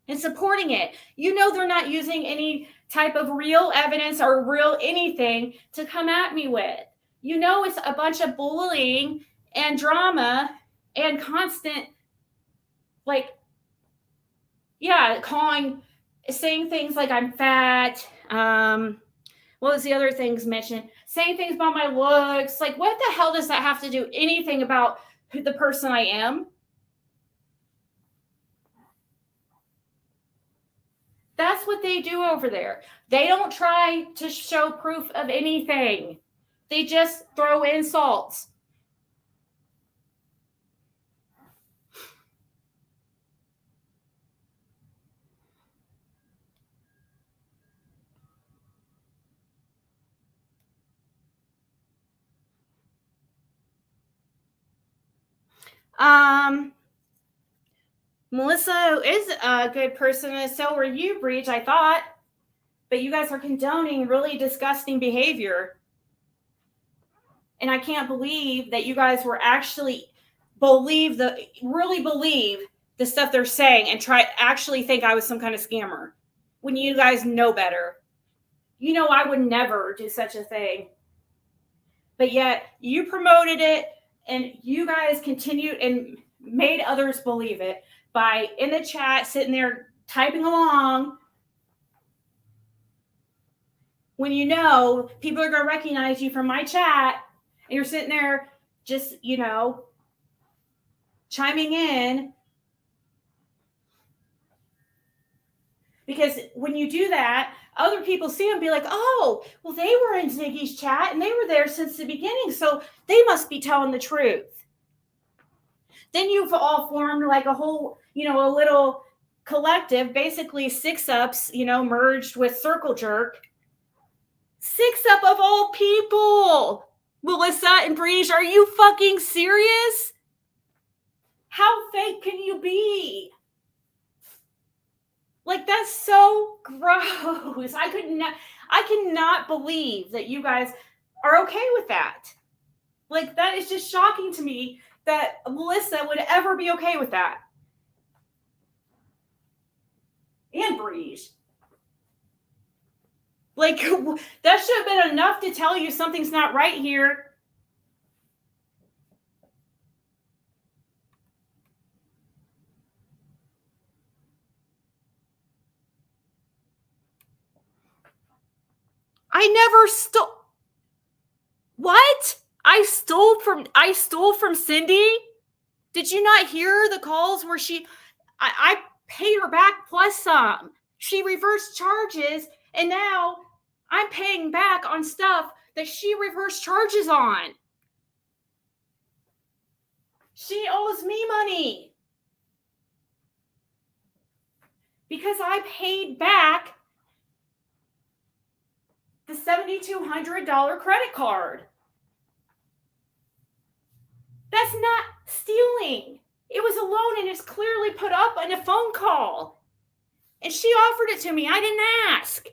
and supporting it. They're not using any type of real evidence or real anything to come at me with. It's a bunch of bullying and drama and constant, saying things like I'm fat. What was the other things mentioned? Saying things about my looks. Like, what the hell does that have to do anything about the person I am? That's what they do over there. They don't try to show proof of anything. They just throw insults. Melissa is a good person, and so were you, Breach, I thought. But you guys are condoning really disgusting behavior. And I can't believe that you guys were actually really believe the stuff they're saying and actually think I was some kind of scammer. When you guys know better. I would never do such a thing. But yet you promoted it, and you guys continued and made others believe it by in the chat sitting there typing along when people are going to recognize you from my chat, and you're sitting there just, chiming in. Because when you do that, other people see them and be like, oh, well, they were in Ziggy's chat and they were there since the beginning, so they must be telling the truth. Then you've all formed like a whole, a little collective, basically 6-ups, merged with Circle Jerk. 6-up of all people. Melissa and Breeze, are you fucking serious? How fake can you be? That's so gross. I cannot believe that you guys are okay with that. That is just shocking to me that Melissa would ever be okay with that. And Breeze. That should have been enough to tell you something's not right here. I never stole. What? I stole from Cindy? Did you not hear the calls where I paid her back plus some? She reversed charges, and now I'm paying back on stuff that she reversed charges on. She owes me money because I paid back the $7,200 credit card. That's not stealing. It was a loan and it's clearly put up in a phone call. And she offered it to me. I didn't ask.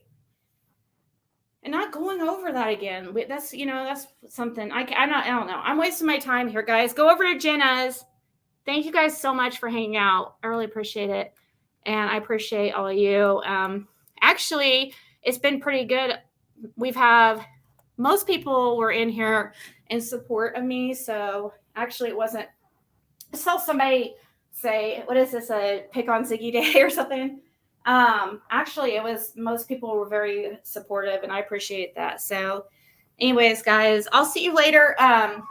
And not going over that again. That's, that's something. I don't know. I'm wasting my time here, guys. Go over to Jenna's. Thank you guys so much for hanging out. I really appreciate it. And I appreciate all of you. Actually, it's been pretty good. Most people were in here in support of me. So actually it wasn't, I saw somebody say, what is this, a pick on Ziggy day or something? Actually, most people were very supportive and I appreciate that. So anyways, guys, I'll see you later. I'm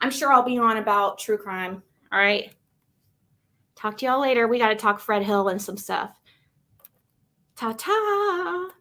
sure I'll be on about true crime. All right. Talk to y'all later. We got to talk Fred Hill and some stuff. Ta-ta.